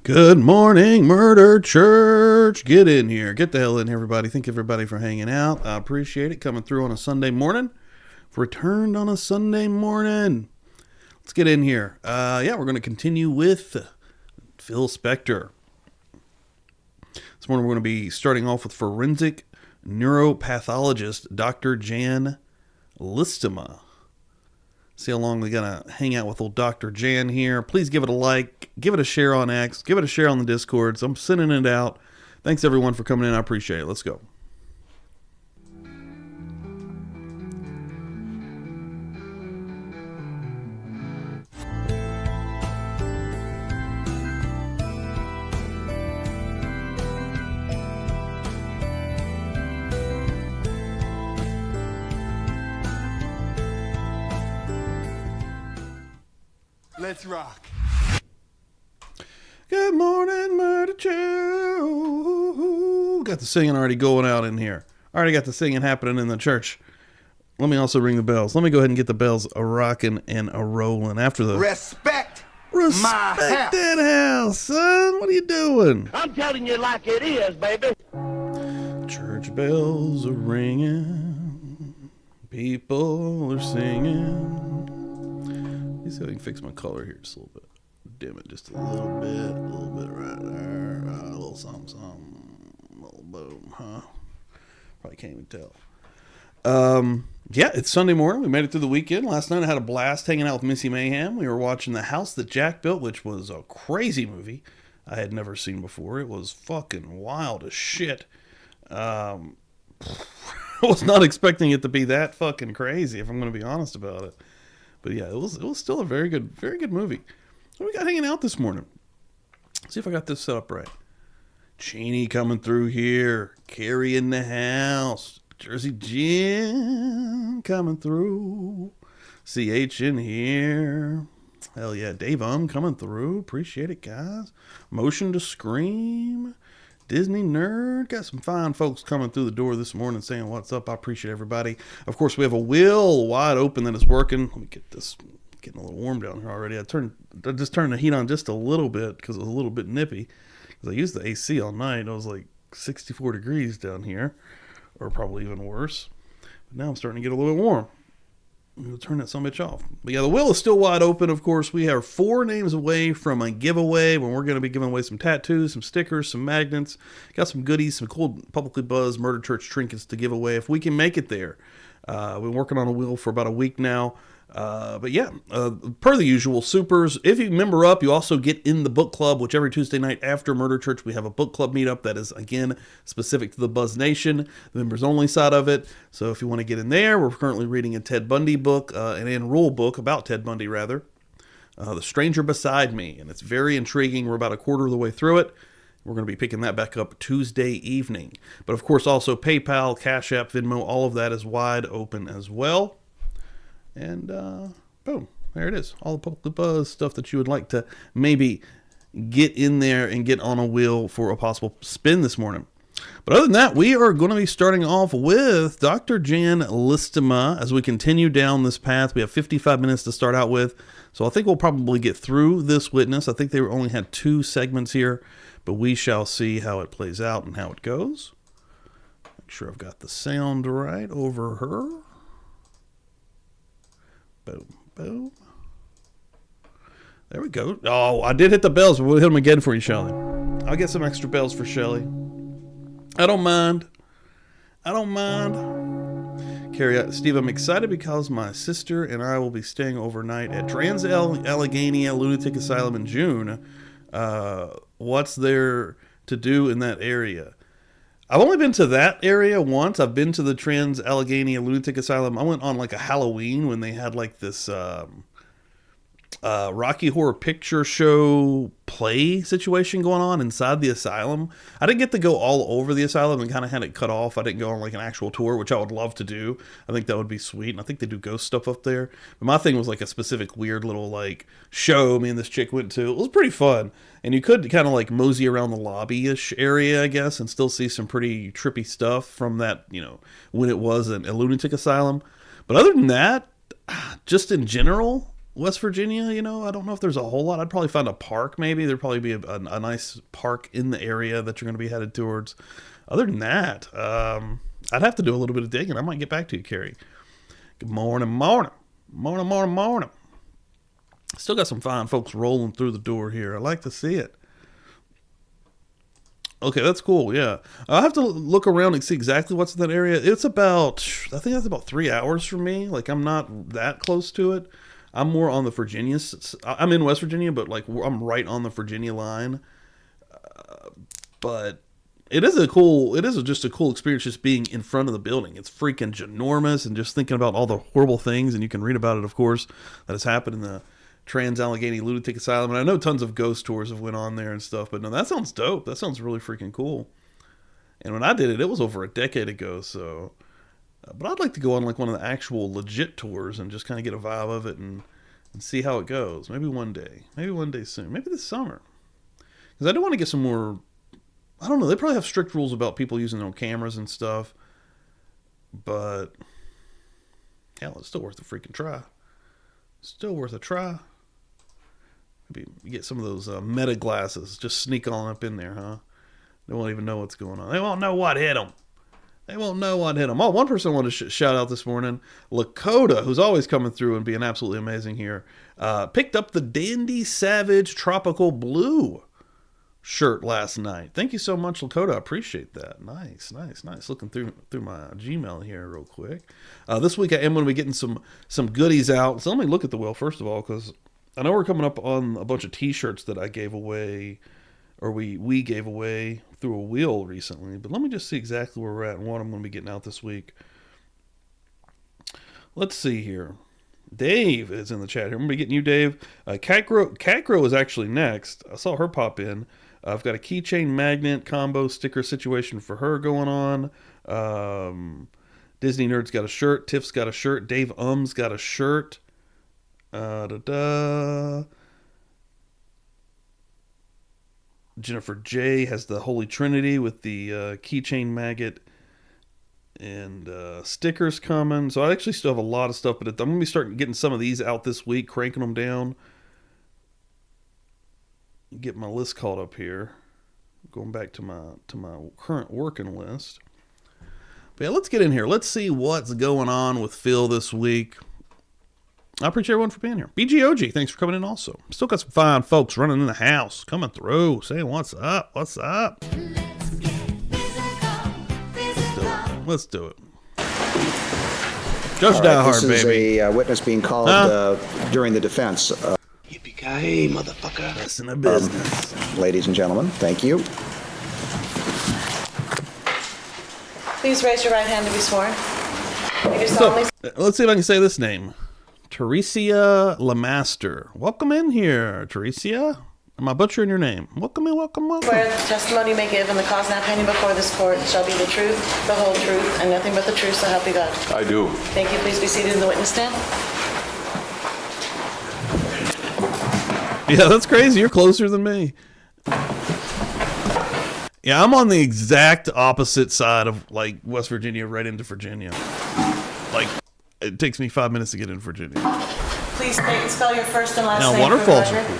Good morning, Murder Church. Get in here. Get the hell in, everybody. Thank everybody for hanging out. I appreciate it. Coming through on a Sunday morning. Returned on a Sunday morning. Let's get in here. We're going to continue with Phil Spector. This morning we're going to be starting off with forensic neuropathologist Dr. Jan Listema. See how long we're going to hang out with old Dr. Jan here. Please give it a like, give it a share on X, give it a share on the Discords. I'm sending it out. Thanks everyone for coming in. I appreciate it. Let's go. Let's rock. Good morning, Murder Church. Got the singing already going out in here. Already got the singing happening in the church. Let me also ring the bells. Let me go ahead and get the bells a rocking and a rolling after the Respect my house. that house, son. What are you doing? I'm telling you like it is, baby. Church bells are ringing. People are singing. Let me see if I can fix my color here just a little bit. Dim it just a little bit right there. A little something, a little boom, huh? Probably can't even tell. It's Sunday morning. We made it through the weekend. Last night I had a blast hanging out with Missy Mayhem. We were watching The House That Jack Built, which was a crazy movie I had never seen before. It was fucking wild as shit. I was not expecting it to be that fucking crazy, if I'm going to be honest about it. But yeah, it was still a very good movie. What we got hanging out this morning? Let's see if I got this set up right. Cheney coming through here. Carrie in the house. Jersey Jim coming through. CH in here. Hell yeah. Dave coming through. Appreciate it, guys. Motion to Scream. Disney Nerd. Got some fine folks coming through the door this morning saying what's up. I appreciate everybody. Of course, we have a wheel wide open that is working. Let me get this getting a little warm down here already. I just turned the heat on just a little bit because it was a little bit nippy. Because I used the AC all night. It was like 64 degrees down here. Or probably even worse. But now I'm starting to get a little bit warm. We'll turn that sumbitch off. But yeah, the wheel is still wide open, of course. We are 4 names away from a giveaway when we're going to be giving away some tattoos, some stickers, some magnets. Got some goodies, some cool Publicly Buzzed Murder Church trinkets to give away if we can make it there. We've been working on a wheel for about a week now. Per the usual, supers. If you member up, you also get in the book club, which every Tuesday night after Murder Church, we have a book club meetup that is, again, specific to the Buzz Nation, the members only side of it. So if you want to get in there, we're currently reading a Ted Bundy book, an enroll book about Ted Bundy, rather. The Stranger Beside Me, and it's very intriguing. We're about a quarter of the way through it. We're going to be picking that back up Tuesday evening. But of course, also PayPal, Cash App, Venmo, all of that is wide open as well. And boom, there it is. All the Publicly Buzz stuff that you would like to maybe get in there and get on a wheel for a possible spin this morning. But other than that, we are going to be starting off with Dr. Jan Listema as we continue down this path. We have 55 minutes to start out with. So I think we'll probably get through this witness. I think they only had 2 segments here, but we shall see how it plays out and how it goes. Make sure I've got the sound right over her. Boom, boom. There we go. Oh, I did hit the bells, but we'll hit them again for you, Shelly. I'll get some extra bells for Shelly. I don't mind. Carrie, Steve, I'm excited because my sister and I will be staying overnight at Allegheny Lunatic Asylum in June. What's there to do in that area? I've only been to that area once. I've been to the Trans Allegheny Lunatic Asylum. I went on like a Halloween when they had like this Rocky Horror Picture Show play situation going on inside the asylum. I didn't get to go all over the asylum and kind of had it cut off. I didn't go on like an actual tour, which I would love to do. I think that would be sweet. And I think they do ghost stuff up there. But my thing was like a specific weird little like show me and this chick went to. It was pretty fun. And you could kind of like mosey around the lobby-ish area, I guess, and still see some pretty trippy stuff from that, you know, when it was a lunatic asylum. But other than that, just in general, West Virginia, I don't know if there's a whole lot. I'd probably find a park maybe. There'd probably be a nice park in the area that you're going to be headed towards. Other than that, I'd have to do a little bit of digging. I might get back to you, Carrie. Good morning, morning. Morning, morning, morning. Still got some fine folks rolling through the door here. I like to see it. Okay, that's cool, yeah. I'll have to look around and see exactly what's in that area. I think that's about 3 hours from me. Like, I'm not that close to it. I'm more on the Virginia. I'm in West Virginia, but, like, I'm right on the Virginia line. But it is just a cool experience just being in front of the building. It's freaking ginormous, and just thinking about all the horrible things, and you can read about it, of course, that has happened in the Trans-Allegheny Lunatic Asylum, and I know tons of ghost tours have went on there and stuff, but no, that sounds dope. That sounds really freaking cool. And when I did it, it was over a decade ago, so... but I'd like to go on like one of the actual legit tours and just kind of get a vibe of it and see how it goes. Maybe one day. Maybe one day soon. Maybe this summer. Because I do want to get some more... I don't know, they probably have strict rules about people using their own cameras and stuff, but... hell, it's still worth a freaking try. Still worth a try. Maybe get some of those meta glasses. Just sneak on up in there, huh? They won't even know what's going on. They won't know what hit them. They won't know what hit them. Oh, one person I wanted to shout out this morning, Lakota, who's always coming through and being absolutely amazing here, picked up the Dandy Savage Tropical Blue shirt last night. Thank you so much, Lakota. I appreciate that. Nice. Looking through my Gmail here real quick. This week I am going to be getting some goodies out. So let me look at the wheel first of all, because I know we're coming up on a bunch of T-shirts that I gave away, or we gave away through a wheel recently. But let me just see exactly where we're at and what I'm going to be getting out this week. Let's see here. Dave is in the chat here. I'm going to be getting you, Dave. Catgro is actually next. I saw her pop in. I've got a keychain magnet combo sticker situation for her going on. Disney Nerd's got a shirt. Tiff's got a shirt. Dave Um's got a shirt. Jennifer J has the Holy Trinity with the keychain magnet and stickers coming. So I actually still have a lot of stuff, but I'm going to be starting getting some of these out this week, cranking them down. Get my list caught up here. Going back to my current working list. But yeah, let's get in here. Let's see what's going on with Phil this week. I appreciate everyone for being here. BGOG, thanks for coming in also. Still got some fine folks running in the house, coming through, saying what's up, what's up. Let's do it. Judge Die Hard, baby. This is a witness being called during the defense. Yippee-ki-yay, motherfucker. That's in the business. Ladies and gentlemen, thank you. Please raise your right hand to be sworn. If you solemnly... Let's see if I can say this name. Teresia Lamaster. Welcome in here, Teresia. Am I butchering your name? Welcome in, welcome. Swear that the testimony you may give in the cause now pending before this court shall be the truth, the whole truth, and nothing but the truth, so help you God. I do. Thank you. Please be seated in the witness stand. Yeah, that's crazy. You're closer than me. Yeah, I'm on the exact opposite side of, like, West Virginia right into Virginia. Like, it takes me 5 minutes to get in Virginia. Please state and spell your first and last Now, name Waterfalls for are the cool.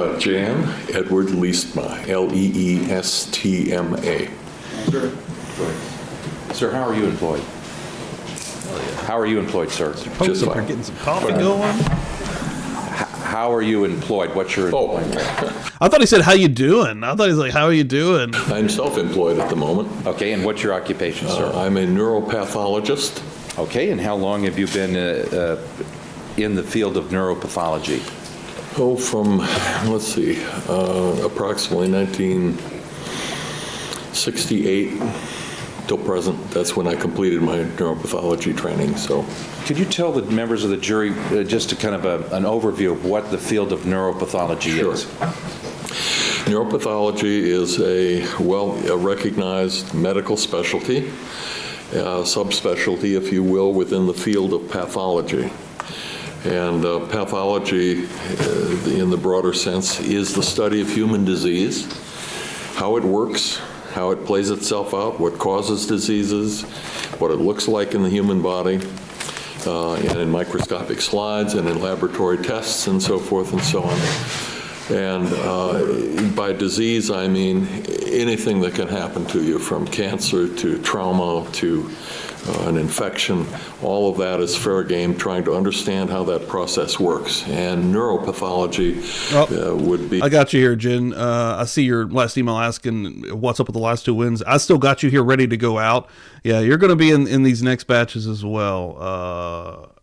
record. Jan Edward Leestma, Leestma. Sir, how are you employed? How are you employed, sir? Folks up here getting some coffee going. How are you employed? What's your employment? I thought he said, how you doing? I thought he was like, how are you doing? I'm self-employed at the moment. Okay, and what's your occupation, sir? I'm a neuropathologist. Okay, and how long have you been in the field of neuropathology? Oh, from, let's see, approximately 1968 till present. That's when I completed my neuropathology training. So, could you tell the members of the jury just a kind of an overview of what the field of neuropathology is? Neuropathology is a recognized medical specialty, subspecialty, if you will, within the field of pathology. And pathology, in the broader sense, is the study of human disease, how it works, how it plays itself out, what causes diseases, what it looks like in the human body, and in microscopic slides and in laboratory tests and so forth and so on. And by disease, I mean anything that can happen to you, from cancer to trauma to an infection. All of that is fair game, trying to understand how that process works. And neuropathology would be... I got you here, Jen. I see your last email asking what's up with the last 2 wins. I still got you here ready to go out. Yeah, you're going to be in these next batches as well.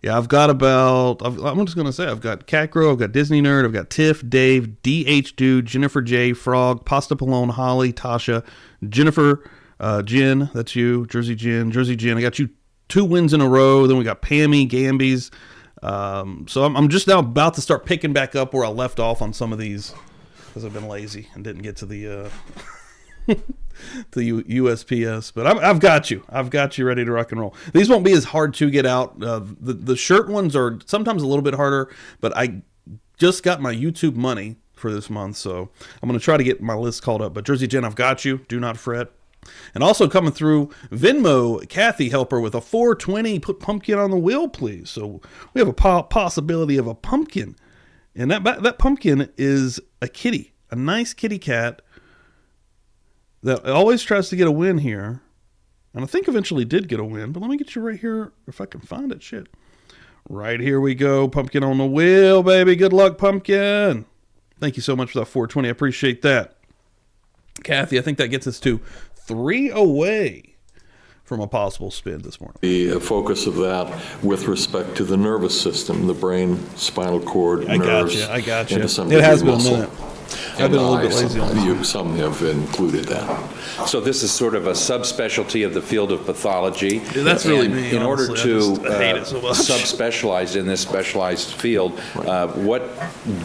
Yeah, I've got I'm just going to say, I've got Catgrow, I've got Disney Nerd, I've got Tiff, Dave, DH Dude, Jennifer J, Frog, Pasta Palone, Holly, Tasha, Jennifer, Jen, that's you, Jersey Jen. I got you 2 wins in a row. Then we got Pammy, Gambies. So I'm just now about to start picking back up where I left off on some of these because I've been lazy and didn't get to the USPS, but I've got you. I've got you ready to rock and roll. These won't be as hard to get out. The shirt ones are sometimes a little bit harder, but I just got my YouTube money for this month, so I'm going to try to get my list called up. But Jersey Jen, I've got you. Do not fret. And also coming through Venmo, Kathy Helper with a 420. Put pumpkin on the wheel, please. So we have a possibility of a pumpkin, and that pumpkin is a kitty, a nice kitty cat that always tries to get a win here. And I think eventually did get a win, but let me get you right here if I can find it. Shit. Right here we go. Pumpkin on the wheel, baby. Good luck, pumpkin. Thank you so much for that 420. I appreciate that. Kathy, I think that gets us to 3 away from a possible spin this morning. The focus of that with respect to the nervous system, the brain, spinal cord, nerves. I got you. And to some It has degree, been a muscle. minute. I've been a little bit lazy on this. Some have included that. So this is sort of a subspecialty of the field of pathology. Yeah, that's really And me, in order honestly. to I hate it so much. subspecialize in this specialized field, what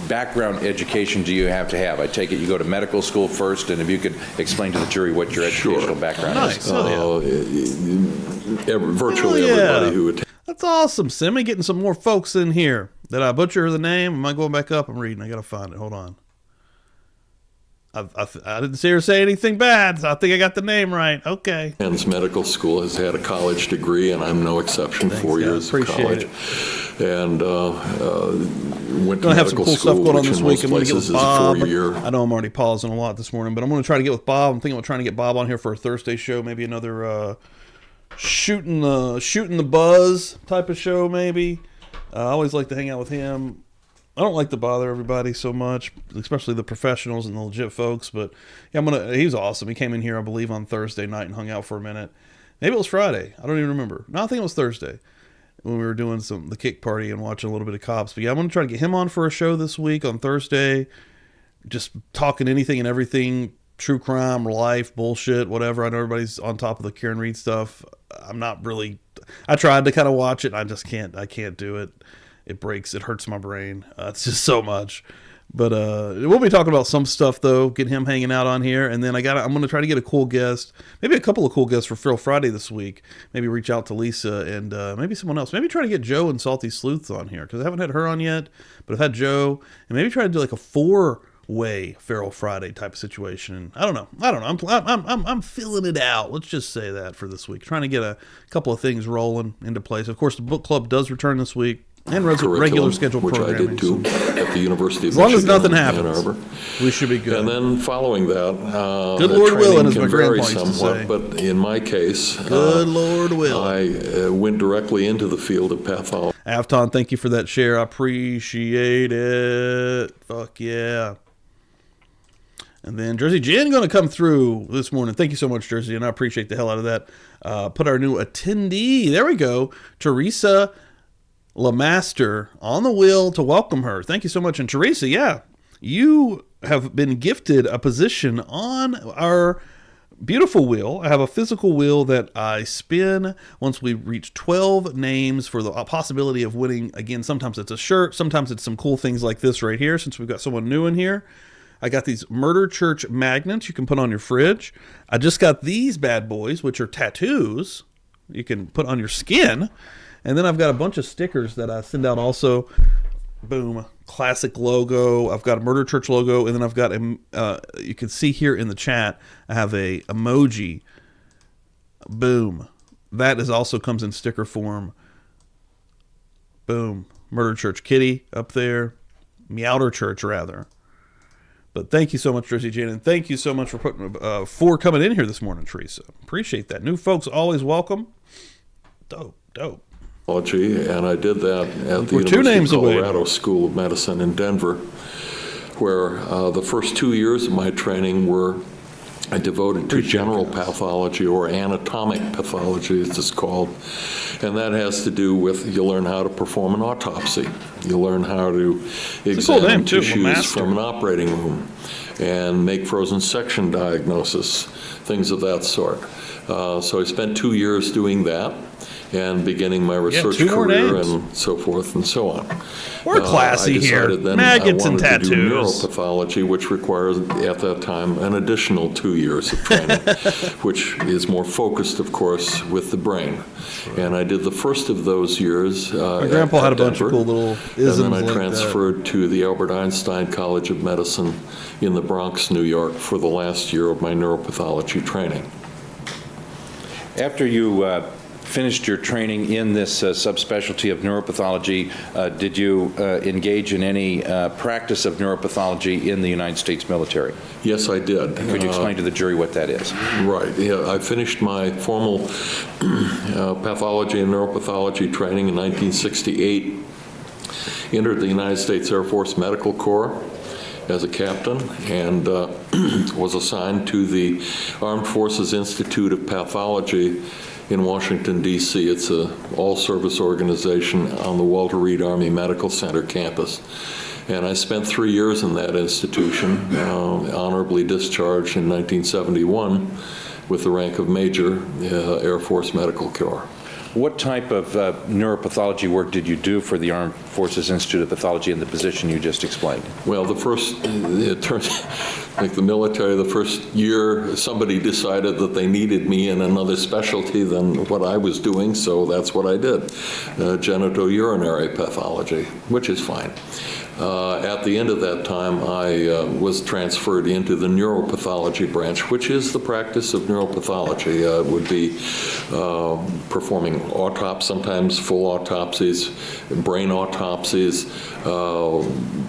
background education do you have to have? I take it you go to medical school first, and if you could explain to the jury what your educational background Nice. is. Virtually Hell yeah. everybody who attends. That's awesome, Simmy. Getting some more folks in here. Did I butcher the name? Am I going back up? I'm reading. I got to find it. Hold on. I didn't see her say anything bad, so I think I got the name right. Okay. Medical school, has had a college degree, and I'm no exception. Thanks, 4 guys. years of Appreciate college. And went to Gonna have some medical cool stuff school, going on which this in week. most I'm gonna get places with is a Bob. 4-year. I know I'm already pausing a lot this morning, but I'm gonna try to get with Bob. I'm thinking about trying to get Bob on here for a Thursday show, maybe another shooting the buzz type of show, maybe. I always like to hang out with him. I don't like to bother everybody so much, especially the professionals and the legit folks. But yeah, he's awesome. He came in here, I believe, on Thursday night and hung out for a minute. Maybe it was Friday. I don't even remember. No, I think it was Thursday when we were doing the kick party and watching a little bit of Cops. But yeah, I'm going to try to get him on for a show this week on Thursday. Just talking anything and everything, true crime, life, bullshit, whatever. I know everybody's on top of the Karen Reed stuff. I'm not really. I tried to kind of watch it. And I just can't. I can't do it. It breaks. It hurts my brain. It's just so much. But we'll be talking about some stuff though. Get him hanging out on here, and then I'm going to try to get a cool guest, maybe a couple of cool guests for Feral Friday this week. Maybe reach out to Lisa and maybe someone else. Maybe try to get Joe and Salty Sleuths on here because I haven't had her on yet. But I've had Joe, and maybe try to do like a 4-way Feral Friday type of situation. I don't know. I'm filling it out. Let's just say that for this week. Trying to get a couple of things rolling into place. Of course, the book club does return this week. And regular scheduled which programming. I did too at the University of As long as Michigan nothing in Ann happens, Arbor. we should be good. And then following that, Good the Lord training willing, as my can vary grandpa used to somewhat, say. but in my case, Good Lord will. I went directly into the field of pathology. Afton, thank you for that share. I appreciate it. Fuck yeah. And then Jersey Jen going to come through this morning. Thank you so much, Jersey, and I appreciate the hell out of that. Put our new attendee. There we go. Teresa LeMaster on the wheel to welcome her. Thank you so much. And Teresa, yeah, you have been gifted a position on our beautiful wheel. I have a physical wheel that I spin once we reach 12 names for the possibility of winning. Again, sometimes it's a shirt. Sometimes it's some cool things like this right here, since we've got someone new in here. I got these Murder Church magnets you can put on your fridge. I just got these bad boys, which are tattoos you can put on your skin. And then I've got a bunch of stickers that I send out also. Boom. Classic logo. I've got a Murder Church logo. And then I've got, you can see here in the chat, I have a emoji. Boom. That is also comes in sticker form. Boom. Murder Church Kitty up there. Meowder Church, rather. But thank you so much, Jersey Jane, and thank you so much for coming in here this morning, Teresa. Appreciate that. New folks always welcome. Dope. And I did that at the We're 2 University names of away. Colorado School of Medicine in Denver, where the first 2 years of my training were devoted to general pathology, or anatomic pathology as it's called. And that has to do with, you learn how to perform an autopsy. You learn how to examine tissues from an operating room and make frozen section diagnosis, things of that sort. So I spent 2 years doing that and beginning my research career and so forth and so on. We're classy here. Maggots and tattoos. I wanted to do neuropathology, which requires, at that time, an additional 2 years of training, which is more focused, of course, with the brain. And I did the first of those years My grandpa had a bunch of cool little isms. and then I transferred to the Albert Einstein College of Medicine in the Bronx, New York, for the last year of my neuropathology training. After you finished your training in this subspecialty of neuropathology, did you engage in any practice of neuropathology in the United States military? Yes, I did. Could you explain to the jury what that is? Right. Yeah, I finished my formal pathology and neuropathology training in 1968, entered the United States Air Force Medical Corps as a captain, and was assigned to the Armed Forces Institute of Pathology in Washington, D.C. It's an all-service organization on the Walter Reed Army Medical Center campus. And I spent 3 years in that institution, honorably discharged in 1971 with the rank of Major, Air Force Medical Corps. What type of neuropathology work did you do for the Armed Forces Institute of Pathology in the position you just explained? Well, it turned like the military, the first year, somebody decided that they needed me in another specialty than what I was doing, so that's what I did, genitourinary pathology, which is fine. At the end of that time, I was transferred into the neuropathology branch, which is the practice of neuropathology. It would be performing autopsies, sometimes full autopsies, brain autopsies,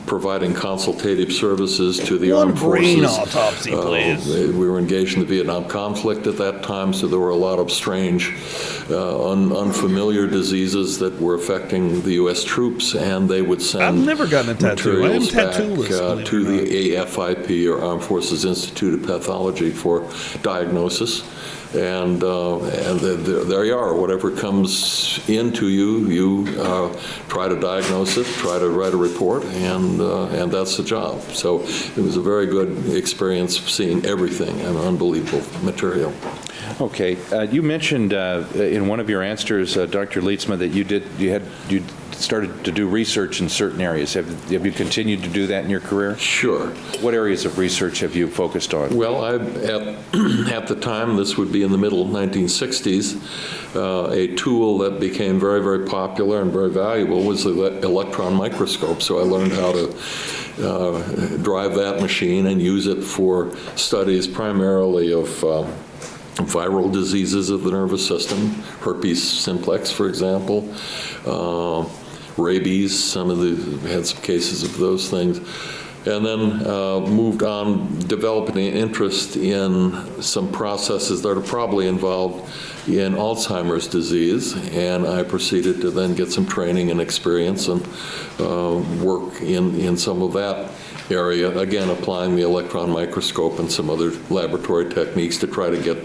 providing consultative services to the armed forces. Brain autopsy, please. We were engaged in the Vietnam conflict at that time, so there were a lot of strange, unfamiliar diseases that were affecting the U.S. troops, and they would send I've never gotten a tattoo. I am tattoo-less, back to the AFIP, or Armed Forces Institute of Pathology, for diagnosis. And there you are. Whatever comes into you, you try to diagnose it, try to write a report, and that's the job. So it was a very good experience seeing everything and unbelievable material. Okay, you mentioned in one of your answers, Dr. Lietzma, that you started to do research in certain areas. Have you continued to do that in your career? Sure. What areas of research have you focused on? Well, at the time, this would be in the middle 1960s, a tool that became very, very popular and very valuable was the electron microscope. So I learned how to drive that machine and use it for studies primarily of viral diseases of the nervous system, herpes simplex, for example, rabies, had some cases of those things, and then moved on, developing an interest in some processes that are probably involved in Alzheimer's disease, and I proceeded to then get some training and experience and work in some of that area, again applying the electron microscope and some other laboratory techniques to try to get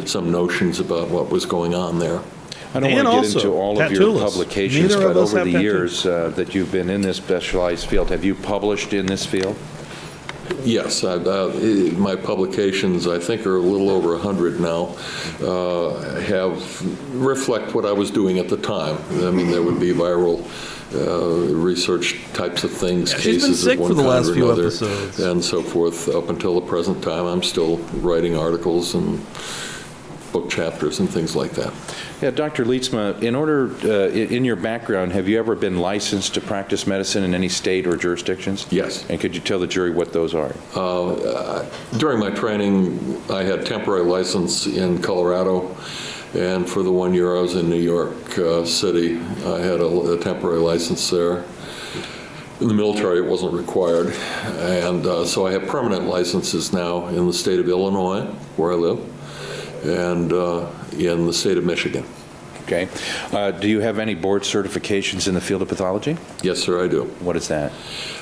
some notions about what was going on there. I don't want to get into all of your publications, but over the years that you've been in this specialized field, have you published in this field? Yes, my publications, I think, are a little over 100 now, reflect what I was doing at the time. I mean, there would be viral research types of things, cases of one kind or another, and so forth. Up until the present time, I'm still writing articles and book chapters and things like that. Yeah, Dr. Lietzma, in your background, have you ever been licensed to practice medicine in any state or jurisdictions? Yes. And could you tell the jury what those are? During my training, I had temporary license in Colorado, And for the 1 year I was in New York City, I had a temporary license there. In the military, it wasn't required. And so I have permanent licenses now in the state of Illinois, where I live, and in the state of Michigan. Okay. Do you have any board certifications in the field of pathology? Yes, sir, I do. What is that?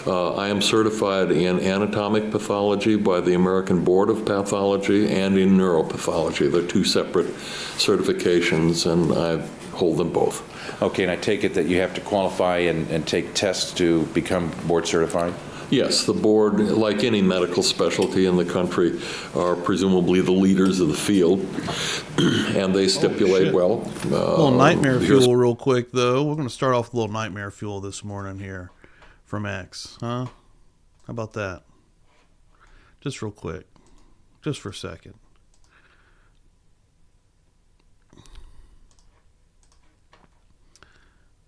I am certified in anatomic pathology by the American Board of Pathology and in neuropathology. They're two separate certifications, and I hold them both. Okay, and I take it that you have to qualify and take tests to become board certified? Yes, the board, like any medical specialty in the country, are presumably the leaders of the field, and they stipulate, well... A little nightmare fuel real quick, though. We're going to start off with a little nightmare fuel this morning here from X, huh? How about that? Just real quick. Just for a second.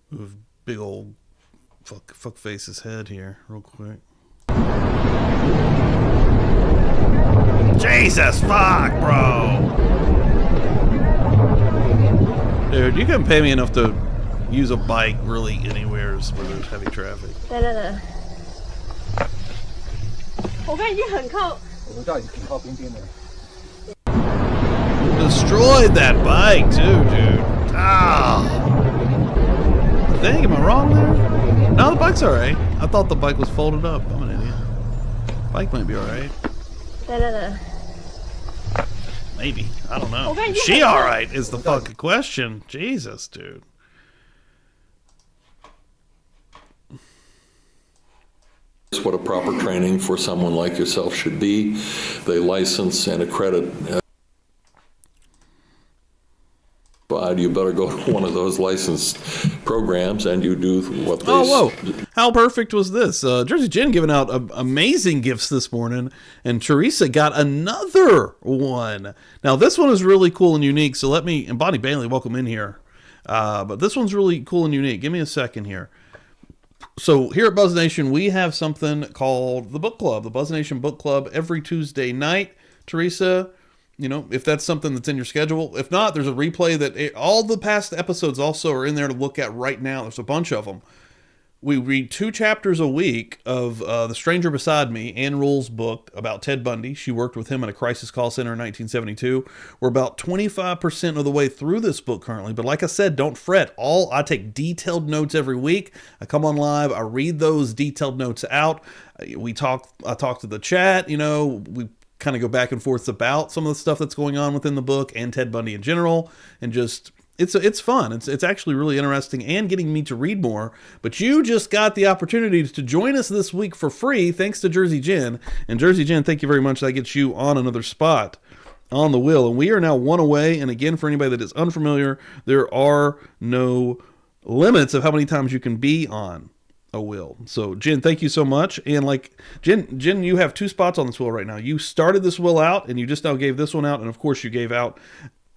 Move big old fuck face's head here real quick. Jesus fuck, bro. Dude, you can pay me enough to use a bike really anywhere where there's heavy traffic. Destroyed that bike too, dude. Ah. I think, am I wrong there? No, the bike's alright. I thought the bike was folded up. I'm an idiot. Bike might be alright. Maybe. I don't know. Is she alright is the fucking question. Jesus, dude. It's what a proper training for someone like yourself should be. They license and accredit. You better go to one of those licensed programs and you do what they... Oh, whoa. How perfect was this? Jersey Jen giving out amazing gifts this morning, and Teresa got another one. Now, this one is really cool and unique, so let me... And Bonnie Bailey, welcome in here. But this one's really cool and unique. Give me a second here. So here at Buzz Nation, we have something called the Book Club, the Buzz Nation Book Club, every Tuesday night. Teresa... You know, if that's something that's in your schedule. If not, there's a replay that all the past episodes also are in there to look at right now. There's a bunch of them. We read 2 chapters a week of The Stranger Beside Me, Ann Rule's book about Ted Bundy. She worked with him at a crisis call center in 1972. We're about 25% of the way through this book currently. But like I said, don't fret. I take detailed notes every week. I come on live. I read those detailed notes out. I talk to the chat. You know, we kind of go back and forth about some of the stuff that's going on within the book and Ted Bundy in general, and just it's fun. It's actually really interesting and getting me to read more. But you just got the opportunity to join us this week for free, thanks to Jersey Jen. And Jersey Jen, thank you very much. That gets you on another spot on the wheel, and we are now one away. And again, for anybody that is unfamiliar, there are no limits of how many times you can be on a wheel. So Jen, thank you so much. And like Jen, you have 2 spots on this wheel right now. You started this wheel out and you just now gave this one out, and of course you gave out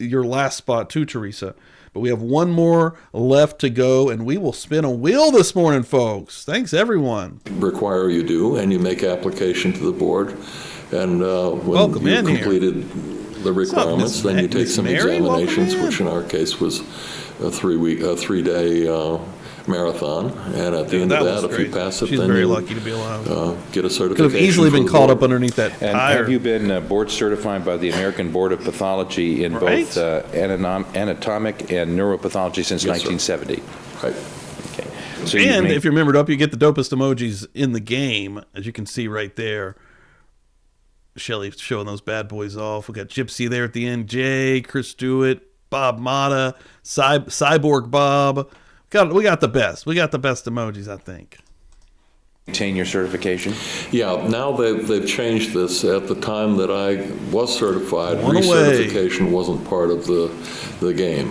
your last spot to Teresa. But we have one more left to go, and we will spin a wheel this morning, folks. Thanks everyone. Require you do, and you make application to the board, and when Welcome you've in completed the requirements, then you take some Mary? examinations, Welcome in. which in our case was a 3-day marathon, and at the end of that, if you pass it, She's then very you lucky to be alive. get a certification. Could have easily been from the caught board. up underneath that And tire. have you been board certified by the American Board of Pathology in Right. both anatomic and neuropathology since Yes, sir. 1970? Right. Okay. So And if you're remembered up, you get the dopest emojis in the game, as you can see right there. Shelly showing those bad boys off. We got Gypsy there at the end. Jay, Chris Dewitt, Bob Mata, Cyborg Bob. We got the best. We got the best emojis, I think. maintain your certification? Yeah, now they've changed this. At the time that I was certified, One away. recertification wasn't part of the game.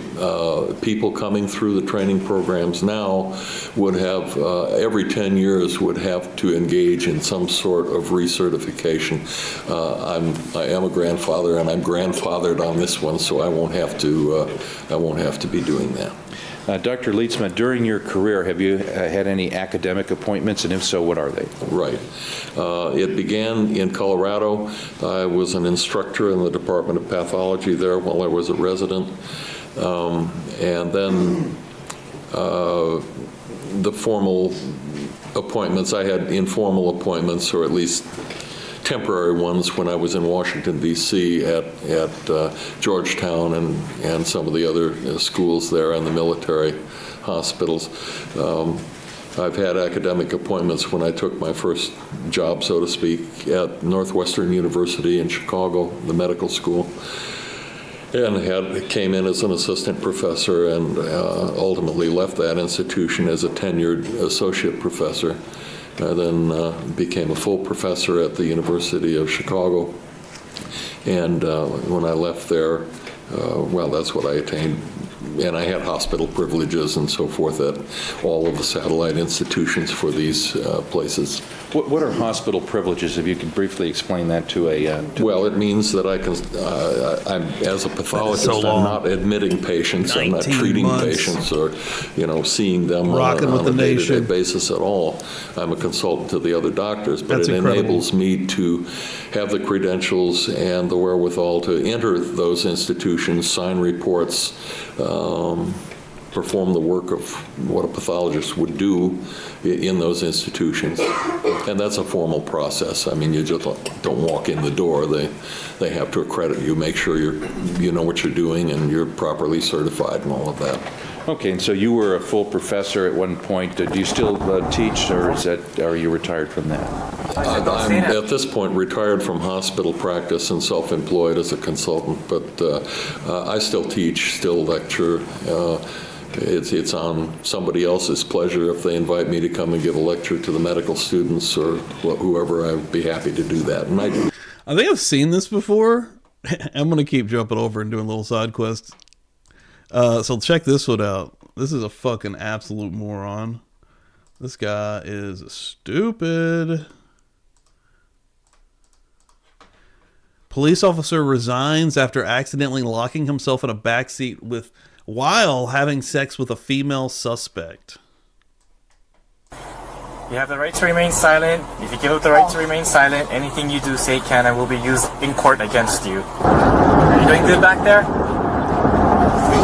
People coming through the training programs now would have, every 10 years, would have to engage in some sort of recertification. I am a grandfather, and I'm grandfathered on this one, so I won't have to be doing that. Dr. Lietzman, during your career, have you had any academic appointments, and if so, what are they? Right. It began in Colorado. I was an instructor in the Department of Pathology there while I was a resident. And then the formal appointments, I had informal appointments, or at least temporary ones, when I was in Washington, D.C. at Georgetown and some of the other schools there and the military hospitals. I've had academic appointments when I took my first job, so to speak, at Northwestern University in Chicago, the medical school, and came in as an assistant professor and ultimately left that institution as a tenured associate professor. I then became a full professor at the University of Chicago. And when I left there, well, that's what I attained. And I had hospital privileges and so forth at all of the satellite institutions for these places. What are hospital privileges, if you could briefly explain that to a... Well, it means that I can, as a pathologist, I'm not admitting patients, I'm not treating patients or, seeing them on a day-to-day basis at all. I'm a consultant to the other doctors, but it enables me to have the credentials and the wherewithal to enter those institutions, sign reports, perform the work of what a pathologist would do in those institutions. And that's a formal process. I mean, you just don't walk in the door. They have to accredit you, make sure you know what you're doing and you're properly certified and all of that. Okay, and so you were a full professor at one point. Do you still teach, or are you retired from that? I'm at this point retired from hospital practice and self-employed as a consultant, but I still teach, still lecture. It's on somebody else's pleasure if they invite me to come and give a lecture to the medical students or whoever. I'd be happy to do that, and I do. I think I've seen this before. I'm going to keep jumping over and doing little side quests. So check this one out. This is a fucking absolute moron. This guy is stupid. Police officer resigns after accidentally locking himself in a backseat while having sex with a female suspect. You have the right to remain silent. If you give up the right to remain silent, anything you do, say, can, and will be used in court against you. Are you doing good back there?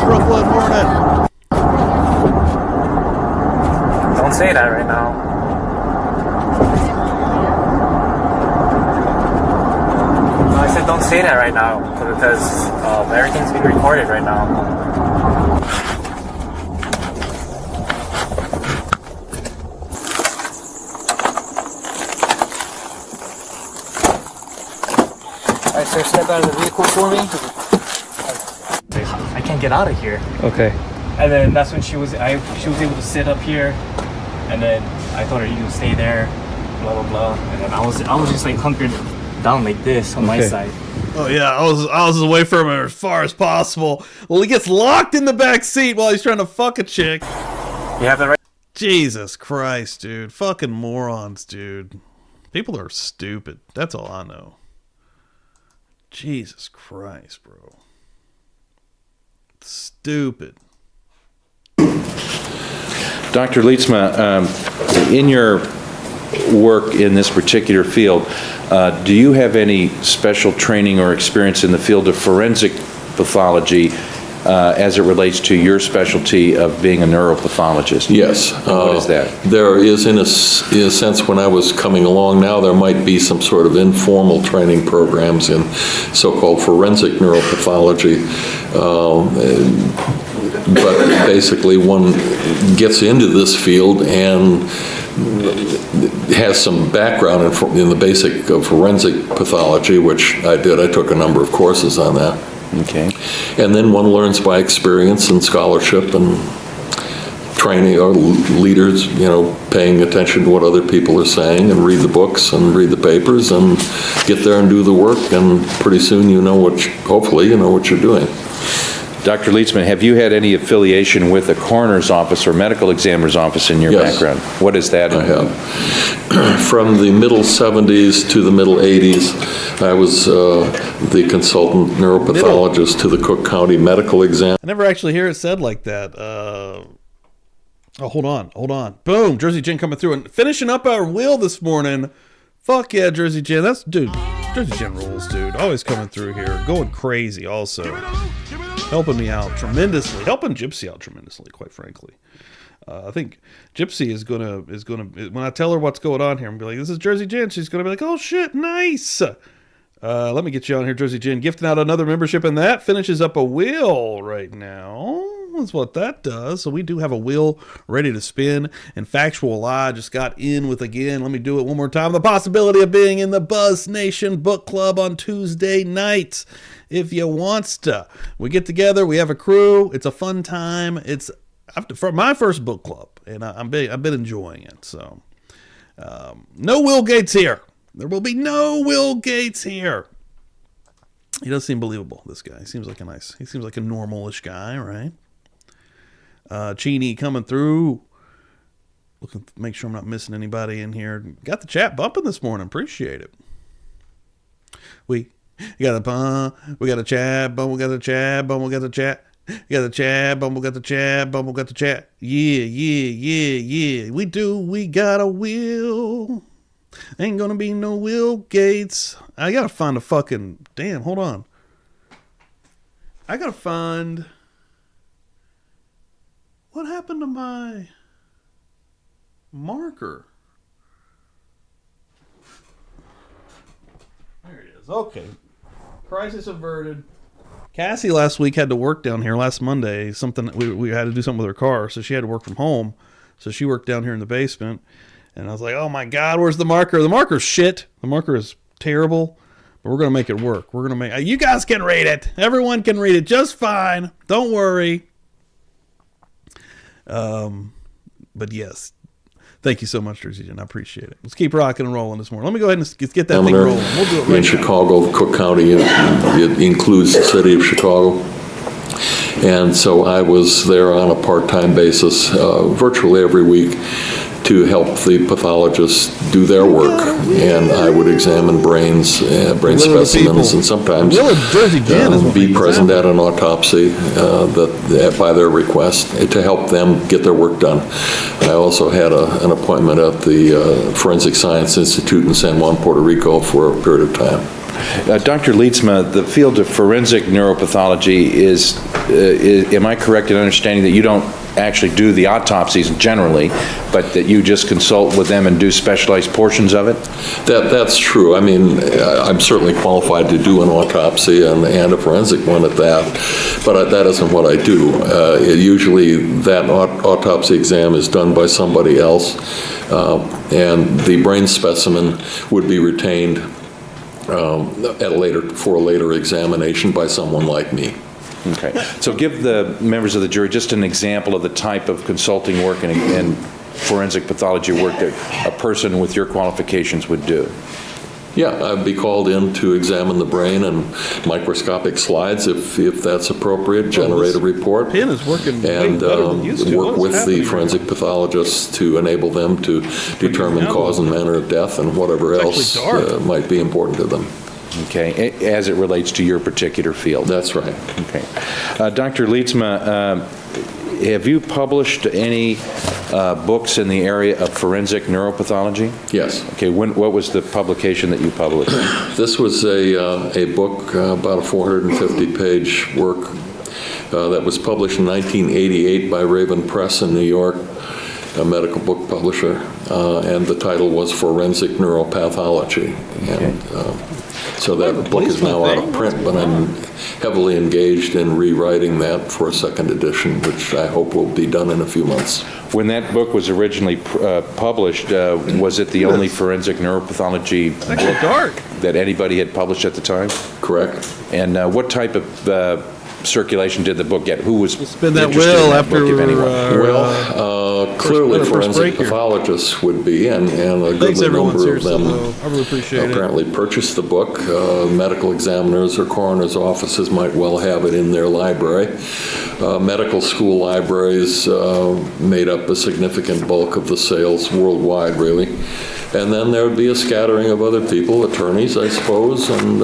Brooklyn Hornet. Don't say that right now. No, I said don't say that right now because everything's being recorded right now. Alright, sir, step out of the vehicle for me. I can't get out of here. Okay. And then that's when she was able to sit up here, and then I told her you can stay there, blah blah blah. And then I was just like hunkered down like this on my side. Oh yeah, I was away from her as far as possible. Well, he gets locked in the back seat while he's trying to fuck a chick. You have the right. Jesus Christ, dude. Fucking morons, dude. People are stupid. That's all I know. Jesus Christ, bro. Stupid. Dr. Lietzma, in your work in this particular field, do you have any special training or experience in the field of forensic pathology as it relates to your specialty of being a neuropathologist? Yes. What is that? There is, in a sense, when I was coming along now, there might be some sort of informal training programs in so-called forensic neuropathology. But basically one gets into this field and has some background in the basic of forensic pathology, which I did. I took a number of courses on that. Okay. And then one learns by experience and scholarship and training, or leaders, paying attention to what other people are saying, and read the books and read the papers and get there and do the work, and pretty soon hopefully you know what you're doing. Dr. Lietzman, have you had any affiliation with a coroner's office or medical examiner's office in your background? What is that? I have. From the middle 70s to the middle 80s, I was the consultant neuropathologist to the Cook County Medical Exam. I never actually hear it said like that. Oh, hold on. Boom, Jersey Jen coming through and finishing up our wheel this morning. Fuck yeah, Jersey Jen. Jersey Jen rules, dude. Always coming through here. Going crazy also. helping me out tremendously, helping Gypsy out tremendously, quite frankly. I think Gypsy is gonna when I tell her what's going on here, I'm gonna be like, "This is Jersey Jen." She's gonna be like, "Oh shit, nice." Let me get you on here, Jersey Jen. Gifting out another membership, and that finishes up a wheel right now. That's what that does. So we do have a wheel ready to spin. And Factual Lie just got in with, again, let me do it one more time, the possibility of being in the Buzz Nation Book Club on Tuesday nights. If you wants to, we get together, we have a crew. It's a fun time. It's for my first book club, and I've been enjoying it. So no Will Gates here. There will be no Will Gates here. He does seem believable, this guy. He seems like a normal-ish guy, right? Cheney coming through. Looking, make sure I'm not missing anybody in here. Got the chat bumping this morning. Appreciate it. We got a bump. We got a chat bump. We got a chat bump. We got a chat. We got the chat bump. We got the chat bump. We got the chat. Yeah. We do. We got a will. Ain't gonna be no Will Gates. I gotta find a fucking... Damn, hold on. I gotta find... What happened to my marker? There it is. Okay. Crisis averted. Cassie last week had to work down here last Monday. We had to do something with her car, so she had to work from home. So she worked down here in the basement. And I was like, oh my God, where's the marker? The marker's shit. The marker is terrible. But we're going to make it work. We're going to make... You guys can read it. Everyone can read it just fine. Don't worry. But yes. Thank you so much, Jersey Jen. I appreciate it. Let's keep rocking and rolling this morning. Let me go ahead and get that thing rolling. We'll do it right in Chicago, Cook County, it includes the city of Chicago. And so I was there on a part-time basis virtually every week to help the pathologists do their work. And I would examine brain specimens, and sometimes be present at an autopsy by their request to help them get their work done. I also had an appointment at the Forensic Science Institute in San Juan, Puerto Rico for a period of time. Dr. Lietzma, the field of forensic neuropathology is, am I correct in understanding that you don't actually do the autopsies generally, but that you just consult with them and do specialized portions of it? That's true. I mean, I'm certainly qualified to do an autopsy and a forensic one at that, but that isn't what I do. Usually that autopsy exam is done by somebody else, and the brain specimen would be retained for a later examination by someone like me. Okay. So give the members of the jury just an example of the type of consulting work and forensic pathology work that a person with your qualifications would do. Yeah, I'd be called in to examine the brain and microscopic slides if that's appropriate, generate a report, pen is working and way better than used to. work with the forensic pathologists to enable them to determine cause and manner of death and whatever else might be important to them. Okay, as it relates to your particular field. That's right. Okay. Dr. Lietzma, have you published any books in the area of forensic neuropathology? Yes. Okay, what was the publication that you published? This was a book, about a 450-page work that was published in 1988 by Raven Press in New York, a medical book publisher, and the title was Forensic Neuropathology. And, so that book is now out of print, but I'm heavily engaged in rewriting that for a second edition, which I hope will be done in a few months. When that book was originally published, was it the only forensic neuropathology book that anybody had published at the time? Correct. And what type of circulation did the book get? Who was spin that interested wheel in that after book, if anyone? Clearly forensic pathologists would be, and a goodly number of them I really appreciate apparently purchased the book. Medical examiners or coroner's offices might well have it in their library. Medical school libraries made up a significant bulk of the sales worldwide, really. And then there would be a scattering of other people, attorneys, I suppose, and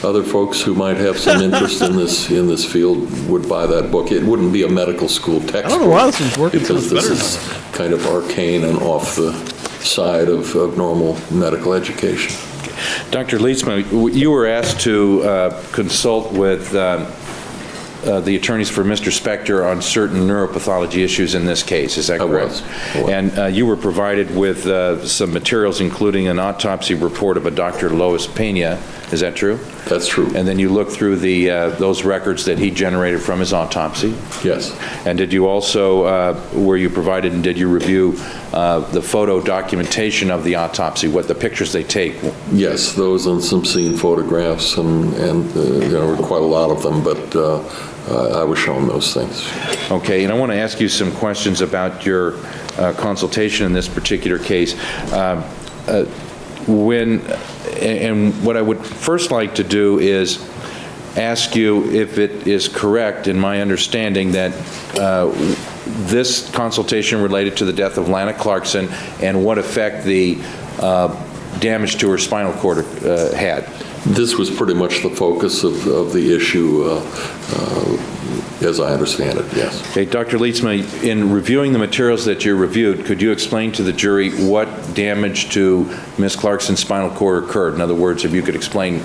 other folks who might have some interest in this field would buy that book. It wouldn't be a medical school textbook. I don't know why this one's working because so much better this is kind of arcane and off the side of normal medical education. Dr. Lietzma, you were asked to consult with the attorneys for Mr. Spector on certain neuropathology issues in this case. Is that correct? I was. And you were provided with some materials, including an autopsy report of a Dr. Lois Pena. Is that true? That's true. And then you looked through those records that he generated from his autopsy? Yes. And did you also, were you provided and did you review the photo documentation of the autopsy, what the pictures they take? Yes, those and some scene photographs, and quite a lot of them, but I was shown those things. Okay, and I want to ask you some questions about your consultation in this particular case. And what I would first like to do is ask you if it is correct in my understanding that this consultation related to the death of Lana Clarkson and what effect the damage to her spinal cord had. This was pretty much the focus of the issue, as I understand it, yes. Okay, Dr. Lietzma, in reviewing the materials that you reviewed, could you explain to the jury what damage to Ms. Clarkson's spinal cord occurred? In other words, if you could explain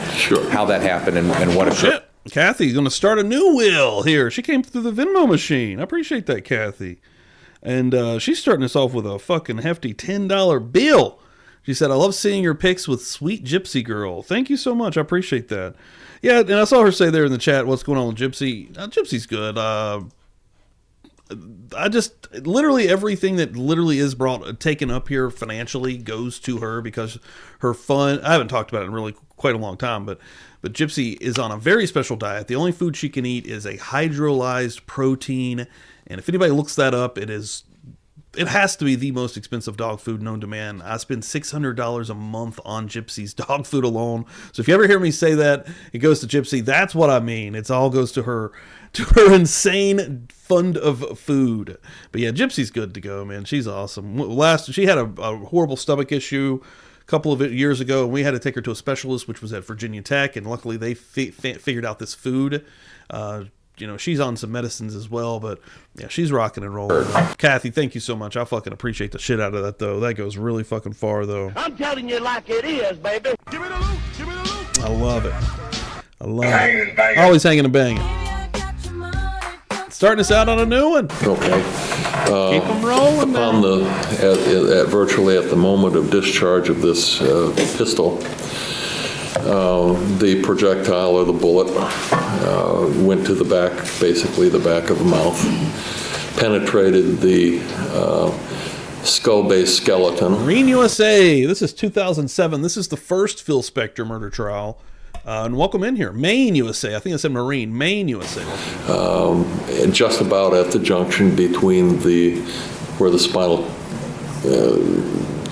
how that happened and what occurred. Shit. Kathy's going to start a new will here. She came through the Venmo machine. I appreciate that, Kathy. And she's starting us off with a fucking hefty $10 bill. She said, I love seeing your pics with Sweet Gypsy Girl. Thank you so much. I appreciate that. Yeah, and I saw her say there in the chat, what's going on with Gypsy? Gypsy's good. I just, literally everything that literally is taken up here financially goes to her because her fun, I haven't talked about it in really quite a long time, but Gypsy is on a very special diet. The only food she can eat is a hydrolyzed protein. And if anybody looks that up, it has to be the most expensive dog food known to man. I spend $600 a month on Gypsy's dog food alone. So if you ever hear me say that, it goes to Gypsy, that's what I mean. It all goes to her insane fund of food. But yeah, Gypsy's good to go, man. She's awesome. She had a horrible stomach issue a couple of years ago, and we had to take her to a specialist, which was at Virginia Tech, and luckily they figured out this food. She's on some medicines as well, but yeah, she's rocking and rolling. Kathy, thank you so much. I fucking appreciate the shit out of that, though. That goes really fucking far, though. I'm telling you like it is, baby. Give me the loot. Give me the loot. I love it. Always hanging and banging. Starting us out on a new one. Okay. Keep them rolling, man. Virtually at the moment of discharge of this pistol, the projectile or the bullet went to the back, basically the back of the mouth, penetrated the skull-based skeleton. Marine USA. This is 2007. This is the first Phil Spector murder trial. And welcome in here. Maine, USA. I think I said Marine. Maine, USA. And just about at the junction between where the spinal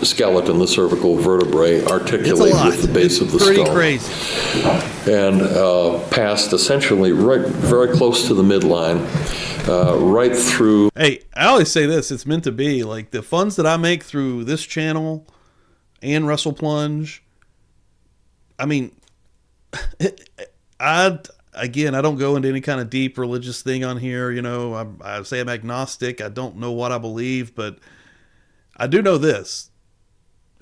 skeleton, the cervical vertebrae, articulate with the base of the skull. Pretty crazy. And passed essentially very close to the midline, right through. Hey, I always say this, it's meant to be. Like, the funds that I make through this channel and Wrestle Plunge, I mean, I don't go into any kind of deep religious thing on here. I say I'm agnostic. I don't know what I believe, but I do know this.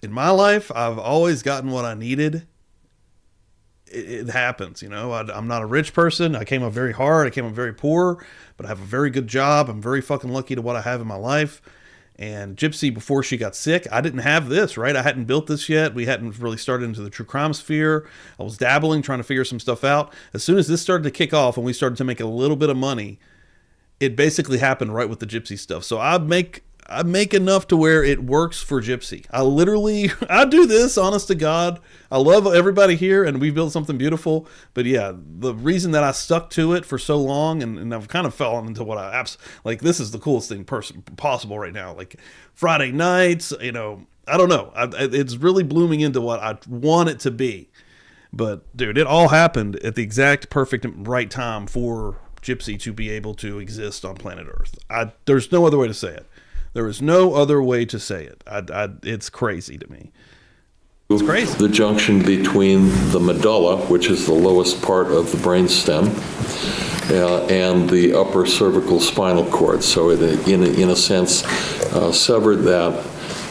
In my life, I've always gotten what I needed. It happens, I'm not a rich person. I came up very hard. I came up very poor, but I have a very good job. I'm very fucking lucky to what I have in my life. And Gypsy, before she got sick, I didn't have this, right? I hadn't built this yet. We hadn't really started into the true crime sphere. I was dabbling, trying to figure some stuff out. As soon as this started to kick off and we started to make a little bit of money, it basically happened right with the Gypsy stuff. So I make enough to where it works for Gypsy. I do this, honest to God. I love everybody here, and we've built something beautiful. But yeah, the reason that I stuck to it for so long, and I've kind of fallen into what this is the coolest thing possible right now. Like Friday nights, I don't know. It's really blooming into what I want it to be. But dude, it all happened at the exact perfect right time for Gypsy to be able to exist on planet Earth. There's no other way to say it. There is no other way to say it. It's crazy to me. It's crazy. The junction between the medulla, which is the lowest part of the brainstem, and the upper cervical spinal cord. So it, in a sense, severed that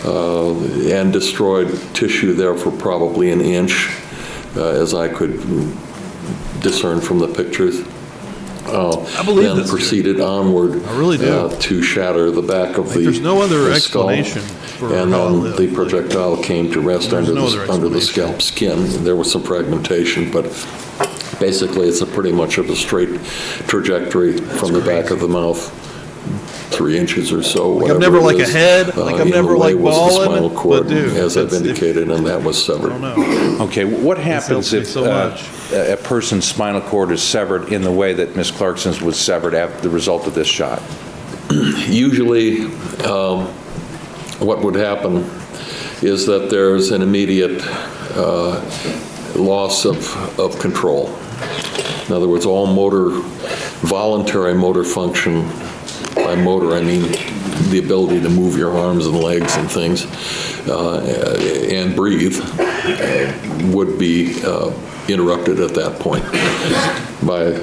and destroyed tissue there for probably an inch, as I could discern from the pictures. I believe then this, dude. proceeded onward I really do. to shatter the back of the there's no other the skull. explanation for And how it then lived. the projectile came to rest There's under no the other under the explanation. scalp skin. There was some fragmentation, but basically it's a pretty much of a straight trajectory from the back of the mouth. 3 inches or so, Like whatever I'm never it like a is. head, like I'm In the never way like was the balling, spinal cord, but dude, as I've that's- if- indicated, and that was I severed. don't know. Okay, what happens helps me if so much. a person's spinal cord is severed in the way that Miss Clarkson's was severed after the result of this shot? Usually, what would happen is that there's an immediate loss of control. In other words, all voluntary motor function, by motor I mean the ability to move your arms and legs and things, and breathe, would be interrupted at that point by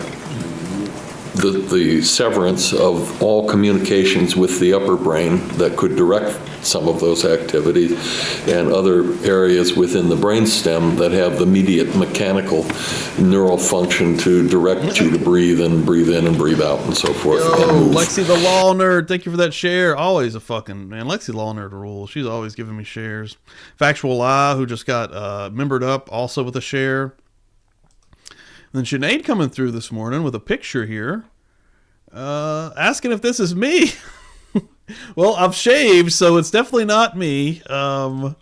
the severance of all communications with the upper brain that could direct some of those activities, and other areas within the brainstem that have the immediate mechanical neural function to direct you to breathe and breathe in and breathe out and so forth. Yo, and move. Lexi the Law Nerd, thank you for that share. Always a fucking, man, Lexi Law Nerd rules. She's always giving me shares. Factual Lie, who just got membered up, also with a share. And then Sinead coming through this morning with a picture here, asking if this is me. Well, I've shaved, so it's definitely not me. Got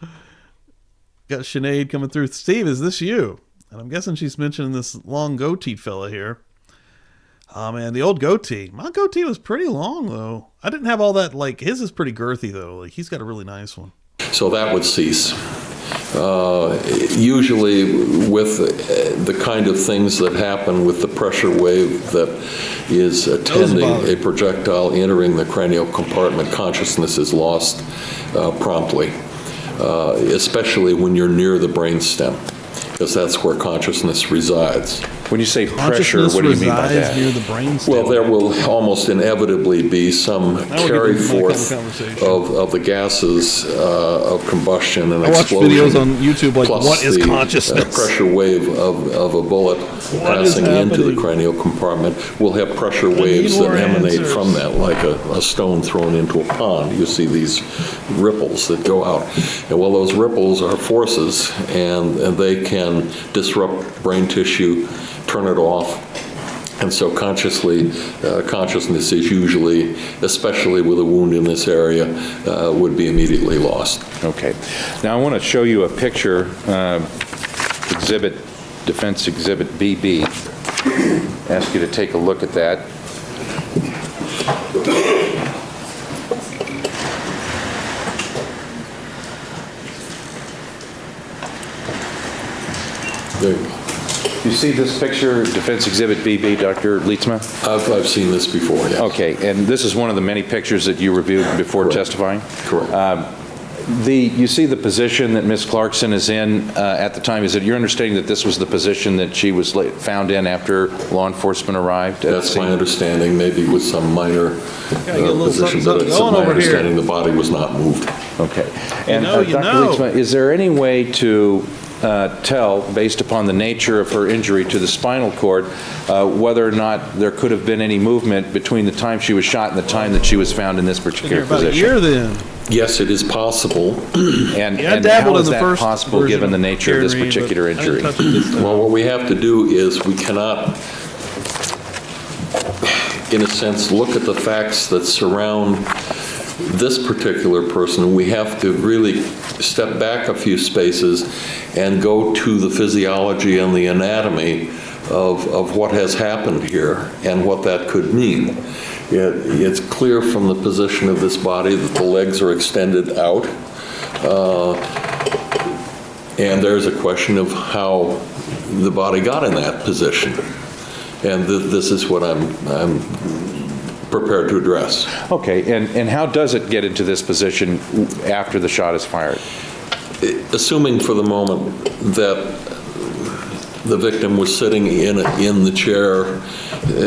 Sinead coming through. Steve, is this you? And I'm guessing she's mentioning this long goatee fella here. Oh, man, the old goatee. My goatee was pretty long, though. I didn't have all that, like, his is pretty girthy, though. Like, he's got a really nice one. So that would cease. Usually with the kind of things that happen with the pressure wave that is attending a projectile entering the cranial compartment, consciousness is lost promptly, especially when you're near the brainstem, because that's where consciousness resides. When you say pressure, what do you mean by that? Near the brainstem. Well, there will almost inevitably be some carry forth of the gases of combustion and I watch explosion. videos on YouTube like, plus what is the, consciousness? pressure wave of a bullet passing into the cranial compartment will have pressure waves that emanate from that, like a stone thrown into a pond. You see these ripples that go out. And well, those ripples are forces, and they can disrupt brain tissue, turn it off. And so consciousness is usually, especially with a wound in this area, would be immediately lost. Okay. Now I want to show you a picture, Defense Exhibit BB. Ask you to take a look at that. There you go. You see this picture, Defense Exhibit BB, Dr. Lietzma? I've seen this before, yes. Okay, and this is one of the many pictures that you reviewed before Correct. testifying? Correct. You see the position that Ms. Clarkson is in at the time. Is it your understanding that this was the position that she was found in after law enforcement arrived? That's my understanding, maybe with some minor position, but it's going my over here. understanding the body was not moved. Okay. And you Dr. know. Lietzma, is there any way to tell, based upon the nature of her injury to the spinal cord, whether or not there could have been any movement between the time she was shot and the time that she was found in this particular About a position? year then. Yes, it is possible. And, Yeah, I and dabbled how in is the that first possible version given the nature of this Karen Reed, particular but I didn't injury? touch it this time. Well, what we have to do is we cannot, in a sense, look at the facts that surround this particular person. We have to really step back a few spaces and go to the physiology and the anatomy of what has happened here and what that could mean. It's clear from the position of this body that the legs are extended out. And there's a question of how the body got in that position. And this is what I'm prepared to address. Okay, and how does it get into this position after the shot is fired? Assuming for the moment that the victim was sitting in the chair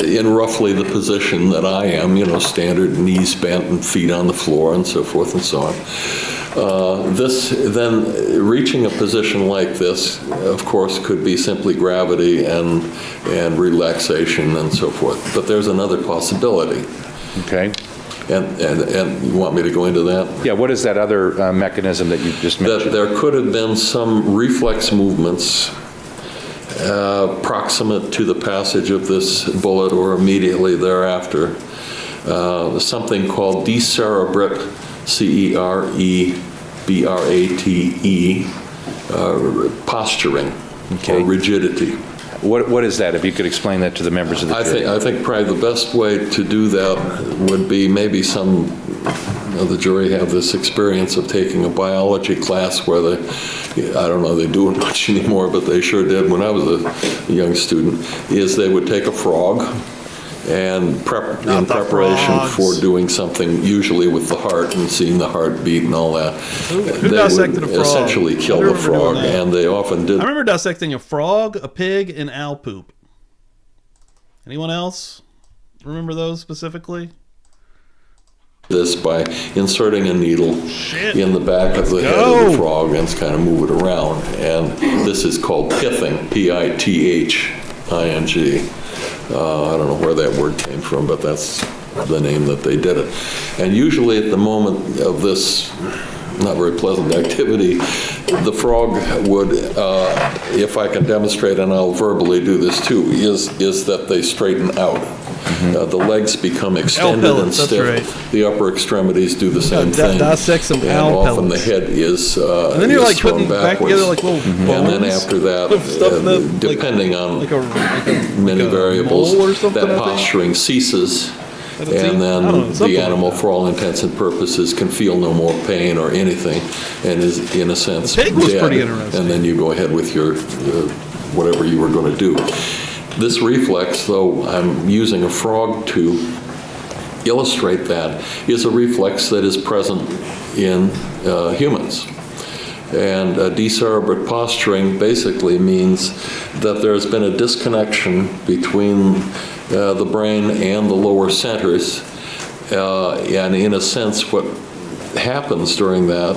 in roughly the position that I am, standard knees bent and feet on the floor and so forth and so on. This then, reaching a position like this, of course, could be simply gravity and relaxation and so forth. But there's another possibility. Okay. And you want me to go into that? Yeah, what is that other mechanism that you just mentioned? That there could have been some reflex movements proximate to the passage of this bullet or immediately thereafter. Something called decerebrate, C-E-R-E-B-R-A-T-E, posturing, or rigidity. What is that? If you could explain that to the members of the jury. I think probably the best way to do that would be maybe some of the jury have this experience of taking a biology class where they, I don't know, they do it much anymore, but they sure did when I was a young student, is they would take a frog and in preparation for doing something, usually with the heart and seeing the heart beat and all that, Who they dissected would a frog? essentially kill the frog, and they often did. I remember dissecting a frog, a pig, and owl poop. Anyone else remember those specifically? This by inserting a needle in the back of the head of the frog and kind of move it around, and this is called pithing, P-I-T-H-I-N-G. I don't know where that word came from, but that's the name that they did it. And usually at the moment of this not very pleasant activity, the frog would, if I can demonstrate, and I'll verbally do this too, is that they straighten out. The legs become extended and stiff. Right. The upper extremities do the same thing. Dissect some and owl often pellets. the head is and then you're like putting back together like little bones. And then after that, depending on many variables, that posturing ceases. And then the animal, for all intents and purposes, can feel no more pain or anything, and is, in a sense, dead. Was pretty interesting. And then you go ahead with your whatever you were going to do. This reflex, though I'm using a frog to illustrate that, is a reflex that is present in humans. And decerebrate posturing basically means that there's been a disconnection between the brain and the lower centers. And in a sense, what happens during that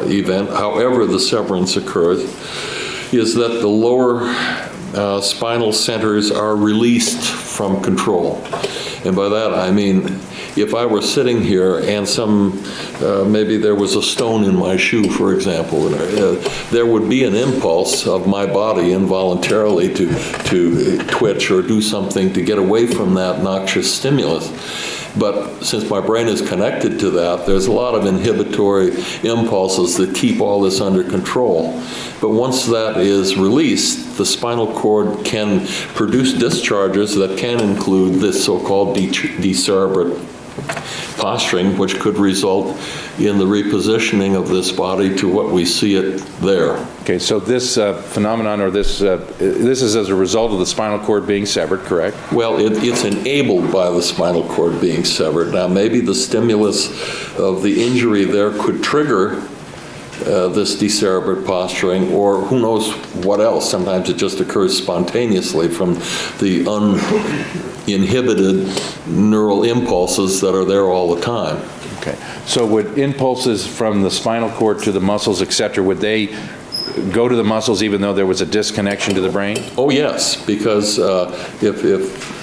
event, however the severance occurs, is that the lower spinal centers are released from control. And by that I mean, if I were sitting here and maybe there was a stone in my shoe, for example, there would be an impulse of my body involuntarily to twitch or do something to get away from that noxious stimulus. But since my brain is connected to that, there's a lot of inhibitory impulses that keep all this under control. But once that is released, the spinal cord can produce discharges that can include this so-called decerebrate posturing, which could result in the repositioning of this body to what we see it there. Okay, so this phenomenon, or this is as a result of the spinal cord being severed, correct? Well, it's enabled by the spinal cord being severed. Now, maybe the stimulus of the injury there could trigger this decerebrate posturing, or who knows what else. Sometimes it just occurs spontaneously from the uninhibited neural impulses that are there all the time. Okay, so would impulses from the spinal cord to the muscles, etc., would they go to the muscles even though there was a disconnection to the brain? Oh yes, because if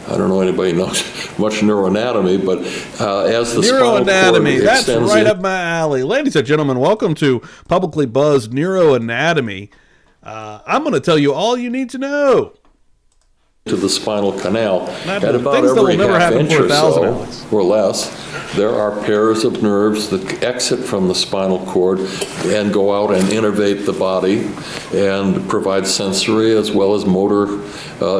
I don't know anybody knows much neuroanatomy, but as the spinal cord that's extends right up my alley. Ladies and gentlemen, welcome to Publicly Buzzed Neuroanatomy. I'm going to tell you all you need to know. To the spinal canal, at about every half inch or so, or less, there are pairs of nerves that exit from the spinal cord and go out and innervate the body and provide sensory as well as motor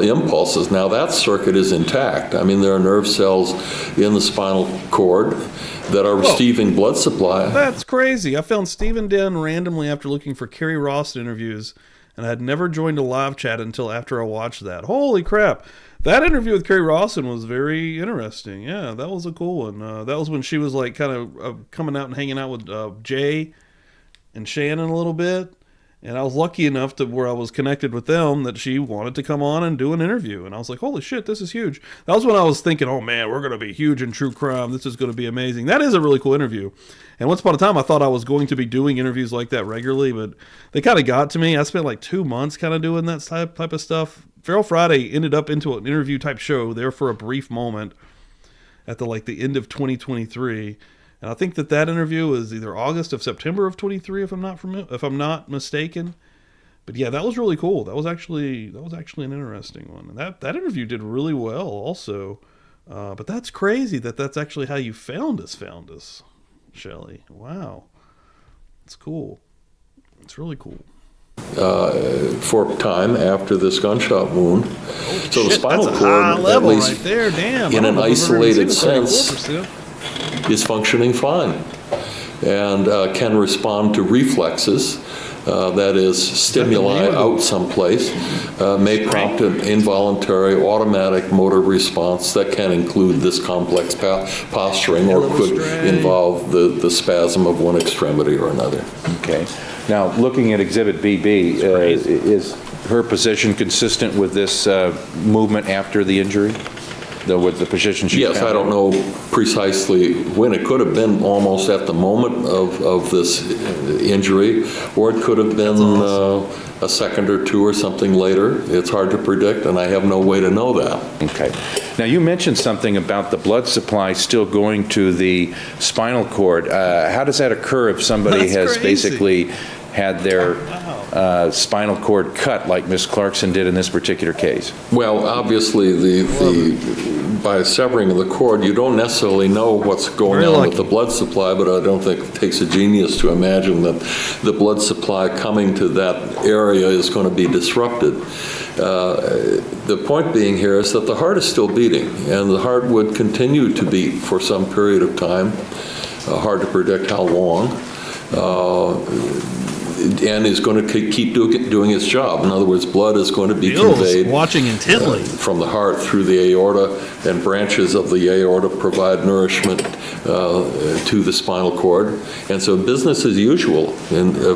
impulses. Now that circuit is intact. I mean, there are nerve cells in the spinal cord that are receiving blood supply. That's crazy. I found Stephen Den randomly after looking for Kerry Ross interviews, and I had never joined a live chat until after I watched that. Holy crap. That interview with Kerry Rawson was very interesting. Yeah, that was a cool one. That was when she was like kind of coming out and hanging out with Jay and Shannon a little bit. And I was lucky enough to where I was connected with them that she wanted to come on and do an interview. And I was like, holy shit, this is huge. That was when I was thinking, oh man, we're going to be huge in true crime. This is going to be amazing. That is a really cool interview. And once upon a time, I thought I was going to be doing interviews like that regularly, but they kind of got to me. I spent like 2 months kind of doing that type of stuff. Feral Friday ended up into an interview type show there for a brief moment at the end of 2023. And I think that interview was either August of September of 23, if I'm not mistaken. But yeah, that was really cool. That was actually an interesting one. And that interview did really well also. But that's crazy that's actually how you found us, Shelley. Wow. It's cool. It's really cool. For a time after this gunshot wound. So Shit, the spinal that's a cord, high level at least right there. Damn. in I an don't know if I've ever isolated seen a sense, 34%. is functioning fine and can respond to reflexes. That is, stimuli out someplace may prompt an involuntary automatic motor response that can include this complex posturing or could involve the spasm of one extremity or another. Okay. Now, looking at Exhibit BB, is her position consistent with this movement after the injury? With the position she Yes, found? I don't know precisely when. It could have been almost at the moment of this injury, or it could have been a second or two or something later. It's hard to predict, and I have no way to know that. Okay. Now, you mentioned something about the blood supply still going to the spinal cord. How does that occur if somebody has basically had their spinal cord cut like Ms. Clarkson did in this particular case? Well, obviously, by severing the cord, you don't necessarily know what's going on with the blood supply, but I don't think it takes a genius to imagine that the blood supply coming to that area is going to be disrupted. The point being here is that the heart is still beating, and the heart would continue to beat for some period of time. Hard to predict how long. And is going to keep doing its job. In other words, blood is going to be conveyed watching intently from the heart through the aorta, and branches of the aorta provide nourishment to the spinal cord. And so business as usual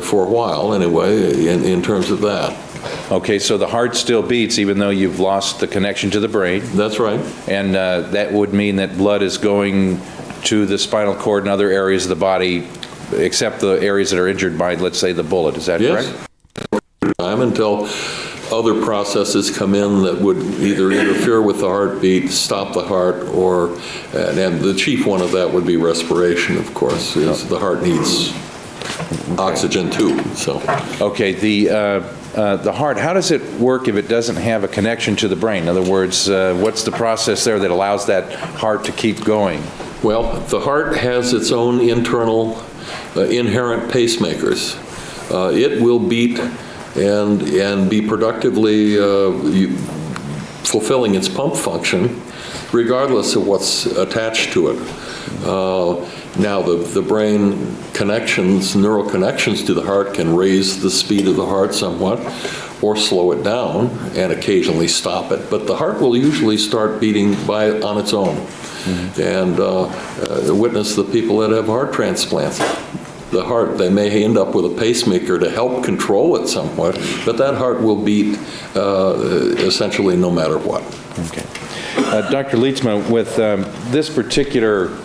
for a while anyway in terms of that. Okay, so the heart still beats even though you've lost the connection to the brain. That's right. And that would mean that blood is going to the spinal cord and other areas of the body except the areas that are injured by, let's say, the bullet. Is that correct? Yes. Time until other processes come in that would either interfere with the heartbeat, stop the heart, or, and the chief one of that would be respiration, of course, is the heart needs oxygen too, so. Okay, the heart, how does it work if it doesn't have a connection to the brain? In other words, what's the process there that allows that heart to keep going? Well, the heart has its own internal inherent pacemakers. It will beat and be productively fulfilling its pump function regardless of what's attached to it. Now, the brain connections, neural connections to the heart can raise the speed of the heart somewhat or slow it down and occasionally stop it. But the heart will usually start beating on its own. And witness the people that have heart transplants. The heart, they may end up with a pacemaker to help control it somewhat, but that heart will beat essentially no matter what. Okay. Dr. Lietzma, with this particular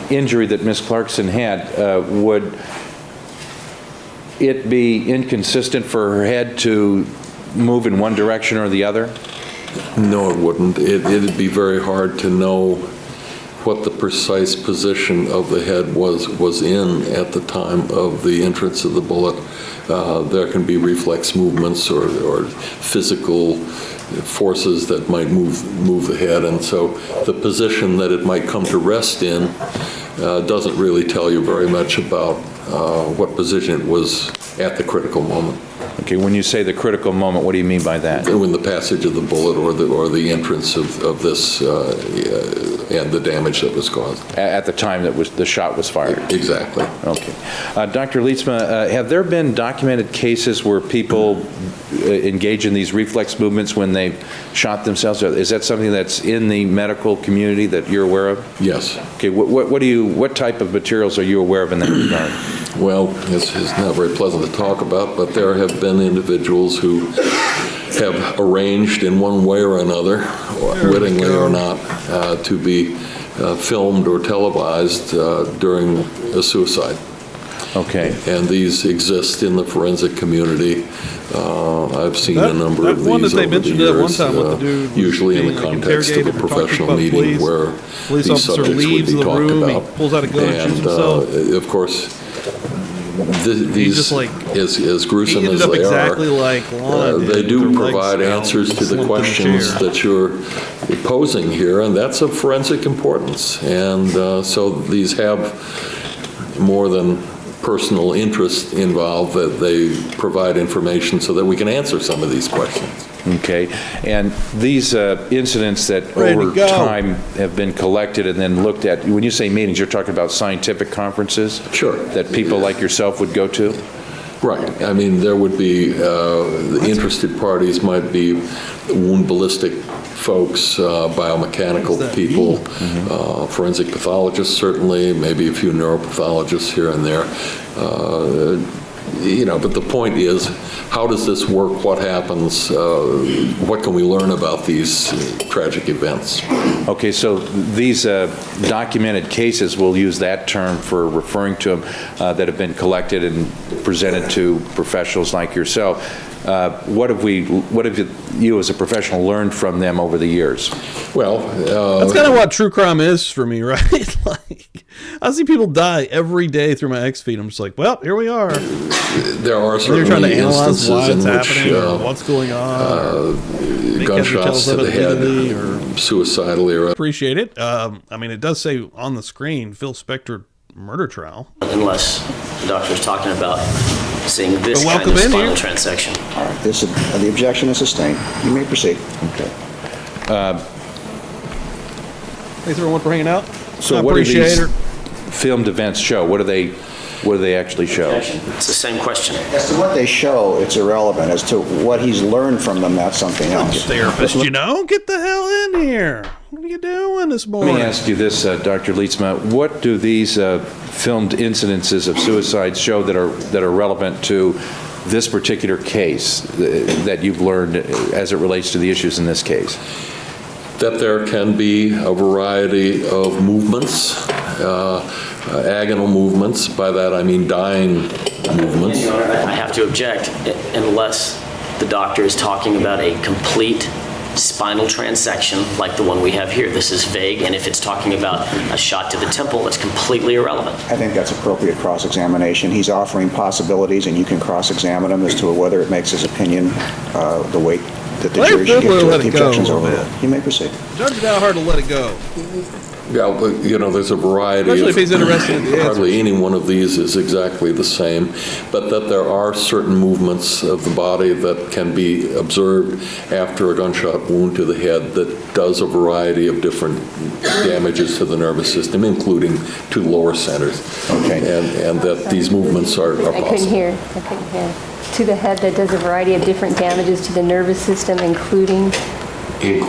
injury that Ms. Clarkson had, would it be inconsistent for her head to move in one direction or the other? No, it wouldn't. It'd be very hard to know what the precise position of the head was in at the time of the entrance of the bullet. There can be reflex movements or physical forces that might move the head, and so the position that it might come to rest in doesn't really tell you very much about what position it was at the critical moment. Okay, when you say the critical moment, what do you mean by that? When the passage of the bullet or the entrance of this and the damage that was caused. At the time that the shot was fired? Exactly. Okay. Dr. Lietzma, have there been documented cases where people engage in these reflex movements when they've shot themselves? Is that something that's in the medical community that you're aware of? Yes. Okay, what type of materials are you aware of in that regard? well, it's not very pleasant to talk about, but there have been individuals who have arranged in one way or another, wittingly or not, to be filmed or televised during a suicide. Okay. And these exist in the forensic community. I've seen a number of these one that they over the mentioned at one years, time with the dude was usually in being, the like, context of a interrogated or talking professional about meeting police. where Police these officer subjects would leaves be the talked room, about. he pulls out a gun and shoots himself. Of course, these, just like, as gruesome he ended as up they exactly are, like Lana did, they with do her legs provide out, answers to the slumped in a questions chair. that you're posing here, and that's of forensic importance. And so these have more than personal interest involved, that they provide information so that we can answer some of these questions. Okay. And these incidents that Ready to over go. time have been collected and then looked at, when you say meetings, you're talking about scientific conferences? Sure. That people like yourself would go to? Right. I mean, there would be, the interested parties might be wound ballistic folks, biomechanical people, forensic pathologists certainly, maybe a few neuropathologists here and there. But the point is, how does this work? What happens? What can we learn about these tragic events? Okay, so these documented cases, we'll use that term for referring to them, that have been collected and presented to professionals like yourself. What have you as a professional learned from them over the years? Well, that's kind of what true crime is for me, right? Like, I see people die every day through my X feed. I'm just like, well, here we are. there are They're trying to certainly analyze why instances it's in which happening, or what's going on, gunshots to the head, or suicidally or appreciate it. I mean, it does say on the screen, Phil Spector murder trial. Unless the doctor is talking about seeing this But kind welcome of in spinal here. transection. All right, the objection is sustained. You may proceed. Okay. Thanks everyone for hanging out. So I what do appreciate these it. filmed events show? What do they actually show? It's the same question. As to what they show, it's irrelevant. As to what he's learned from them, that's something else. Therapist, get the hell in here. What are you doing this Let morning? me ask you this, Dr. Lietzma. What do these filmed incidences of suicides show that are relevant to this particular case that you've learned as it relates to the issues in this case? That there can be a variety of movements, agonal movements. By that I mean dying movements. Your Honor, I have to object unless the doctor is talking about a complete spinal transection like the one we have here. This is vague, and if it's talking about a shot to the temple, that's completely irrelevant. I think that's appropriate cross-examination. He's offering possibilities, and you can cross-examine him as to whether it makes his opinion the weight that the Let jury should Fiddler give to let it. The it go a objection's little overruled. bit. You may proceed. Judge it out hard to let it go. Yeah, but, there's a variety. Especially if he's interested in the answers. Hardly any one of these is exactly the same, but that there are certain movements of the body that can be observed after a gunshot wound to the head that does a variety of different damages to the nervous system, including to lower centers. Okay. And that these movements are I couldn't possible. hear. To the head, that does a variety of different damages to the nervous system, including The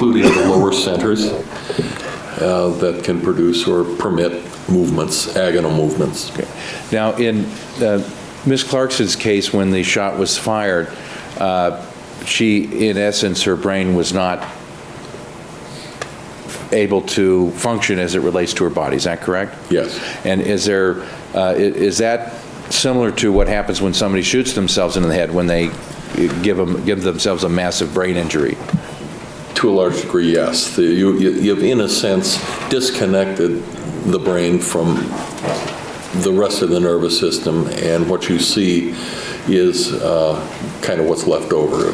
lower centers that can produce or permit movements, agonal movements. Okay. Now, in Ms. Clarkson's case, when the shot was fired, she, in essence, her brain was not able to function as it relates to her body. Is that correct? Yes. And is that similar to what happens when somebody shoots themselves in the head when they give themselves a massive brain injury? To a large degree, yes. You've, in a sense, disconnected the brain from the rest of the nervous system, and what you see is kind of what's left over.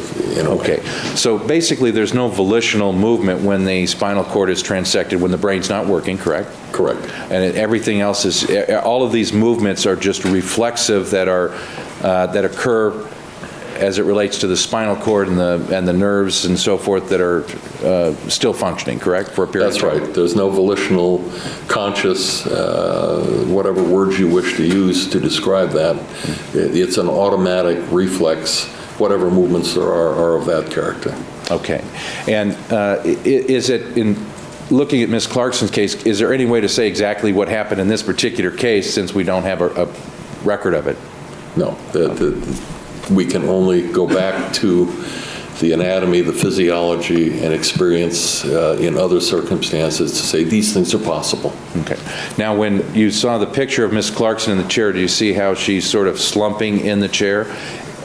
Okay. So basically, there's no volitional movement when the spinal cord is transected, when the brain's not working, correct? Correct. And everything else is, all of these movements are just reflexive that occur as it relates to the spinal cord and the nerves and so forth that are still functioning, correct, for a period That's of time? right. There's no volitional, conscious, whatever words you wish to use to describe that. It's an automatic reflex. Whatever movements there are of that character. Okay. And is it, in looking at Ms. Clarkson's case, is there any way to say exactly what happened in this particular case, since we don't have record of it? No, we can only go back to the anatomy, the physiology, and experience in other circumstances to say these things are possible. Okay. Now, when you saw the picture of Miss Clarkson in the chair, do you see how she's sort of slumping in the chair?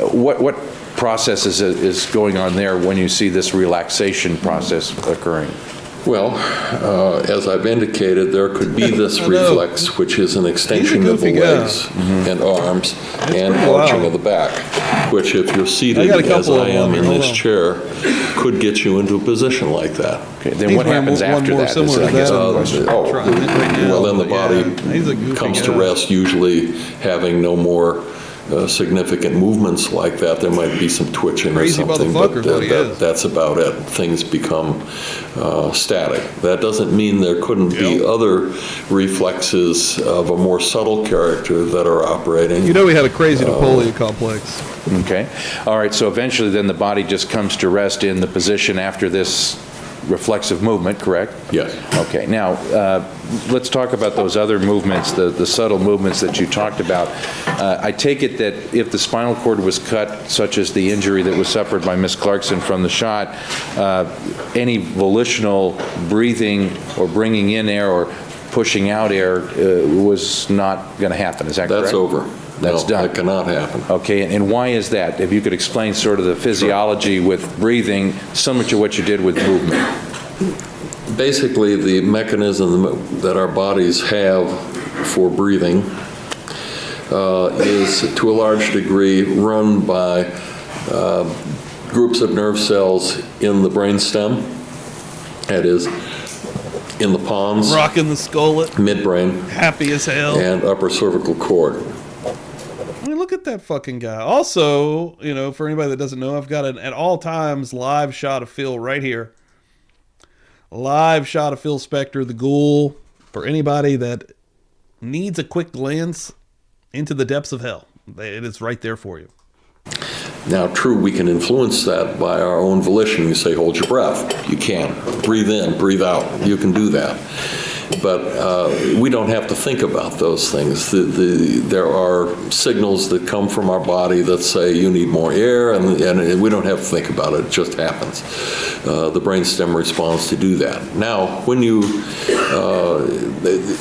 What process is going on there when you see this relaxation process occurring? Well, as I've indicated, there could be this reflex, which is an extension of the legs and arms and arching of the back, which if you're seated as I am in this chair, could get you into a position like that. Okay, then what happens after that? Well, then the body comes to rest, usually having no more significant movements like that. There might be some twitching or something, but that's about it. Things become static. That doesn't mean there couldn't be other reflexes of a more subtle character that are operating. You know, we had a crazy Napoleon complex. Okay. All right, so eventually then the body just comes to rest in the position after this reflexive movement, correct? Yes. Okay, now let's talk about those other movements, the subtle movements that you talked about. I take it that if the spinal cord was cut, such as the injury that was suffered by Miss Clarkson from the shot, any volitional breathing or bringing in air or pushing out air was not going to happen, is that correct? That's over. That's done. That cannot happen. Okay, and why is that? If you could explain sort of the physiology with breathing, similar to what you did with movement. Basically, the mechanism that our bodies have for breathing is, to a large degree, run by groups of nerve cells in the brainstem, that is, in the pons, rocking the skullet, midbrain, happy as hell, and upper cervical cord. I mean, look at that fucking guy. Also, you know, for anybody that doesn't know, I've got an at all times live shot of Phil right here. Live shot of Phil Spector, the Ghoul, for anybody that needs a quick glance into the depths of hell. It is right there for you. Now, true, we can influence that by our own volition. You say, hold your breath. You can. Breathe in, breathe out. You can do that. But we don't have to think about those things. There are signals that come from our body that say you need more air, and we don't have to think about it. It just happens. The brainstem responds to do that. Now, when you,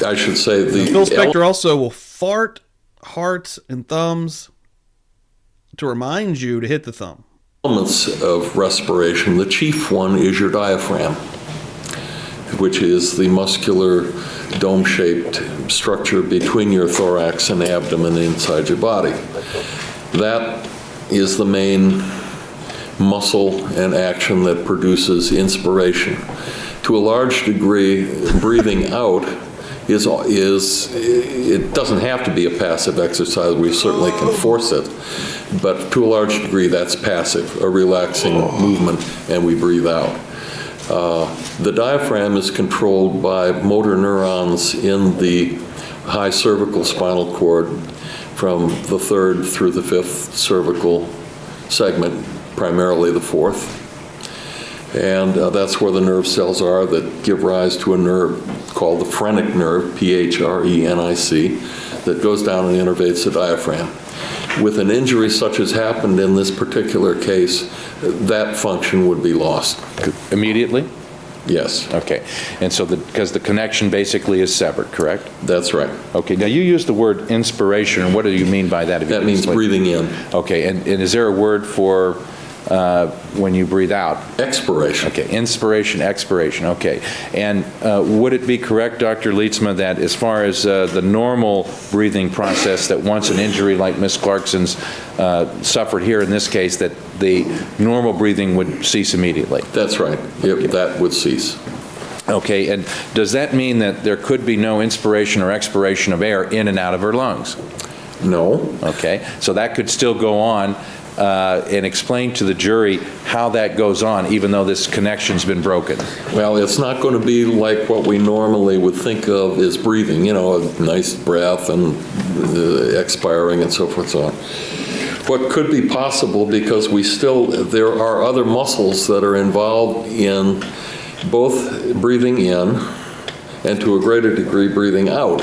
I should say, Phil Spector also will fart hearts and thumbs to remind you to hit the thumb. Elements of respiration, the chief one is your diaphragm, which is the muscular dome-shaped structure between your thorax and abdomen inside your body. That is the main muscle and action that produces inspiration. To a large degree, breathing out it doesn't have to be a passive exercise. We certainly can force it, but to a large degree, that's passive, a relaxing movement, and we breathe out. The diaphragm is controlled by motor neurons in the high cervical spinal cord from the third through the fifth cervical segment, primarily the fourth. And that's where the nerve cells are that give rise to a nerve called the phrenic nerve, P-H-R-E-N-I-C, that goes down and innervates the diaphragm. With an injury such as happened in this particular case, that function would be lost. Immediately? Yes. Okay. And so because the connection basically is severed, correct? That's right. Okay. Now you use the word inspiration. What do you mean by that? That means breathing in. Okay. And is there a word for when you breathe out? Expiration. Okay. Inspiration, expiration. Okay. And would it be correct, Dr. Lietzma, that as far as the normal breathing process, that once an injury like Miss Clarkson's suffered here in this case, that the normal breathing would cease immediately? That's right. That would cease. Okay, and does that mean that there could be no inspiration or expiration of air in and out of her lungs? No. Okay, so that could still go on, and explain to the jury how that goes on, even though this connection's been broken. Well, it's not going to be like what we normally would think of as breathing, you know, a nice breath and expiring and so forth and so on. What could be possible, because there are other muscles that are involved in both breathing in and to a greater degree breathing out.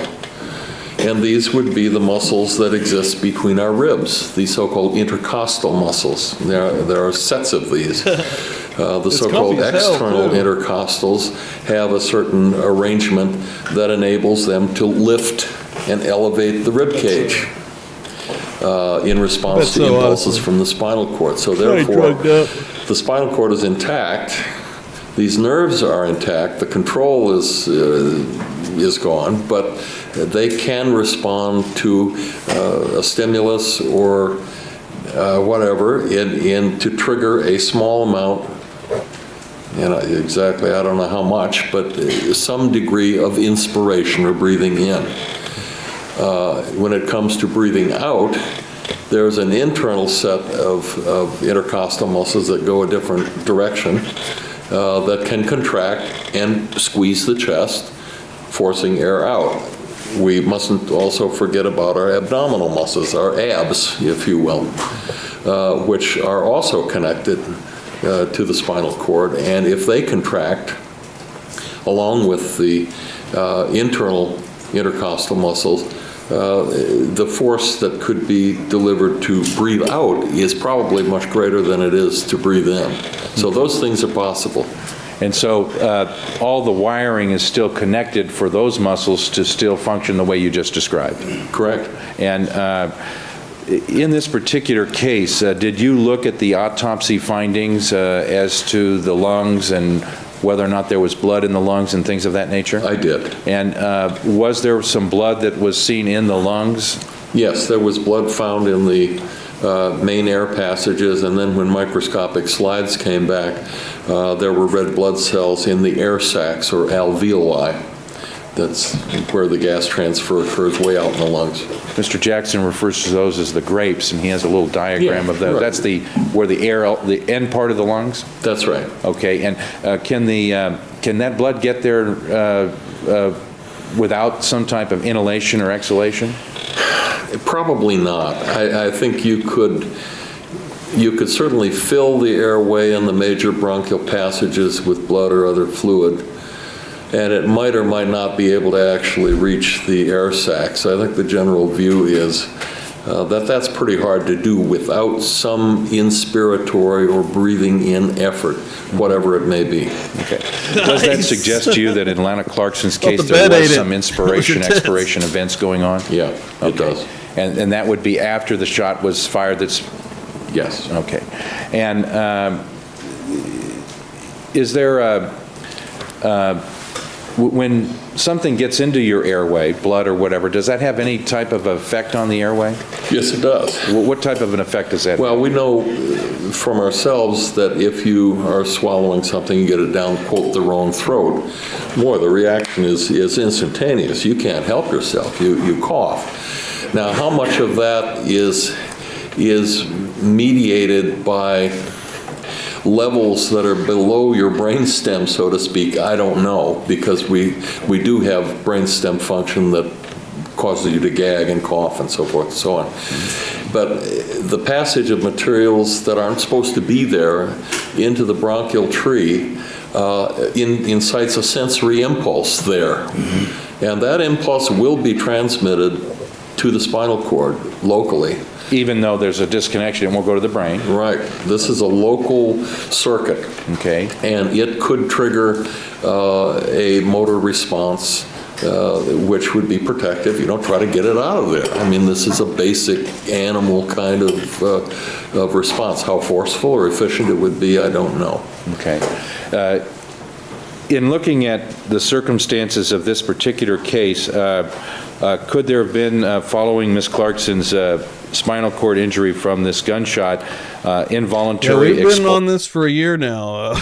And these would be the muscles that exist between our ribs, the so-called intercostal muscles. There are sets of these. The so-called external intercostals have a certain arrangement that enables them to lift and elevate the rib cage in response to impulses from the spinal cord. So therefore, the spinal cord is intact. These nerves are intact. The control is gone, but they can respond to a stimulus or whatever to trigger a small amount, and exactly, I don't know how much, but some degree of inspiration or breathing in. When it comes to breathing out, there's an internal set of intercostal muscles that go a different direction that can contract and squeeze the chest, forcing air out. We mustn't also forget about our abdominal muscles, our abs, if you will, which are also connected to the spinal cord. And if they contract, along with the internal intercostal muscles, the force that could be delivered to breathe out is probably much greater than it is to breathe in. So those things are possible. And so all the wiring is still connected for those muscles to still function the way you just described. Correct. And in this particular case, did you look at the autopsy findings as to the lungs and whether or not there was blood in the lungs and things of that nature? I did. And was there some blood that was seen in the lungs? Yes, there was blood found in the main air passages, and then when microscopic slides came back, there were red blood cells in the air sacs or alveoli. That's where the gas transfer occurs, way out in the lungs. Mr. Jackson refers to those as the grapes, and he has a little diagram of that. Right. That's where the end part of the lungs? That's right. Okay, and can that blood get there without some type of inhalation or exhalation? Probably not. I think you could certainly fill the airway in the major bronchial passages with blood or other fluid, and it might or might not be able to actually reach the air sacs. I think the general view is that that's pretty hard to do without some inspiratory or breathing in effort, whatever it may be. Okay. Does that suggest to you that in Lana Clarkson's case there was some inspiration, expiration events going on? Yeah, it does. And that would be after the shot was fired? Yes. Okay. And is there when something gets into your airway, blood or whatever, does that have any type of effect on the airway? Yes, it does. What type of an effect does that have? Well, we know from ourselves that if you are swallowing something, you get it down, quote, the wrong throat. More, the reaction is instantaneous. You can't help yourself. You cough. Now, how much of that is mediated by levels that are below your brainstem, so to speak, I don't know, because we do have brainstem function that causes you to gag and cough and so forth and so on. But the passage of materials that aren't supposed to be there into the bronchial tree incites a sensory impulse there. And that impulse will be transmitted to the spinal cord locally. Even though there's a disconnection, it won't go to the brain. Right. This is a local circuit. Okay. And it could trigger a motor response, which would be protective. You don't try to get it out of there. I mean, this is a basic animal kind of response. How forceful or efficient it would be, I don't know. Okay. In looking at the circumstances of this particular case, could there have been, following Ms. Clarkson's spinal cord injury from this gunshot, involuntary... Yeah, we've been on this for a year now.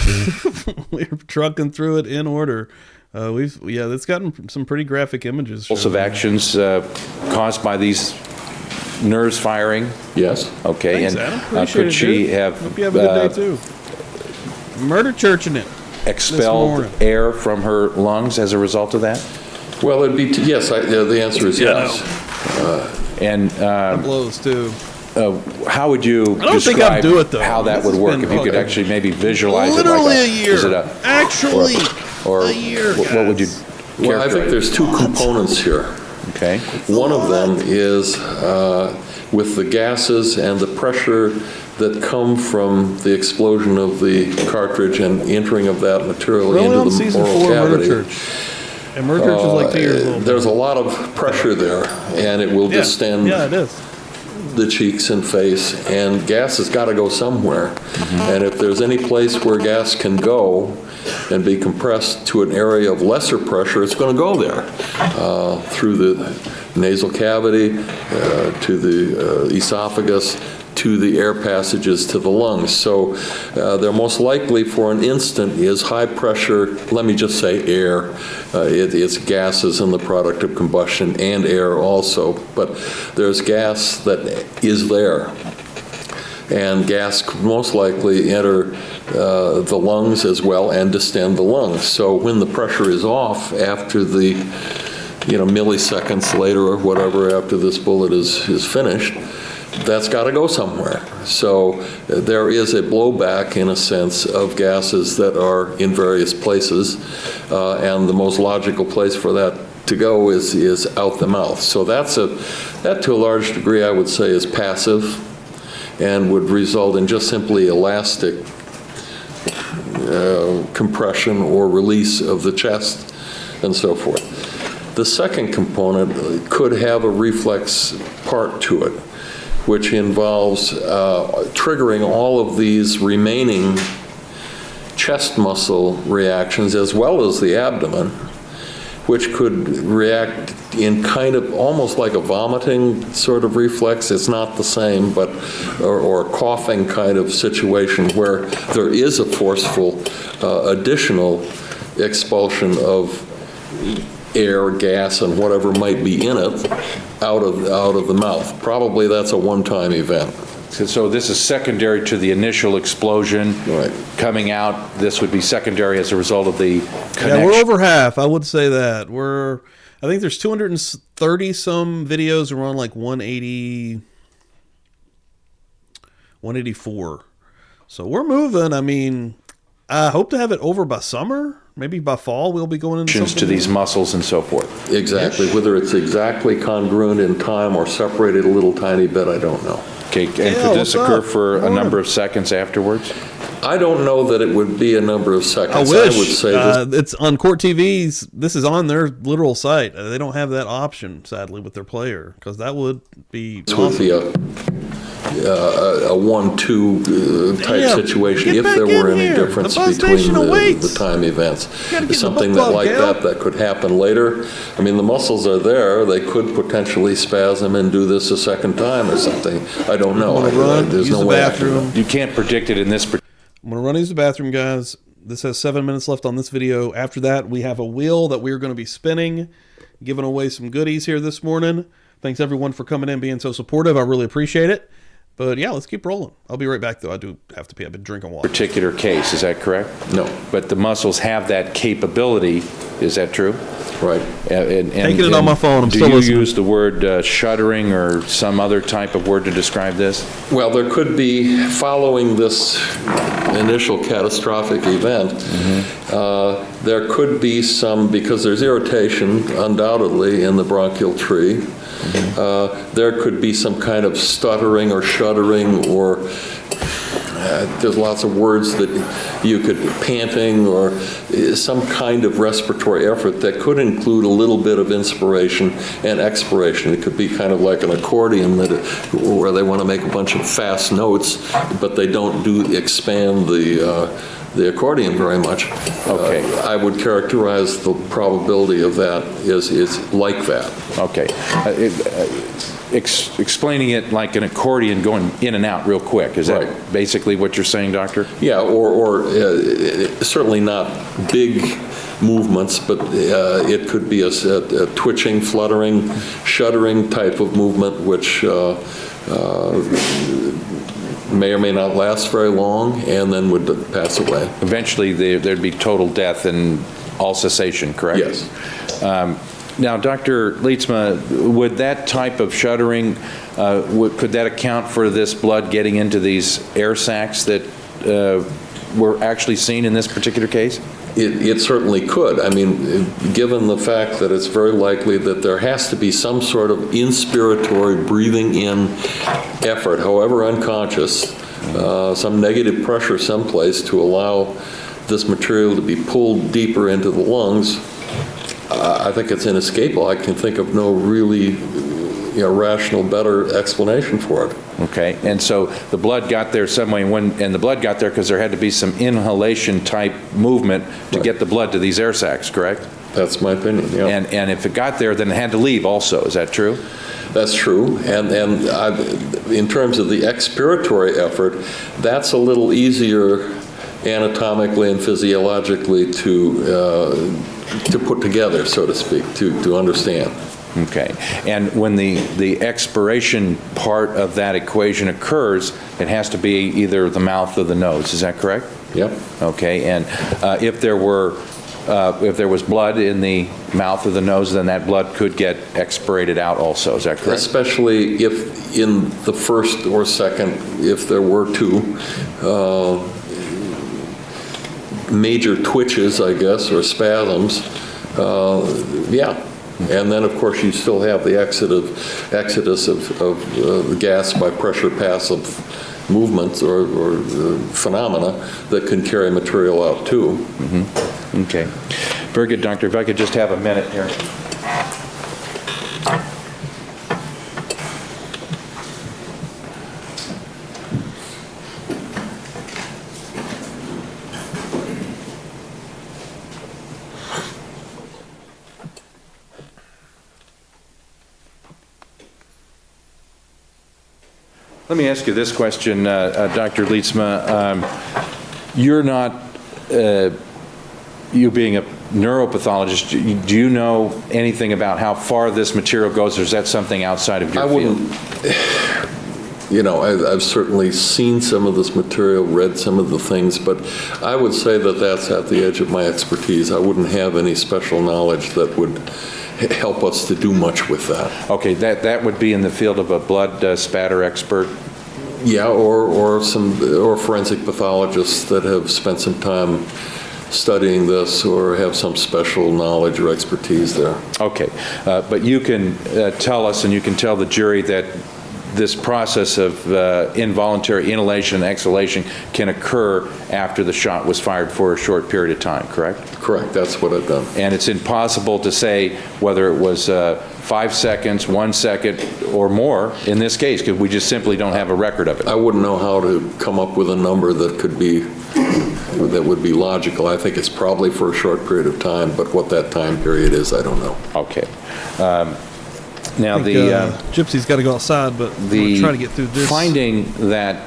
We're trucking through it in order. It's gotten some pretty graphic images. Impulsive actions caused by these nerves firing? Yes. Okay. Thanks, and Adam. could she have... Hope you have a good day, too. Murder churching it. Expelled air from her lungs as a result of that? Well, it'd be yes. The answer is yes. That blows too. How would you describe how that would work? If you could actually maybe visualize literally it like a year. Is it actually or a year? What would you? Well, I think there's two components here. Okay. One of them is with the gases and the pressure that come from the explosion of the cartridge and entering of that material We're only on into the season oral 4 of Murder cavity. Church. And Murder Church is like 2 years old. There's a lot of pressure there, and it will distend Yeah, it is. the cheeks and face, and gas has got to go somewhere. And if there's any place where gas can go and be compressed to an area of lesser pressure, it's going to go there through the nasal cavity, to the esophagus, to the air passages to the lungs. So they're most likely for an instant is high pressure, let me just say air. It's gases in the product of combustion and air also, but there's gas that is there. And gas could most likely enter the lungs as well and distend the lungs. So when the pressure is off after the milliseconds later or whatever after this bullet is finished, that's got to go somewhere. So there is a blowback, in a sense, of gases that are in various places, and the most logical place for that to go is out the mouth. So that to a large degree, I would say, is passive and would result in just simply elastic compression or release of the chest and so forth. The second component could have a reflex part to it, which involves triggering all of these remaining chest muscle reactions as well as the abdomen, which could react in kind of almost like a vomiting sort of reflex. It's not the same, but or a coughing kind of situation where there is a forceful additional expulsion of air, gas, and whatever might be in it out of the mouth. Probably that's a one-time event. So this is secondary to the initial explosion. Right. Coming out, this would be secondary as a result of the connection. Yeah, we're over half. I would say that. I think there's 230 some videos, and we're on like 184. So we're moving. I mean, I hope to have it over by summer. Maybe by fall we'll be going into something to these muscles and so forth. Exactly. Whether it's exactly congruent in time or separated a little tiny bit, I don't know. Okay, and could this occur for a number of seconds afterwards? I don't know that it would be a number of seconds. I wish. I would say it's on Court TV's. This is on their literal site. They don't have that option, sadly, with their player, because that would be this would be a 1-2 type situation if there were any difference between the time events. Something like that could happen later. I mean, the muscles are there. They could potentially spasm and do this a second time or something. I don't know. There's no way I can know. You can't predict it in this. I'm going to run use the bathroom, guys. This has 7 minutes left on this video. After that, we have a wheel that we're going to be spinning, giving away some goodies here this morning. Thanks, everyone, for coming in, being so supportive. I really appreciate it. But yeah, let's keep rolling. I'll be right back, though. I do have to pee. I've been drinking water. Particular case, is that correct? No. But the muscles have that capability. Is that true? Right. Taking it on my phone. I'm still listening. Do you use the word shuddering or some other type of word to describe this? Well, there could be, following this initial catastrophic event, there could be some, because there's irritation, undoubtedly, in the bronchial tree. There could be some kind of stuttering or shuddering, or there's lots of words that you could, panting, or some kind of respiratory effort that could include a little bit of inspiration and expiration. It could be kind of like an accordion where they want to make a bunch of fast notes, but they don't expand the accordion very much. Okay. I would characterize the probability of that is like that. Okay. Explaining it like an accordion going in and out real quick. Is that basically what you're saying, Doctor? Yeah, or certainly not big movements, but it could be a twitching, fluttering, shuddering type of movement, which may or may not last very long, and then would pass away. Eventually, there'd be total death and all cessation, correct? Yes. Now, Dr. Leetsma, would that type of shuddering, could that account for this blood getting into these air sacs that were actually seen in this particular case? It certainly could. I mean, given the fact that it's very likely that there has to be some sort of inspiratory breathing in effort, however unconscious, some negative pressure someplace to allow this material to be pulled deeper into the lungs, I think it's inescapable. I can think of no really rational, better explanation for it. Okay, and so the blood got there some way, and the blood got there because there had to be some inhalation-type movement to get the blood to these air sacs, correct? That's my opinion, yeah. And if it got there, then it had to leave also, is that true? That's true, and in terms of the expiratory effort, that's a little easier anatomically and physiologically to put together, so to speak, to understand. Okay, and when the expiration part of that equation occurs, it has to be either the mouth or the nose, is that correct? Yep. Okay, and if there was blood in the mouth or the nose, then that blood could get expirated out also, is that correct? Especially if in the first or second, if there were two major twitches, I guess, or spasms, yeah. And then, of course, you still have the exodus of the gas by pressure passive movements or phenomena that can carry material out, too. Mm-hmm. Okay. Very good, Doctor. If I could just have a minute here. Let me ask you this question, Dr. Lietzma. You're not, you being a neuropathologist, do you know anything about how far this material goes, or is that something outside of your field? You know, I've certainly seen some of this material, read some of the things, but I would say that that's at the edge of my expertise. I wouldn't have any special knowledge that would help us to do much with that. Okay, that would be in the field of a blood spatter expert? Yeah, or forensic pathologists that have spent some time studying this or have some special knowledge or expertise there. Okay, but you can tell us, and you can tell the jury, that this process of involuntary inhalation and exhalation can occur after the shot was fired for a short period of time, correct? Correct, that's what I've done. And it's impossible to say whether it was 5 seconds, 1 second, or more in this case, because we just simply don't have a record of it. I wouldn't know how to come up with a number that would be logical. I think it's probably for a short period of time, but what that time period is, I don't know. Okay. Now Gypsy's got to go outside, but we'll try to get through this. Finding that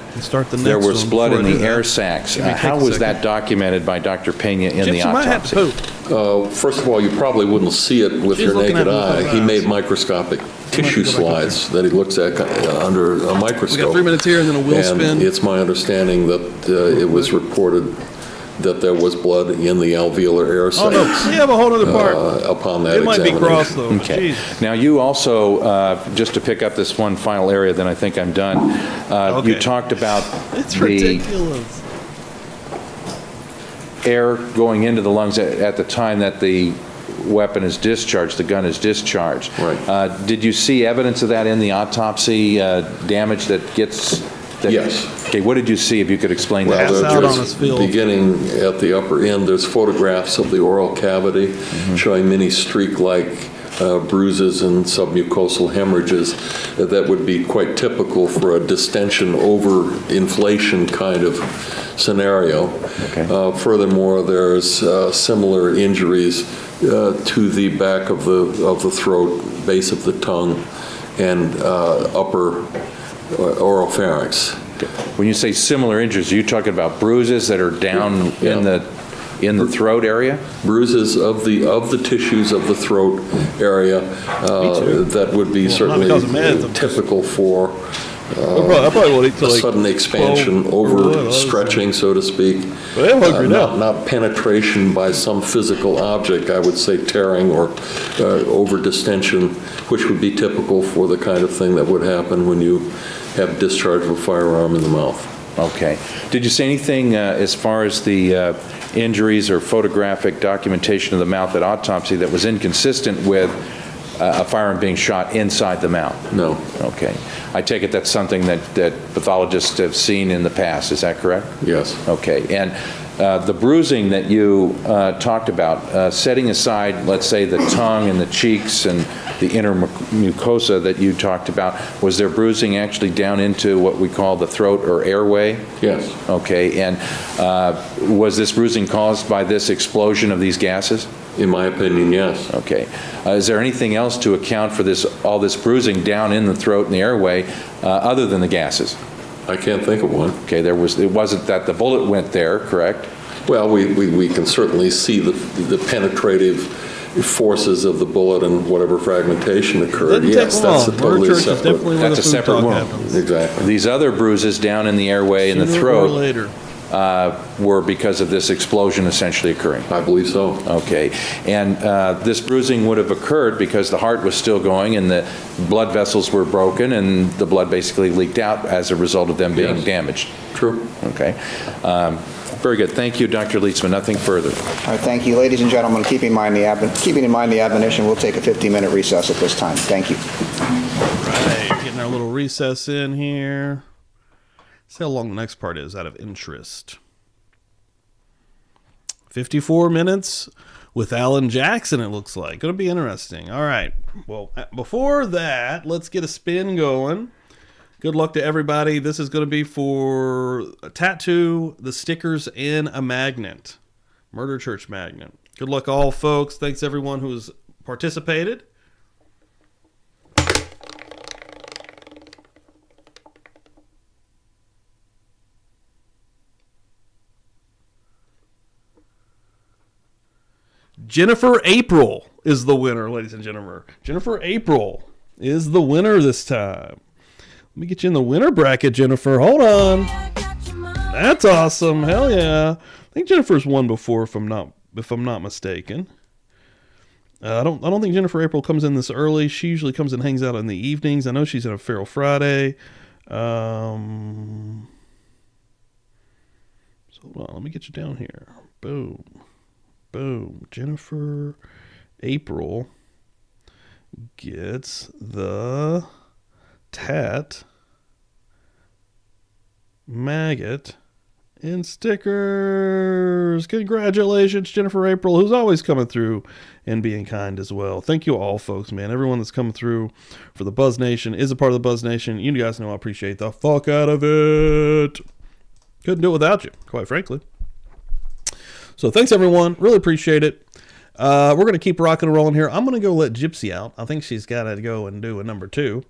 there was blood in the air sacs, how was that documented by Dr. Pena in the autopsy? Might have to poop. First of all, you probably wouldn't see it with your naked eye. He made microscopic tissue slides that he looks at under a microscope. We got 3 minutes here, and then a wheel spin. And it's my understanding that it was reported that there was blood in the alveolar air sacs. Oh, no, we have a whole other part. Upon that it might be crossed, though. Okay. Jeez. Now, you also, just to pick up this one final area, then I think I'm done. Okay. You talked about it's the ridiculous. air going into the lungs at the time that the weapon is discharged, the gun is discharged. Right. Did you see evidence of that in the autopsy, damage that gets... Yes. Okay, what did you see, if you could explain that? Beginning at the upper end, there's photographs of the oral cavity showing many streak-like bruises and submucosal hemorrhages that would be quite typical for a distension over inflation kind of scenario. Okay. Furthermore, there's similar injuries to the back of the throat, base of the tongue, and upper oropharynx. When you say similar injuries, are you talking about bruises that are down in the throat area? Bruises of the tissues of the throat area that would be certainly typical for a sudden expansion, overstretching, so to speak. Not penetration by some physical object, I would say tearing or over distension, which would be typical for the kind of thing that would happen when you have discharge of a firearm in the mouth. Okay. Did you say anything as far as the injuries or photographic documentation of the mouth at autopsy that was inconsistent with a firearm being shot inside the mouth? No. Okay. I take it that's something that pathologists have seen in the past. Is that correct? Yes. Okay. And the bruising that you talked about, setting aside, let's say, the tongue and the cheeks and the inner mucosa that you talked about, was there bruising actually down into what we call the throat or airway? Yes. Okay. And was this bruising caused by this explosion of these gases? In my opinion, yes. Okay. Is there anything else to account for all this bruising down in the throat and the airway other than the gases? I can't think of one. Okay, it wasn't that the bullet went there, correct? Well, we can certainly see the penetrative forces of the bullet and whatever fragmentation occurred. Yes, that's a totally separate. That's a separate wound. Exactly. These other bruises down in the airway and the throat were because of this explosion essentially occurring. I believe so. Okay. And this bruising would have occurred because the heart was still going and the blood vessels were broken and the blood basically leaked out as a result of them being damaged. True. Okay. Very good. Thank you, Dr. Leitzman. Nothing further. All right, thank you. Ladies and gentlemen, keeping in mind the admonition, we'll take a 15-minute recess at this time. Thank you. Right, getting our little recess in here. See how long the next part is out of interest. 54 minutes with Alan Jackson, it looks like. Going to be interesting. All right. Well, before that, let's get a spin going. Good luck to everybody. This is going to be for a tattoo, the stickers, and a magnet. Murder Church magnet. Good luck all, folks. Thanks everyone who's participated. Jennifer April is the winner, ladies and gentlemen. Jennifer April is the winner this time. Let me get you in the winner bracket, Jennifer. Hold on. That's awesome. Hell yeah. I think Jennifer's won before, if I'm not mistaken. I don't think Jennifer April comes in this early. She usually comes and hangs out in the evenings. I know she's in a Feral Friday. So hold on. Let me get you down here. Boom. Boom. Jennifer April gets the tat, maggot, and stickers. Congratulations, Jennifer April, who's always coming through and being kind as well. Thank you all, folks, man. Everyone that's coming through for the Buzz Nation is a part of the Buzz Nation. You guys know I appreciate the fuck out of it. Couldn't do it without you, quite frankly. So thanks, everyone. Really appreciate it. We're going to keep rocking and rolling here. I'm going to go let Gypsy out. I think she's got to go and do a number 2.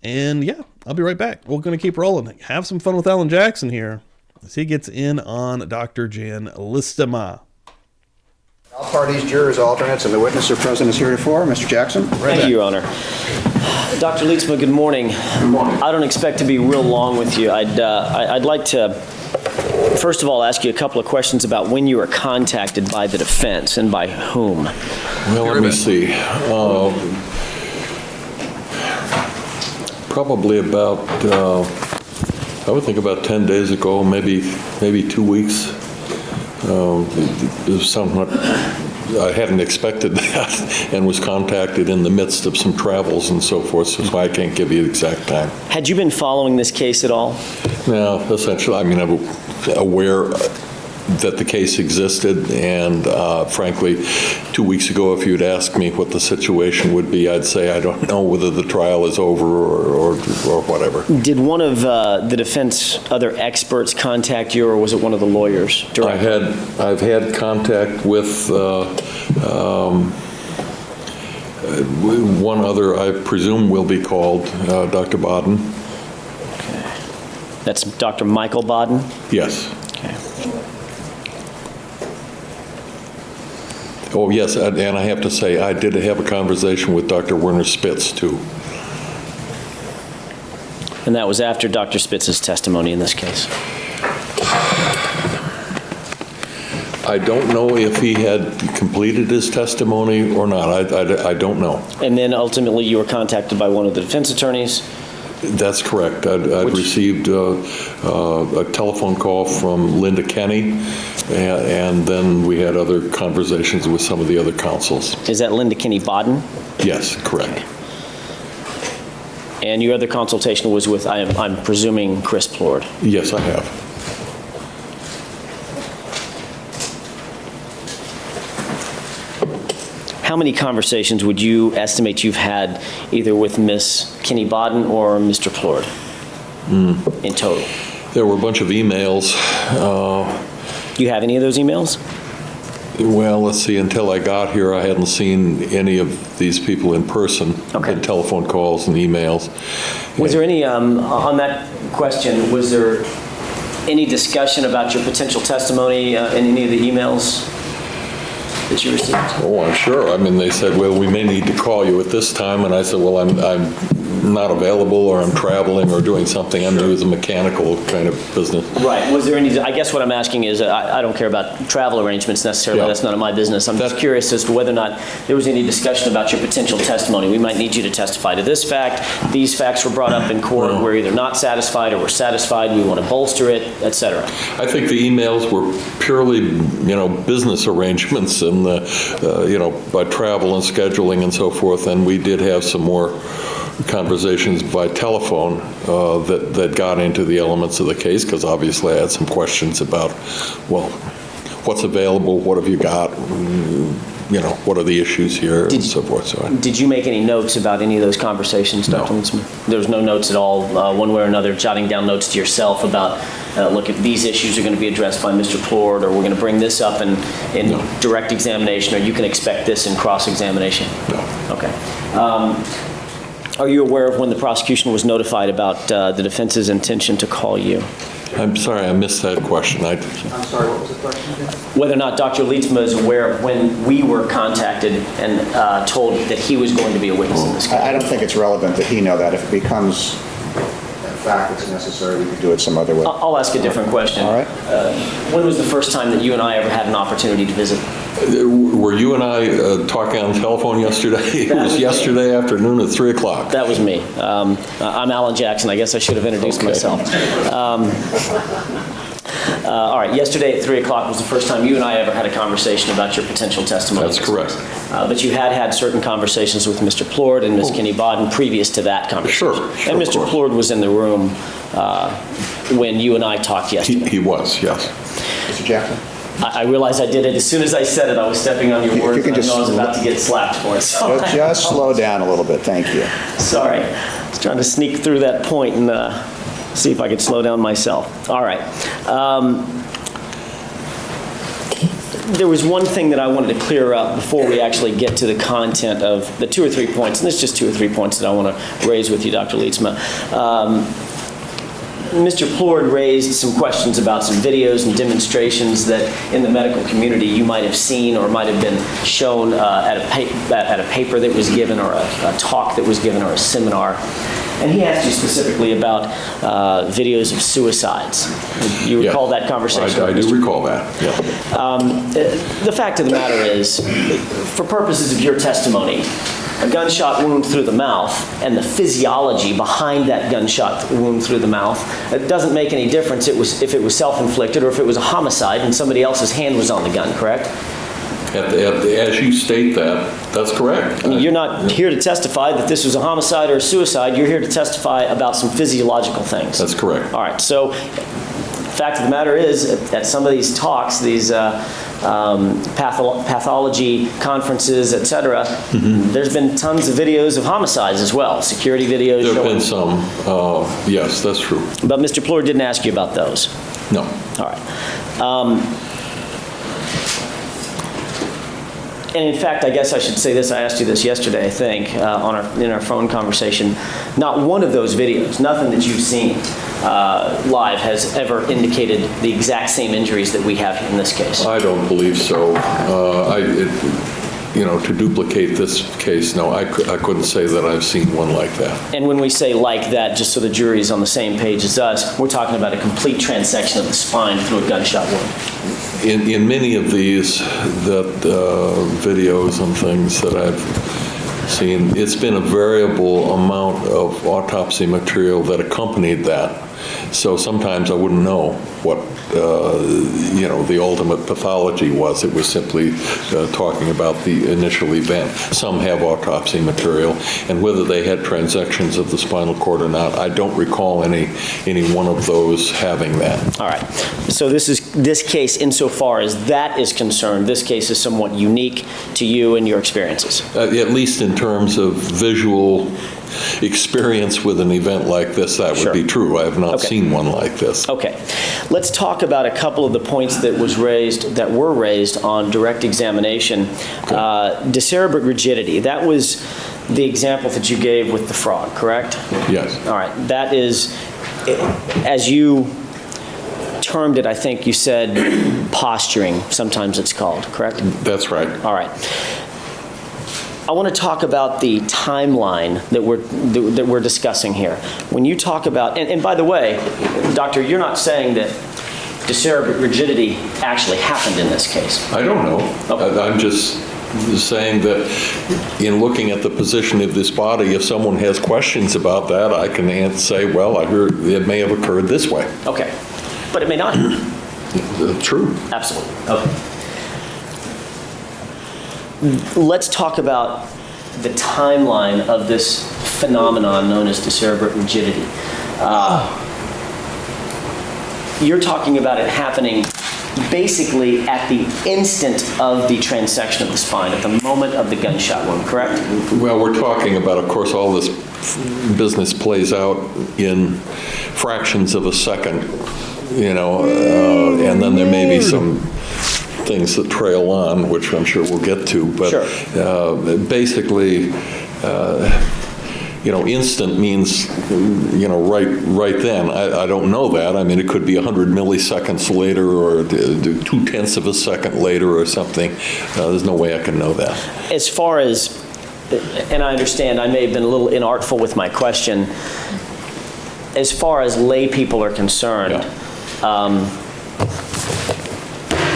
And yeah, I'll be right back. We're going to keep rolling. Have some fun with Alan Jackson here as he gets in on Dr. Jan Listema. All parties, jurors, alternates, and the witness are present as heretofore. Mr. Jackson. Thank you, Your Honor. Dr. Leitzman, good morning. Good morning. I don't expect to be real long with you. I'd like to, first of all, ask you a couple of questions about when you were contacted by the defense and by whom. Well, let me see. Probably about, I would think about 10 days ago, maybe 2 weeks. It was somewhat, I hadn't expected that and was contacted in the midst of some travels and so forth, so I can't give you the exact time. Had you been following this case at all? No, essentially, I mean, I'm aware that the case existed, and frankly, 2 weeks ago, if you'd asked me what the situation would be, I'd say I don't know whether the trial is over or whatever. Did one of the defense other experts contact you, or was it one of the lawyers directly? I've had contact with one other, I presume will be called Dr. Bodden. Okay. That's Dr. Michael Bodden? Yes. Okay. Oh, yes, and I have to say, I did have a conversation with Dr. Werner Spitz, too. And that was after Dr. Spitz's testimony in this case? I don't know if he had completed his testimony or not. I don't know. And then ultimately you were contacted by one of the defense attorneys? That's correct. I'd received a telephone call from Linda Kenny, and then we had other conversations with some of the other councils. Is that Linda Kinney Bodden? Yes, correct. And your other consultation was with, I'm presuming, Chris Plord? Yes, I have. How many conversations would you estimate you've had either with Ms. Kinney Bodden or Mr. Plord in total? There were a bunch of emails. Do you have any of those emails? Well, let's see, until I got here, I hadn't seen any of these people in person. Okay. Had telephone calls and emails. Was there any, on that question, was there any discussion about your potential testimony in any of the emails that you received? Oh, I'm sure. I mean, they said, well, we may need to call you at this time, and I said, well, I'm not available, or I'm traveling, or doing something. I'm doing the mechanical kind of business. Right. Was there any, I guess what I'm asking is, I don't care about travel arrangements necessarily. Yeah. That's none of my business. I'm just curious as to whether or not there was any discussion about your potential testimony. We might need you to testify to this fact. These facts were brought up in court. No. We're either not satisfied or we're satisfied. We want to bolster it, et cetera. I think the emails were purely, business arrangements and, by travel and scheduling and so forth. And we did have some more conversations by telephone that got into the elements of the case, because obviously I had some questions about, well, what's available, what have you got, what are the issues here, and so forth. So Did you make any notes about any of those conversations, Dr. Litzman? There was no notes at all, one way or another, jotting down notes to yourself about, look, if these issues are going to be addressed by Mr. Plord, or we're going to bring this up in direct examination, or you can expect this in cross-examination? No. Okay. Are you aware of when the prosecution was notified about the defense's intention to call you? I'm sorry, I missed that question. I'm sorry, what was the question again? Whether or not Dr. Litzma is aware of when we were contacted and told that he was going to be a witness in this case? I don't think it's relevant that he know that. If it becomes a fact that's necessary, we could do it some other way. I'll ask a different question. All right. When was the first time that you and I ever had an opportunity to visit? Were you and I talking on the telephone yesterday? It was yesterday afternoon at 3 o'clock. That was me. I'm Alan Jackson. I guess I should have introduced myself. All right, yesterday at 3 o'clock was the first time you and I ever had a conversation about your potential testimony. That's correct. But you had certain conversations with Mr. Plord and Ms. Kinney Bodden previous to that conversation. Sure, and Mr. Plord was in the room when you and I talked yesterday. He was, yes. Mr. Jackson? I realized I did it. As soon as I said it, I was stepping on your words, and I know I was about to get slapped for it. So Just slow down a little bit, thank you. Sorry. I was trying to sneak through that point and see if I could slow down myself. All right. There was one thing that I wanted to clear up before we actually get to the content of the 2 or 3 points, and there's just 2 or 3 points that I want to raise with you, Dr. Litzma. Mr. Plord raised some questions about some videos and demonstrations that in the medical community you might have seen or might have been shown at a paper that was given, or a talk that was given, or a seminar. And he asked you specifically about videos of suicides. You recall that conversation? I do recall that, yeah. The fact of the matter is, for purposes of your testimony, a gunshot wound through the mouth and the physiology behind that gunshot wound through the mouth, it doesn't make any difference if it was self-inflicted or if it was a homicide and somebody else's hand was on the gun, correct? As you state that, that's correct. I mean, you're not here to testify that this was a homicide or a suicide. You're here to testify about some physiological things. That's correct. All right. So, fact of the matter is, at some of these talks, these pathology conferences, et cetera, there's been tons of videos of homicides as well, security videos. There have been some, yes, that's true. But Mr. Plord didn't ask you about those. No. All right. And in fact, I guess I should say this, I asked you this yesterday, I think, in our phone conversation. Not one of those videos, nothing that you've seen live has ever indicated the exact same injuries that we have in this case. I don't believe so. To duplicate this case, no, I couldn't say that I've seen one like that. And when we say like that, just so the jury is on the same page as us, we're talking about a complete transection of the spine through a gunshot wound. In many of these videos and things that I've See, it's been a variable amount of autopsy material that accompanied that. So sometimes I wouldn't know what, the ultimate pathology was. It was simply talking about the initial event. Some have autopsy material, and whether they had transections of the spinal cord or not, I don't recall any one of those having that. All right. So this case, insofar as that is concerned, this case is somewhat unique to you and your experiences. At least in terms of visual experience with an event like this, that would be true. I have not seen one like this. Okay. Let's talk about a couple of the points that were raised on direct examination. Decerebrate rigidity. That was the example that you gave with the frog, correct? Yes. All right. That is, as you termed it, I think you said posturing, sometimes it's called, correct? That's right. All right. I want to talk about the timeline that we're discussing here. When you talk about, and by the way, Doctor, you're not saying that decerebrate rigidity actually happened in this case. I don't know. Okay. I'm just saying that in looking at the position of this body, if someone has questions about that, I can say, well, I heard it may have occurred this way. Okay. But it may not have. True. Absolutely. Okay. Let's talk about the timeline of this phenomenon known as decerebrate rigidity. You're talking about it happening basically at the instant of the transection of the spine, at the moment of the gunshot wound, correct? Well, we're talking about, of course, all this business plays out in fractions of a second, and then there may be some things that trail on, which I'm sure we'll get to, but basically, instant means, right then. I don't know that. I mean, it could be 100 milliseconds later or 0.2 of a second later or something. There's no way I can know that. As far as, and I understand I may have been a little inartful with my question, as far as lay people are concerned,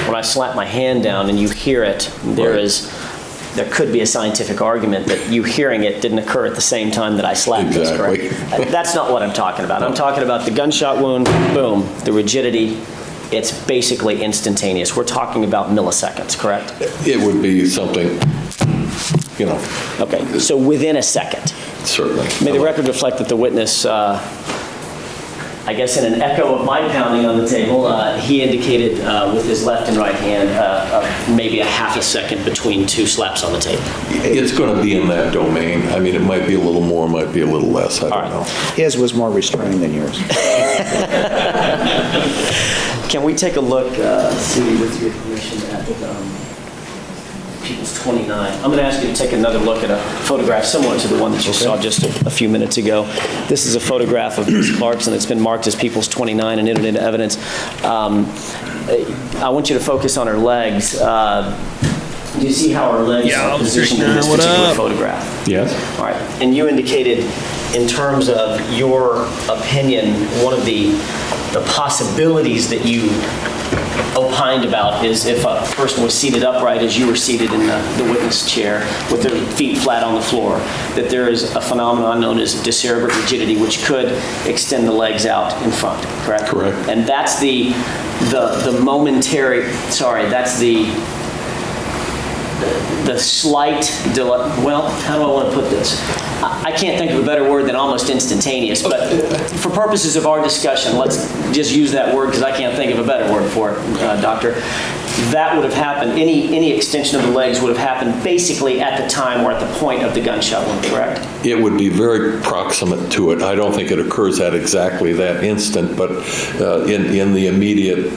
when I slap my hand down and you hear it, there could be a scientific argument that you hearing it didn't occur at the same time that I slapped this, correct? That's not what I'm talking about. I'm talking about the gunshot wound, boom, the rigidity, it's basically instantaneous. We're talking about milliseconds, correct? It would be something, Okay, so within a second. Certainly. May the record reflect that the witness, I guess in an echo of my pounding on the table, he indicated with his left and right hand maybe a half a second between two slaps on the table. It's going to be in that domain. I mean, it might be a little more, might be a little less. I don't know. His was more restrained than yours. Can we take a look, see, with your permission, at People's 29? I'm going to ask you to take another look at a photograph similar to the one that you saw just a few minutes ago. This is a photograph of Ms. Clarkson that's been marked as People's 29 and entered into evidence. I want you to focus on her legs. Do you see how her legs are positioned in this particular photograph? Yes. All right. And you indicated, in terms of your opinion, one of the possibilities that you opined about is if a person was seated upright as you were seated in the witness chair with their feet flat on the floor, that there is a phenomenon known as decerebrate rigidity, which could extend the legs out in front, correct? Correct. And that's the momentary, that's the slight delay. Well, how do I want to put this? I can't think of a better word than almost instantaneous, but for purposes of our discussion, let's just use that word because I can't think of a better word for it, Doctor. That would have happened, any extension of the legs would have happened basically at the time or at the point of the gunshot wound, correct? It would be very proximate to it. I don't think it occurs at exactly that instant, but in the immediate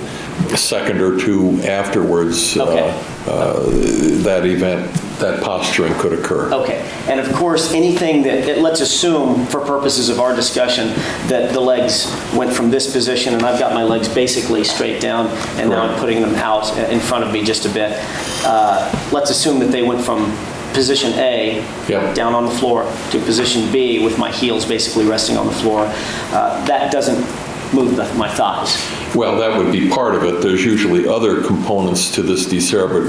second or two afterwards, that event, that posturing could occur. Okay. And of course, anything that let's assume for purposes of our discussion that the legs went from this position, and I've got my legs basically straight down, and now I'm putting them out in front of me just a bit. Let's assume that they went from position A, down on the floor, to position B with my heels basically resting on the floor. That doesn't moved my thighs. Well, that would be part of it. There's usually other components to this decerebrate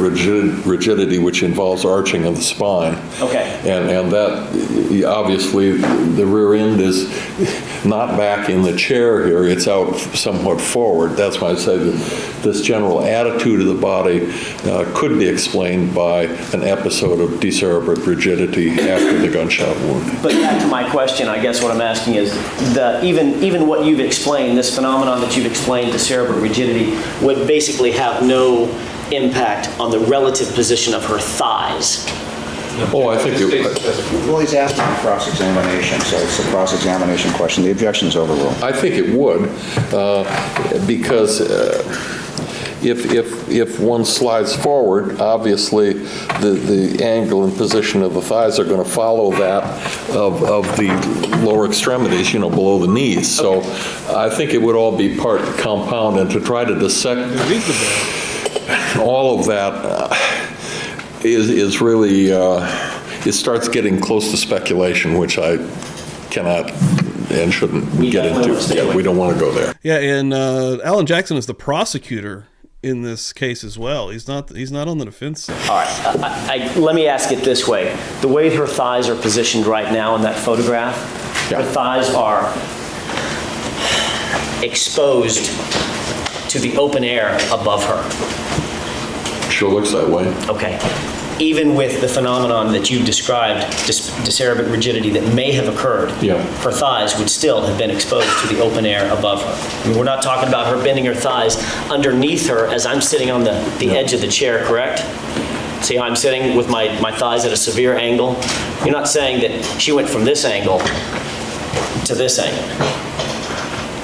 rigidity, which involves arching of the spine. Okay. And that, obviously, the rear end is not back in the chair here. It's out somewhat forward. That's why I say that this general attitude of the body could be explained by an episode of decerebrate rigidity after the gunshot wound. But back to my question, I guess what I'm asking is, even what you've explained, this phenomenon that you've explained, decerebrate rigidity, would basically have no impact on the relative position of her thighs. Oh, I think it, Well, he's asking for cross-examination, so it's a cross-examination question. The objection is overruled. I think it would, because if one slides forward, obviously the angle and position of the thighs are going to follow that of the lower extremities, below the knees. So I think it would all be part compound, and to try to dissect all of that is really, it starts getting close to speculation, which I cannot and shouldn't get into. Yeah, we don't want to go there. Yeah, and Alan Jackson is the prosecutor in this case as well. He's not on the defense side. All right, let me ask it this way. The way her thighs are positioned right now in that photograph, her thighs are exposed to the open air above her. Sure looks that way. Okay. Even with the phenomenon that you described, decerebrate rigidity that may have occurred, her thighs would still have been exposed to the open air above her. I mean, we're not talking about her bending her thighs underneath her as I'm sitting on the edge of the chair, correct? See how I'm sitting with my thighs at a severe angle? You're not saying that she went from this angle to this angle.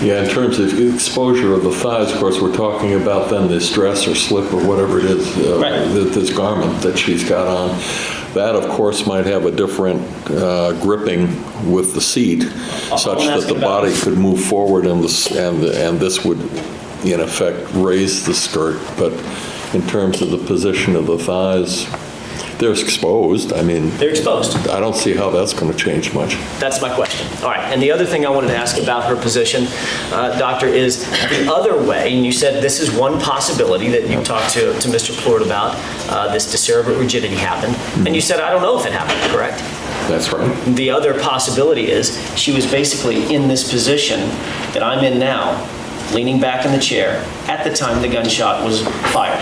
Yeah, in terms of exposure of the thighs, of course, we're talking about then this dress or slip or whatever it is, this garment that she's got on. That, of course, might have a different gripping with the seat, such that the body could move forward and this would, in effect, raise the skirt. But in terms of the position of the thighs, they're exposed. I mean, they're exposed. I don't see how that's going to change much. That's my question. All right. And the other thing I wanted to ask about her position, Doctor, is the other way. And you said this is one possibility that you talked to Mr. Plort about. This decerebrate rigidity happened, and you said I don't know if it happened. Correct? That's right. The other possibility is she was basically in this position that I'm in now, leaning back in the chair at the time the gunshot was fired.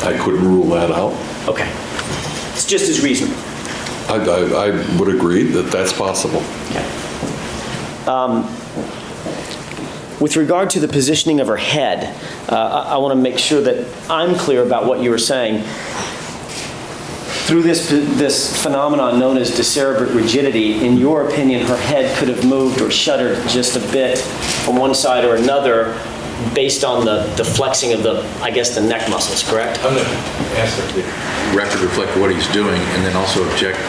I couldn't rule that out. Okay. It's just as reasonable. I would agree that that's possible. Okay. With regard to the positioning of her head, I want to make sure that I'm clear about what you were saying. Through this phenomenon known as decerebrate rigidity, in your opinion, her head could have moved or shuddered just a bit from one side or another based on the flexing of the neck muscles, correct? I'm going to ask that the record reflect what he's doing, and then also object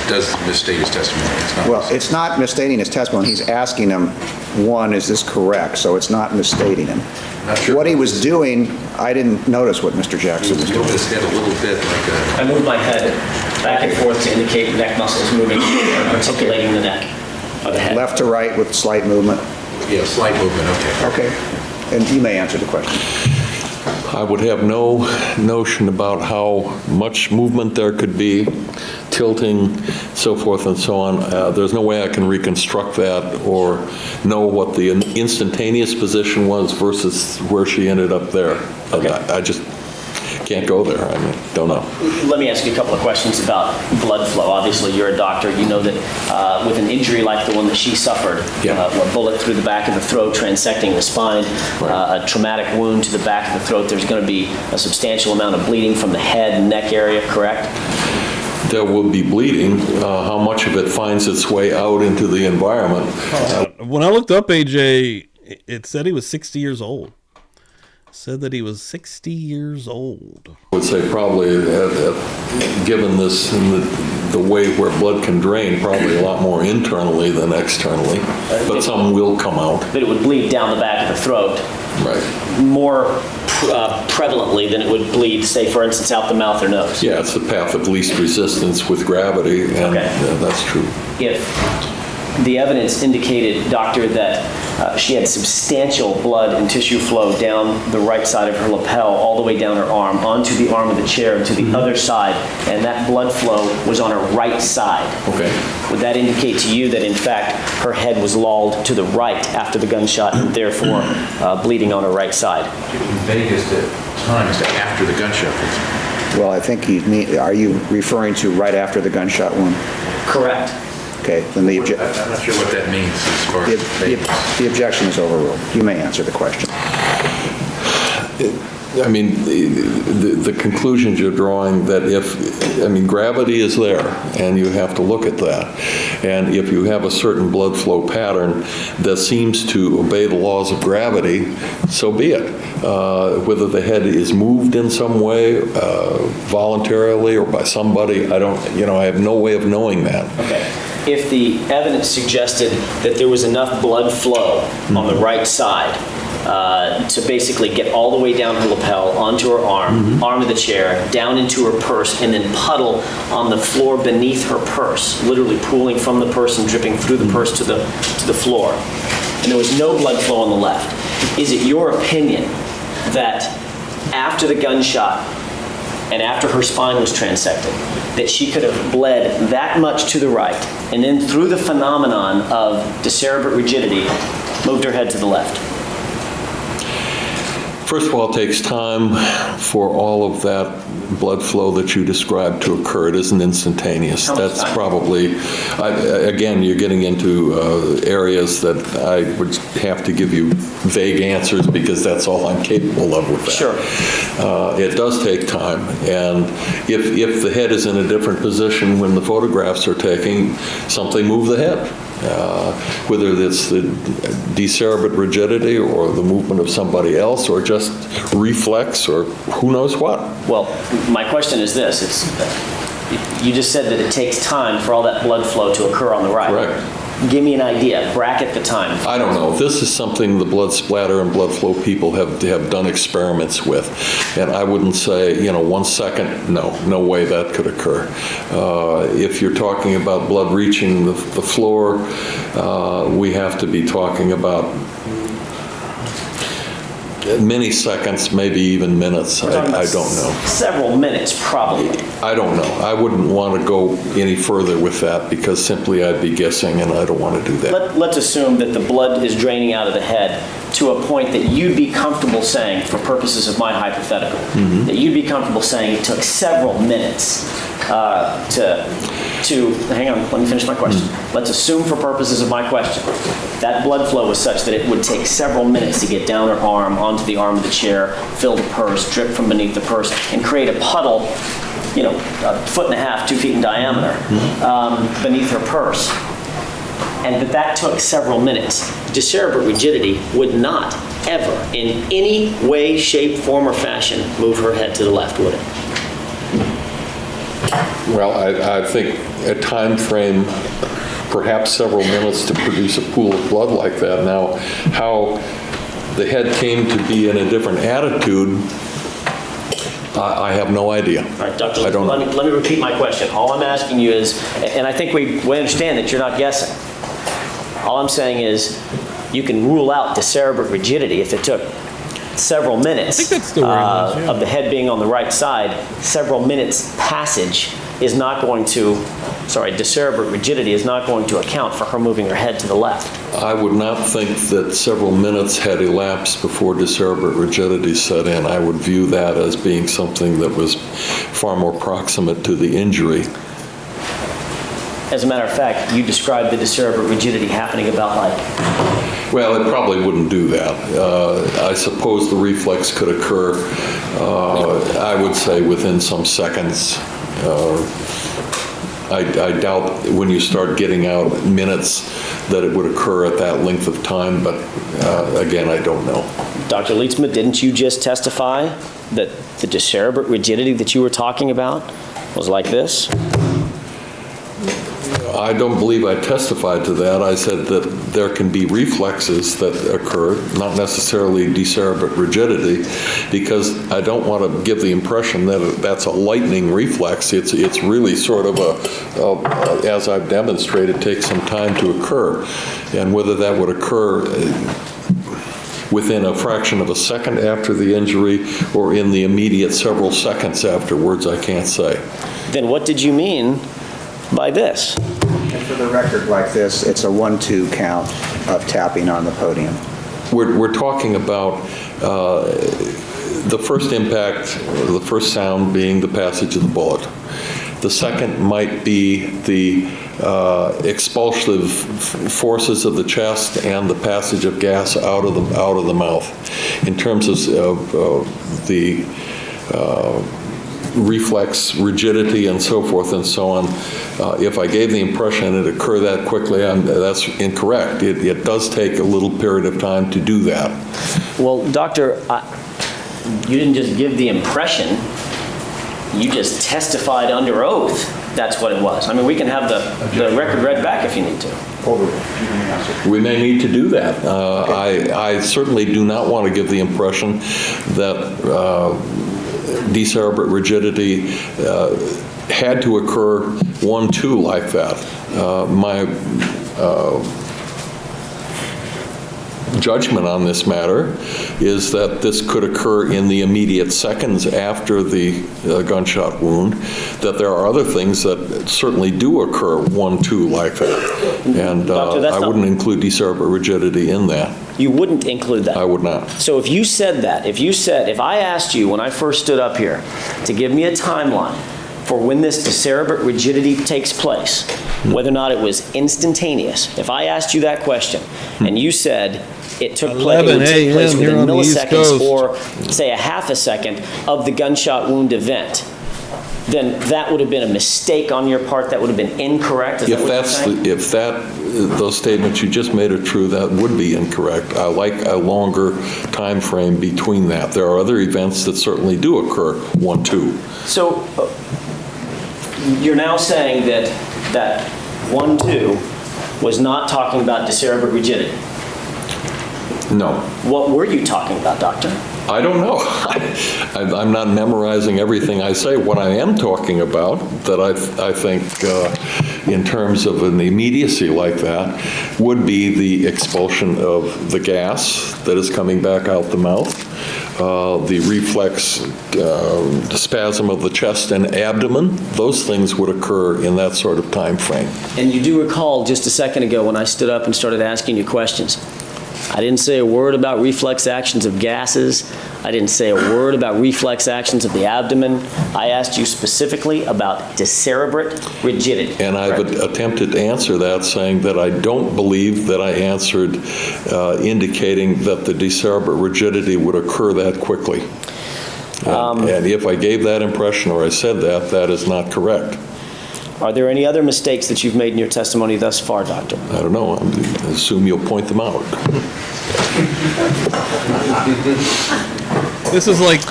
does misstate his testimony. It's not misstating his testimony. He's asking him, one, is this correct? So it's not misstating him. Not sure. What he was doing, I didn't notice what Mr. Jackson was doing. He moved his head a little bit like a... I moved my head back and forth to indicate neck muscles moving, articulating the neck of the head. Left to right with slight movement? Yeah, slight movement, okay. Okay. And you may answer the question. I would have no notion about how much movement there could be, tilting, so forth and so on. There's no way I can reconstruct that or know what the instantaneous position was versus where she ended up there. Okay. I just can't go there. I mean, don't know. Let me ask you a couple of questions about blood flow. Obviously, you're a doctor. You know that with an injury like the one that she suffered, a bullet through the back of the throat, transecting the spine, a traumatic wound to the back of the throat, there's going to be a substantial amount of bleeding from the head and neck area, correct? There will be bleeding. How much of it finds its way out into the environment? When I looked up AJ, it said he was 60 years old. Said that he was 60 years old. I would say probably, given this, the way where blood can drain, probably a lot more internally than externally, but some will come out. That it would bleed down the back of the throat. Right. More prevalently than it would bleed, say, for instance, out the mouth or nose. Yeah, it's the path of least resistance with gravity, and that's true. If the evidence indicated, doctor, that she had substantial blood and tissue flow down the right side of her lapel, all the way down her arm, onto the arm of the chair, to the other side, and that blood flow was on her right side. Okay. Would that indicate to you that, in fact, her head was lolled to the right after the gunshot, and therefore bleeding on her right side? Vague as to time as to after the gunshot. Well, I think you mean, are you referring to right after the gunshot wound? Correct. Okay, then the I'm not sure what that means as far as the objection is overruled. You may answer the question. I mean, the conclusions you're drawing that gravity is there, and you have to look at that. And if you have a certain blood flow pattern that seems to obey the laws of gravity, so be it. Whether the head is moved in some way, voluntarily or by somebody, I have no way of knowing that. Okay. If the evidence suggested that there was enough blood flow on the right side to basically get all the way down her lapel, onto her arm, arm of the chair, down into her purse, and then puddle on the floor beneath her purse, literally pooling from the purse and dripping through the purse to the floor, and there was no blood flow on the left, is it your opinion that after the gunshot and after her spine was transected, that she could have bled that much to the right, and then through the phenomenon of decerebrate rigidity, moved her head to the left? First of all, it takes time for all of that blood flow that you described to occur. It isn't instantaneous. That's probably, again, you're getting into areas that I would have to give you vague answers because that's all I'm capable of with that. Sure. It does take time, and if the head is in a different position when the photographs are taken, something moved the head. Whether it's the decerebrate rigidity or the movement of somebody else or just reflex or who knows what. Well, my question is this. You just said that it takes time for all that blood flow to occur on the right. Right. Give me an idea. Bracket the time. I don't know. This is something the blood splatter and blood flow people have done experiments with. And I wouldn't say, 1 second, no way that could occur. If you're talking about blood reaching the floor, we have to be talking about many seconds, maybe even minutes. I don't know. Several minutes, probably. I don't know. I wouldn't want to go any further with that because simply I'd be guessing, and I don't want to do that. Let's assume that the blood is draining out of the head to a point that you'd be comfortable saying, for purposes of my hypothetical, that you'd be comfortable saying it took several minutes to hang on, let me finish my question. Let's assume for purposes of my question that blood flow was such that it would take several minutes to get down her arm, onto the arm of the chair, fill the purse, drip from beneath the purse, and create a puddle, a 1.5 feet, 2 feet in diameter, beneath her purse. And that took several minutes. Decerebrate rigidity would not ever, in any way, shape, form, or fashion, move her head to the left, would it? Well, I think a time frame, perhaps several minutes to produce a pool of blood like that. Now, how the head came to be in a different attitude, I have no idea. All right, Doctor, I don't know. let me repeat my question. All I'm asking you is, and I think we understand that you're not guessing. All I'm saying is, you can rule out decerebrate rigidity if it took several minutes of the head being on the right side. Several minutes passage is not going to, decerebrate rigidity is not going to account for her moving her head to the left. I would not think that several minutes had elapsed before decerebrate rigidity set in. I would view that as being something that was far more proximate to the injury. As a matter of fact, you described the decerebrate rigidity happening about Well, it probably wouldn't do that. I suppose the reflex could occur, I would say, within some seconds. I doubt when you start getting out minutes that it would occur at that length of time, but again, I don't know. Dr. Lietzman, didn't you just testify that the decerebrate rigidity that you were talking about was like this? I don't believe I testified to that. I said that there can be reflexes that occur, not necessarily decerebrate rigidity, because I don't want to give the impression that that's a lightning reflex. It's really sort of as I've demonstrated, takes some time to occur. And whether that would occur within a fraction of a second after the injury or in the immediate several seconds afterwards, I can't say. Then what did you mean by this? And for the record like this, it's a 1-2 count of tapping on the podium. We're talking about the first impact, the first sound being the passage of the bullet. The second might be the expulsive forces of the chest and the passage of gas out of the mouth. In terms of the reflex rigidity and so forth and so on, if I gave the impression it occurred that quickly, that's incorrect. It does take a little period of time to do that. Well, doctor, you didn't just give the impression, you just testified under oath that's what it was. I mean, we can have the record read back if you need to. We may need to do that. I certainly do not want to give the impression that decerebrate rigidity had to occur 1-2 like that. My judgment on this matter is that this could occur in the immediate seconds after the gunshot wound, that there are other things that certainly do occur 1-2 like that. And Doctor, I wouldn't include decerebrate rigidity in that. You wouldn't include that? I would not. So if you said that, if I asked you when I first stood up here to give me a timeline for when this decerebrate rigidity takes place, whether or not it was instantaneous, if I asked you that question and you said it took place, it would take place within milliseconds or say a half a second of the gunshot wound event, then that would have been a mistake on your part. That would have been incorrect. Is that what you're saying? If those statements you just made are true, that would be incorrect. I like a longer time frame between that. There are other events that certainly do occur 1-2. So you're now saying that 1-2 was not talking about decerebrate rigidity. No. What were you talking about, doctor? I don't know. I'm not memorizing everything I say. What I am talking about, that I think in terms of an immediacy like that, would be the expulsion of the gas that is coming back out the mouth, the reflex the spasm of the chest and abdomen. Those things would occur in that sort of time frame. And you do recall just a second ago when I stood up and started asking you questions, I didn't say a word about reflex actions of gases. I didn't say a word about reflex actions of the abdomen. I asked you specifically about decerebrate rigidity. And I've attempted to answer that, saying that I don't believe that I answered indicating that the decerebrate rigidity would occur that quickly. And if I gave that impression or I said that, that is not correct. Are there any other mistakes that you've made in your testimony thus far, doctor? I don't know. I assume you'll point them out. This is like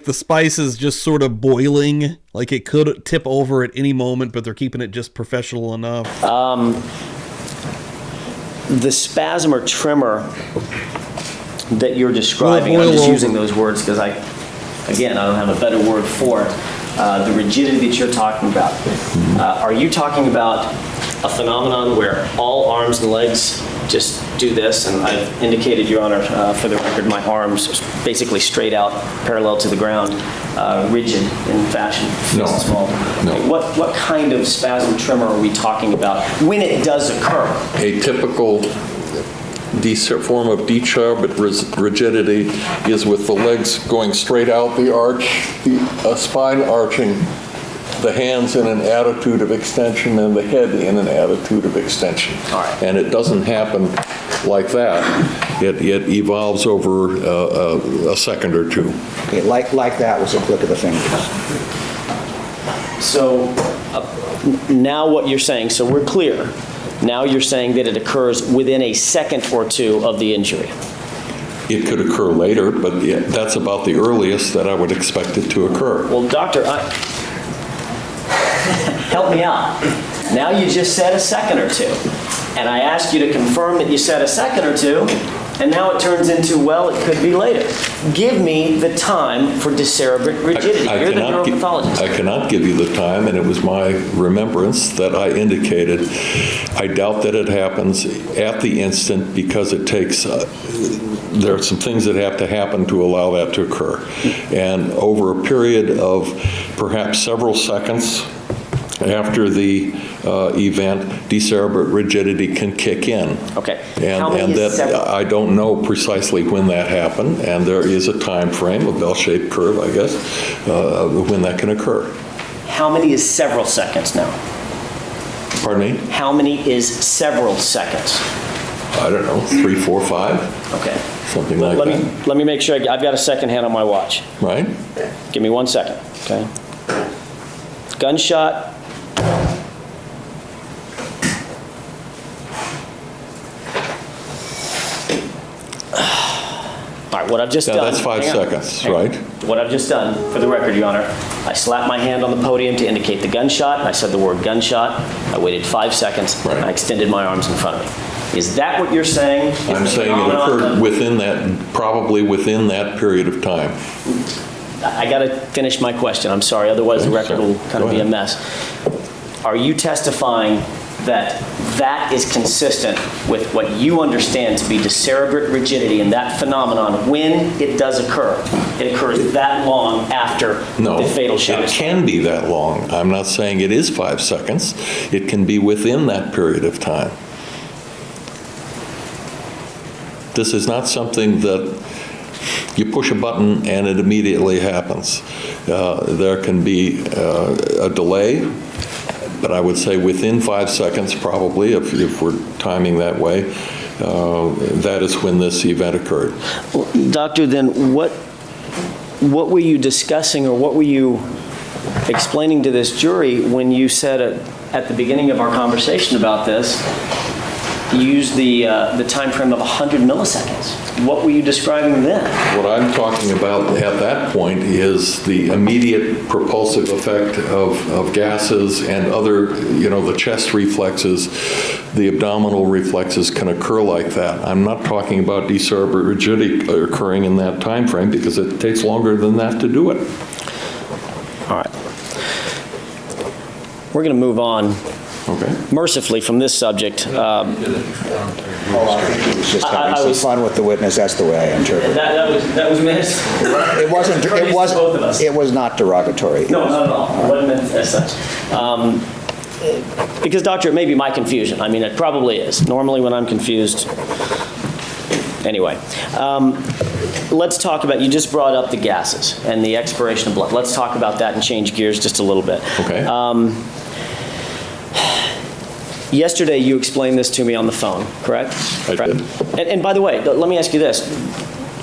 the spice is just sort of boiling. Like it could tip over at any moment, but they're keeping it just professional enough. The spasm or tremor that you're describing, I'm just using those words because I don't have a better word for it. The rigidity that you're talking about. Are you talking about a phenomenon where all arms and legs just do this? And I've indicated, Your Honor, for the record, my arms basically straight out, parallel to the ground, rigid in fashion. No. No. What kind of spasm tremor are we talking about when it does occur? A typical form of decerebrate rigidity is with the legs going straight out the arch, the spine arching, the hands in an attitude of extension and the head in an attitude of extension. All right. And it doesn't happen like that. It evolves over a second or two. Okay, like that was a click of the fingers. So now what you're saying, so we're clear. Now you're saying that it occurs within a second or two of the injury. It could occur later, but that's about the earliest that I would expect it to occur. Well, doctor, help me out. Now you just said a second or two. And I asked you to confirm that you said a second or two, and now it turns into, well, it could be later. Give me the time for decerebrate rigidity. You're the neuropathologist. I cannot give you the time, and it was my remembrance that I indicated. I doubt that it happens at the instant because it takes, there are some things that have to happen to allow that to occur. And over a period of perhaps several seconds after the event, decerebrate rigidity can kick in. Okay. And that I don't know precisely when that happened, and there is a time frame, a bell-shaped curve, I guess, when that can occur. How many is several seconds now? Pardon me? How many is several seconds? I don't know, 3, 4, 5. Okay. Something like that. Let me make sure I've got a second hand on my watch. Right? Give me 1 second, okay? Gunshot. All right, what I've just done. That's 5 seconds, right? What I've just done, for the record, Your Honor, I slapped my hand on the podium to indicate the gunshot, and I said the word gunshot. I waited 5 seconds, Right. and I extended my arms in front of me. Is that what you're saying? I'm saying it occurred within that, probably within that period of time. I got to finish my question. I'm sorry, otherwise the record will kind of be a mess. Are you testifying that that is consistent with what you understand to be decerebrate rigidity and that phenomenon when it does occur? It occurs that long after the fatal shot? No, it can be that long. I'm not saying it is 5 seconds. It can be within that period of time. This is not something that you push a button and it immediately happens. There can be a delay, but I would say within 5 seconds probably, if we're timing that way, that is when this event occurred. Well, Doctor, then what were you discussing or what were you explaining to this jury when you said at the beginning of our conversation about this, you used the time frame of 100 milliseconds? What were you describing then? What I'm talking about at that point is the immediate propulsive effect of gases and other, the chest reflexes, the abdominal reflexes can occur like that. I'm not talking about decerebrate rigidity occurring in that time frame because it takes longer than that to do it. All right. We're going to move on. Okay. Mercifully from this subject. He was just having some fun with the witness. That's the way I interpret it. That was missed. It was not derogatory. No, not at all. It wasn't meant as such. Because, Doctor, it may be my confusion. I mean, it probably is. Normally when I'm confused. Anyway, let's talk about, you just brought up the gases and the expiration of blood. Let's talk about that and change gears just a little bit. Okay. Yesterday, you explained this to me on the phone, correct? I did. And by the way, let me ask you this.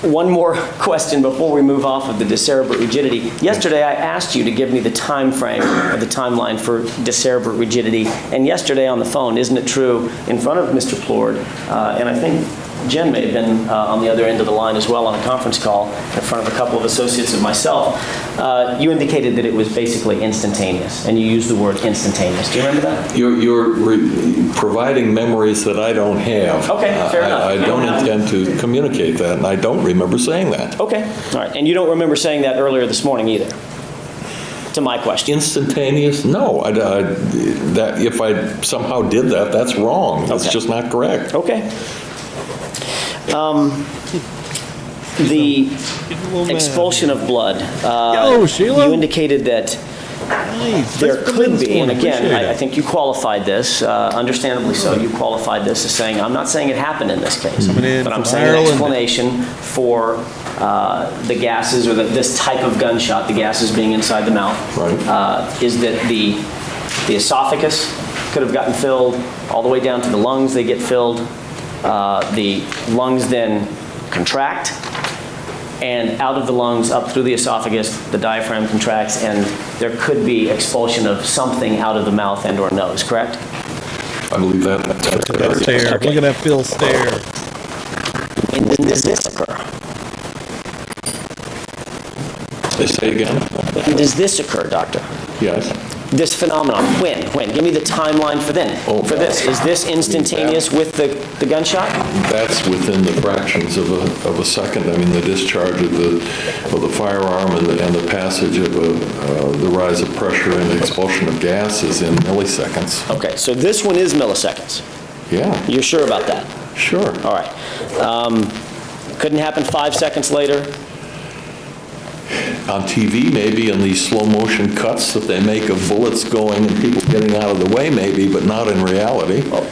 One more question before we move off of the decerebrate rigidity. Yesterday, I asked you to give me the time frame or the timeline for decerebrate rigidity. And yesterday on the phone, isn't it true, in front of Mr. Plord, and I think Jen may have been on the other end of the line as well on a conference call in front of a couple of associates of myself, you indicated that it was basically instantaneous, and you used the word instantaneous. Do you remember that? You're providing memories that I don't have. Okay, fair enough. I don't intend to communicate that, and I don't remember saying that. Okay, all right. And you don't remember saying that earlier this morning either? To my question. Instantaneous? No. That if I somehow did that, that's wrong. That's just not correct. Okay. The expulsion of blood. You indicated that there could be, and again, I think you qualified this, understandably so, you qualified this as saying, I'm not saying it happened in this case, but I'm saying an explanation for the gases or this type of gunshot, the gases being inside the mouth, is that the esophagus could have gotten filled all the way down to the lungs, they get filled. The lungs then contract, and out of the lungs up through the esophagus, the diaphragm contracts, and there could be expulsion of something out of the mouth and or nose, correct? I believe that. Stare. Okay. Look at that Phil stare. And when does this occur? Say again? When does this occur, Doctor? Yes. this phenomenon? When? Give me the timeline for then. For this. Is this instantaneous with the gunshot? That's within the fractions of a second. I mean, the discharge of the firearm and the passage of the rise of pressure and expulsion of gas is in milliseconds. Okay, so this one is milliseconds. Yeah. You're sure about that? Sure. All right. Couldn't happen 5 seconds later? On TV, maybe, in these slow motion cuts that they make of bullets going and people getting out of the way, maybe, but not in reality. Well,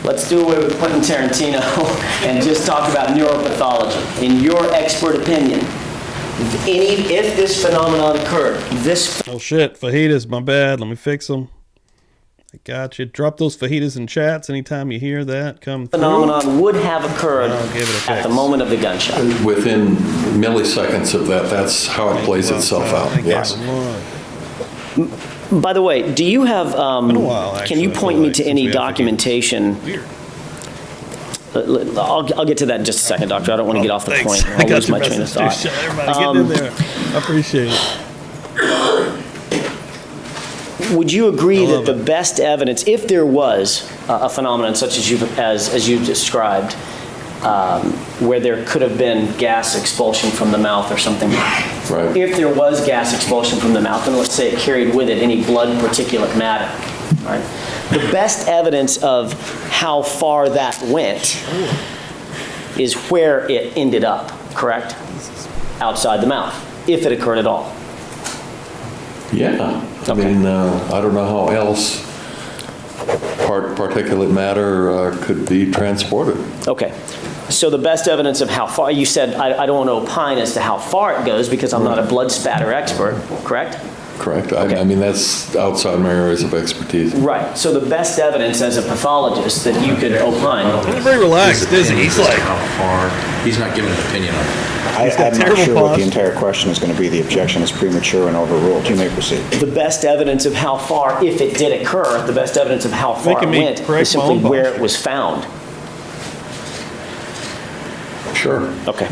let's do away with Quentin Tarantino and just talk about neuropathology. In your expert opinion, if this phenomenon occurred, Oh shit, fajitas, my bad. Let me fix them. I got you. Drop those fajitas in chats anytime you hear that come through. phenomenon would have occurred I'll give it a at fix. the moment of the gunshot. Within milliseconds of that, that's how it plays itself out. Thank you, Yes. Lord. By the way, do you have, Been a while, can you actually, point I me feel to like, any since we have documentation? Weird. I'll get to that in just a second, Doctor. I don't want to get off the Thanks. point. I I'll got lose your my train of message, thought. too. Everybody get in there. I appreciate it. Would you agree I that love the it. best evidence, if there was a phenomenon such as you described, where there could have been gas expulsion from the mouth or something, Right. if there was gas expulsion from the mouth, and let's say it carried with it any blood particulate matter, right? The best evidence of how far that went is where it ended up, correct? Outside the mouth, if it occurred at all. Yeah. I Okay. mean, I don't know how else particulate matter could be transported. Okay. So the best evidence of how far, you said, I don't want to opine as to how far it goes because I'm not a blood spatter expert, correct? Correct. Okay. I mean, that's outside my areas of expertise. Right. So the best evidence as a pathologist that you could opine. Very relaxed, isn't he? He's like, How far, he's not giving an opinion on it. He's got I'm not terrible sure what the pause. entire question is going to be. The objection is premature and overruled. You may proceed. The best evidence of how far, if it did occur, the best evidence of how far it Making me went correct is simply my own where posture. it was found. Sure. Okay.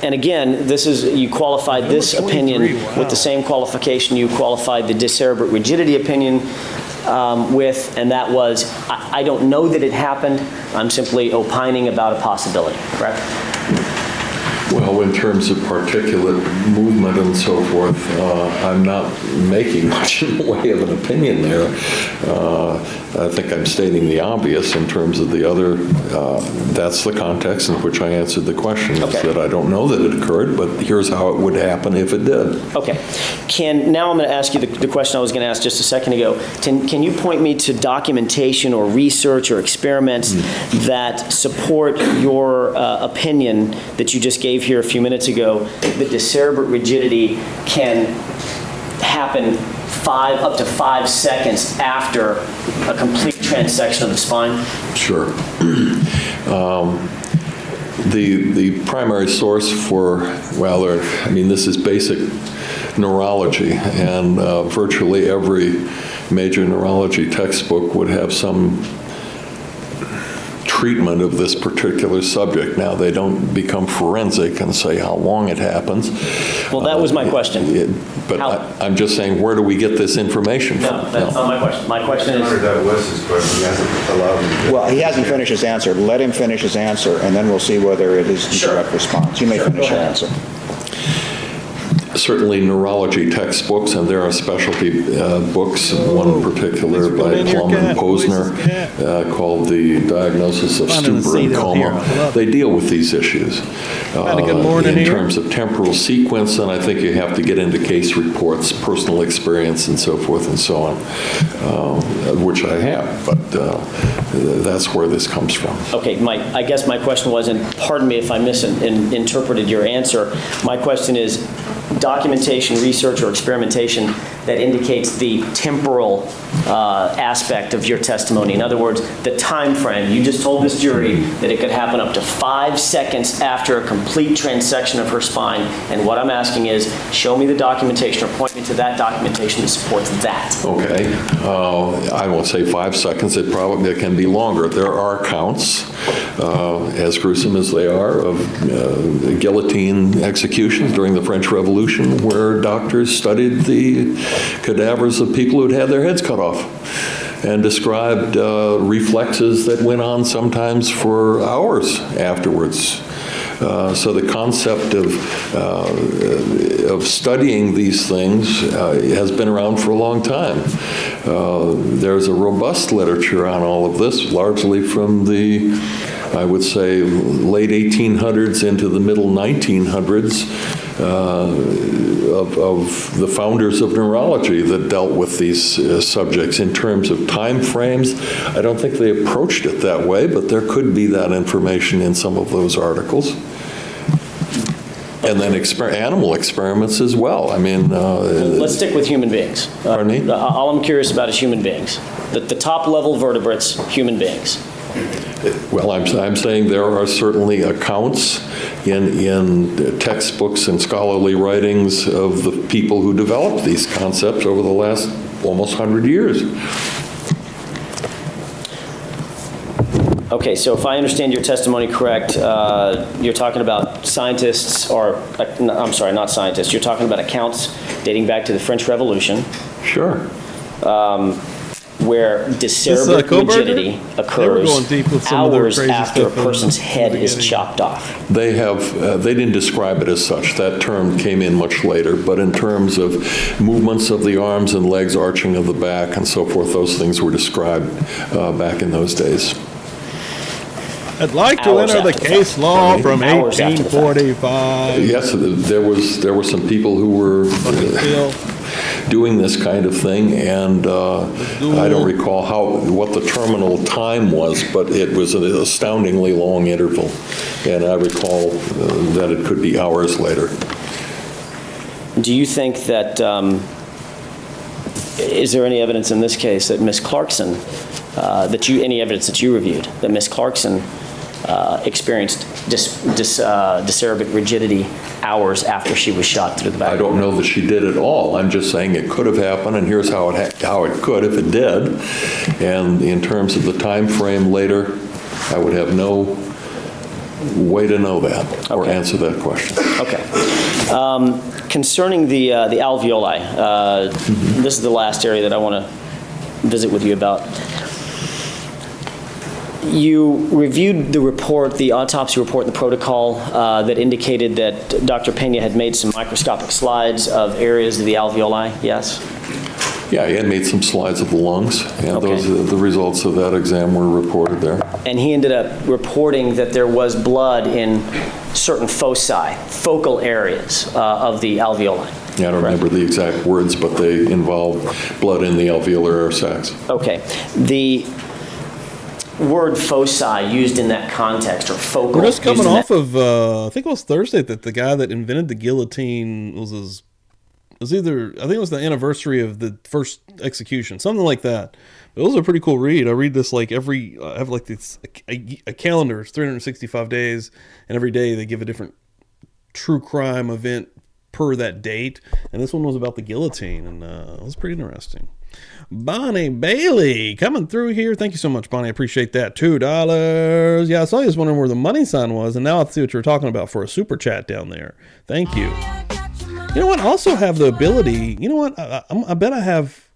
And again, this is, you qualified this Number opinion 23, wow. with the same qualification you qualified the decerebrate rigidity opinion with, and that was, I don't know that it happened, I'm simply opining about a possibility, correct? Well, in terms of particulate movement and so forth, I'm not making much in the way of an opinion there. I think I'm stating the obvious in terms of the other, that's the context in which I answered the question, is Okay. that I don't know that it occurred, but here's how it would happen if it did. Okay. Now I'm going to ask you the question I was going to ask just a second ago. Can you point me to documentation or research or experiments that support your opinion that you just gave here a few minutes ago that decerebrate rigidity can happen up to 5 seconds after a complete transection of the spine? Sure. The primary source for, this is basic neurology, and virtually every major neurology textbook would have some treatment of this particular subject. Now, they don't become forensic and say how long it happens. Well, that was my question. But How- I'm just saying, where do we get this information from? No, that's not my question. My question is, That was his question. He hasn't allowed him to. Well, he hasn't finished his answer. Let him finish his answer, and then we'll see whether it is a Sure. direct response. You may Sure, finish go your ahead. answer. Certainly neurology textbooks, and there are specialty books, one particular Let's put by in your Plum and cat. Posner Where's called The Diagnosis of Finding a Stupor and seat out here. Coma. I love They deal with these issues. Had a good morning in here. terms of temporal sequence, and I think you have to get into case reports, personal experience, and so forth and so on, which I have, but that's where this comes from. okay, I guess my question was, and pardon me if I misinterpreted your answer, my question is documentation, research, or experimentation that indicates the temporal aspect of your testimony. In other words, the time frame. You just told this jury that it could happen up to 5 seconds after a complete transection of her spine, and what I'm asking is, show me the documentation or point me to that documentation that supports that. Okay, I won't say 5 seconds, it can be longer. There are counts as gruesome as they are, of guillotine executions during the French Revolution, where doctors studied the cadavers of people who'd had their heads cut off and described reflexes that went on sometimes for hours afterwards. So the concept of studying these things has been around for a long time. There's a robust literature on all of this, largely from the, I would say, late 1800s into the middle 1900s, of the founders of neurology that dealt with these subjects in terms of time frames. I don't think they approached it that way, but there could be that information in some of those articles. And then animal experiments as well. I mean, let's stick with human beings. Pardon me? All I'm curious about is human beings. The top level vertebrates, human beings. Well, I'm saying there are certainly accounts in textbooks and scholarly writings of the people who developed these concepts over the last almost 100 years. Okay, so if I understand your testimony correct, you're talking about scientists, or I'm sorry, not scientists. You're talking about accounts dating back to the French Revolution. Sure. Where decerebrate rigidity occurs hours after a person's head is chopped off. They didn't describe it as such. That term came in much later, but in terms of movements of the arms and legs, arching of the back, and so forth, those things were described back in those days. I'd like to enter the case law from 1845. Yes, there were some people who were doing this kind of thing, and I don't recall what the terminal time was, but it was an astoundingly long interval, and I recall that it could be hours later. Do you think that, is there any evidence in this case that Miss Clarkson, any evidence that you reviewed, that Miss Clarkson experienced decerebrate rigidity hours after she was shot through the back? I don't know that she did at all. I'm just saying it could have happened, and here's how it could if it did. And in terms of the time frame later, I would have no way to know that or answer that question. Okay. Concerning the alveoli, this is the last area that I want to visit with you about. You reviewed the report, the autopsy report, the protocol that indicated that Dr. Pena had made some microscopic slides of areas of the alveoli, yes? Yeah, he had made some slides of the lungs, and the results of that exam were reported there. And he ended up reporting that there was blood in certain foci, focal areas of the alveoli. Yeah, I don't remember the exact words, but they involved blood in the alveolar air sacs. Okay. The word foci used in that context, or focal. We're just coming off of, I think it was Thursday that the guy that invented the guillotine was either, I think it was the anniversary of the first execution, something like that. But it was a pretty cool read. I read this like I have like this a calendar, it's 365 days, and every day they give a different true crime event per that date. And this one was about the guillotine, and it was pretty interesting. Bonnie Bailey coming through here. Thank you so much, Bonnie. I appreciate that. $2. Yeah, I saw you was wondering where the money sign was, and now I see what you're talking about for a super chat down there. Thank you. You know what? I also have the ability. You know what? I bet I have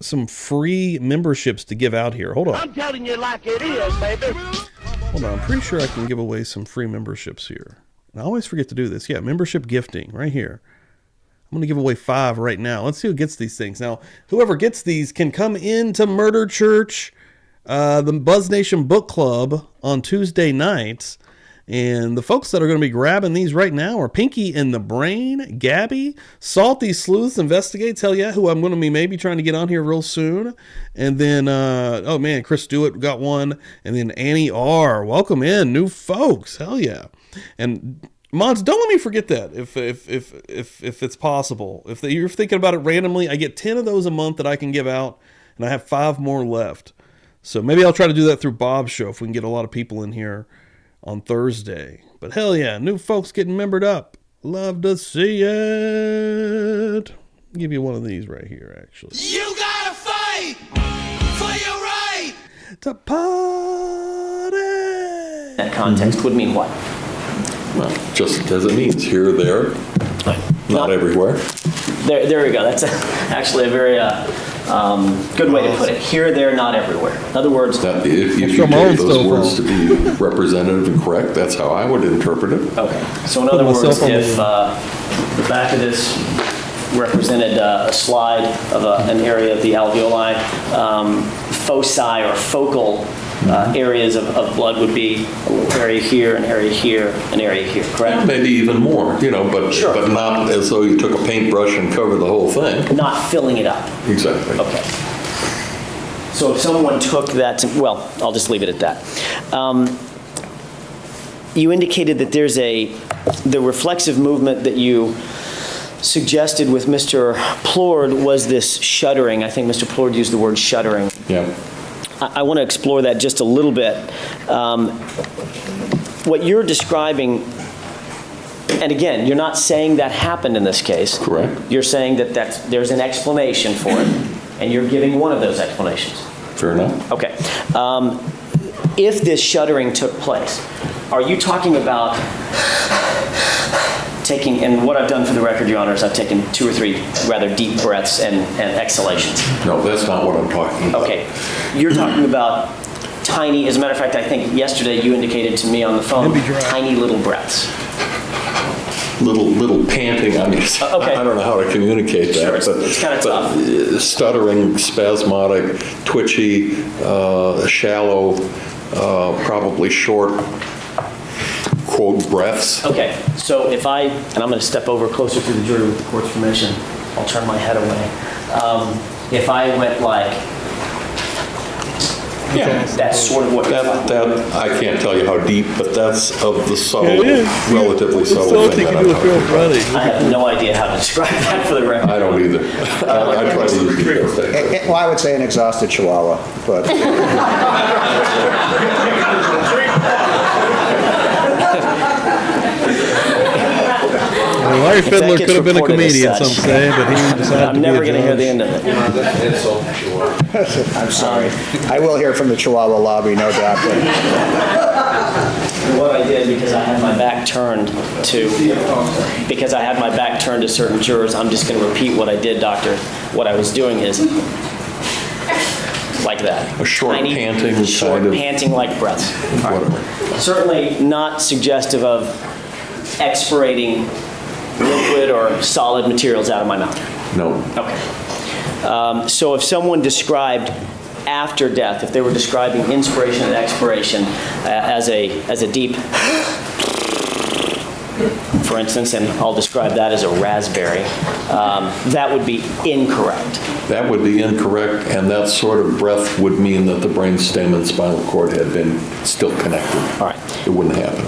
some free memberships to give out here. Hold on. I'm telling you like it is, baby. Hold on. I'm pretty sure I can give away some free memberships here. And I always forget to do this. Yeah, membership gifting right here. I'm going to give away 5 right now. Let's see who gets these things. Now, whoever gets these can come into Murder Church, the Buzz Nation Book Club on Tuesday nights. And the folks that are going to be grabbing these right now are Pinky in the Brain, Gabby, Salty Sleuths Investigates, hell yeah, who I'm going to be maybe trying to get on here real soon. And then, oh man, Chris Stewart got one. And then Annie R. Welcome in, new folks, hell yeah. And mods, don't let me forget that if it's possible. If you're thinking about it randomly, I get 10 of those a month that I can give out, and I have 5 more left. So maybe I'll try to do that through Bob's show if we can get a lot of people in here on Thursday. But hell yeah, new folks getting membered up. Love to see it. I'll give you one of these right here, actually. You gotta fight for your right to party. that context would mean what? Well, just as it means, here, there, not everywhere. There we go. That's actually a very good way to put it. Here, there, not everywhere. In other words, If you take those words to be representative and correct, that's how I would interpret it. okay. So in other words, if the back of this represented a slide of an area of the alveoli, foci or focal areas of blood would be a little area here, an area here, an area here, correct? Maybe even more, but Sure. but not as though you took a paintbrush and covered the whole thing. Not filling it up. Exactly. Okay. So if someone took that, well, I'll just leave it at that. You indicated that there's the reflexive movement that you suggested with Mr. Plord was this shuddering. I think Mr. Plord used the word shuddering. Yeah. I want to explore that just a little bit. What you're describing, and again, you're not saying that happened in this case. Correct. You're saying that there's an explanation for it, and you're giving one of those explanations. Fair enough. Okay. If this shuddering took place, are you talking about taking, and what I've done for the record, Your Honor, is I've taken 2 or 3 rather deep breaths and exhalations. No, that's not what I'm talking about. Okay. You're talking about tiny, as a matter of fact, I think yesterday you indicated to me on the phone, tiny little breaths. Little panting. I mean, Okay. I don't know how to communicate that. Sure, it's kind of tough. Stuttering, spasmodic, twitchy, shallow, probably short, quote, breaths. Okay, so if and I'm going to step over closer to the jury with the court's permission. I'll turn my head away. If I went like, Yeah, that's sort of what you're talking about. that I can't tell you how deep, but that's of the subtle, relatively subtle thing that I'm talking about. I have no idea how to describe that for the record. I don't either. I try to use the best I can. Well, I would say an exhausted chihuahua, but Larry Fiddler gets could have been a reported as comedian, such. some say, but he decided I'm to be never a going to hear the judge. end of it. I'm sorry. I will hear from the chihuahua lobby, no doubt. But What I did, because I had my back turned to certain jurors, I'm just going to repeat what I did, Doctor. What I was doing is like that. A short Tiny, panting short kind of- panting-like breaths. All right. Whatever. Certainly not suggestive of expirating liquid or solid materials out of my mouth. No. Okay. So if someone described after death, if they were describing inspiration and expiration as a deep, for instance, and I'll describe that as a raspberry, that would be incorrect. That would be incorrect, and that sort of breath would mean that the brainstem and spinal cord had been still connected. All right. It wouldn't happen.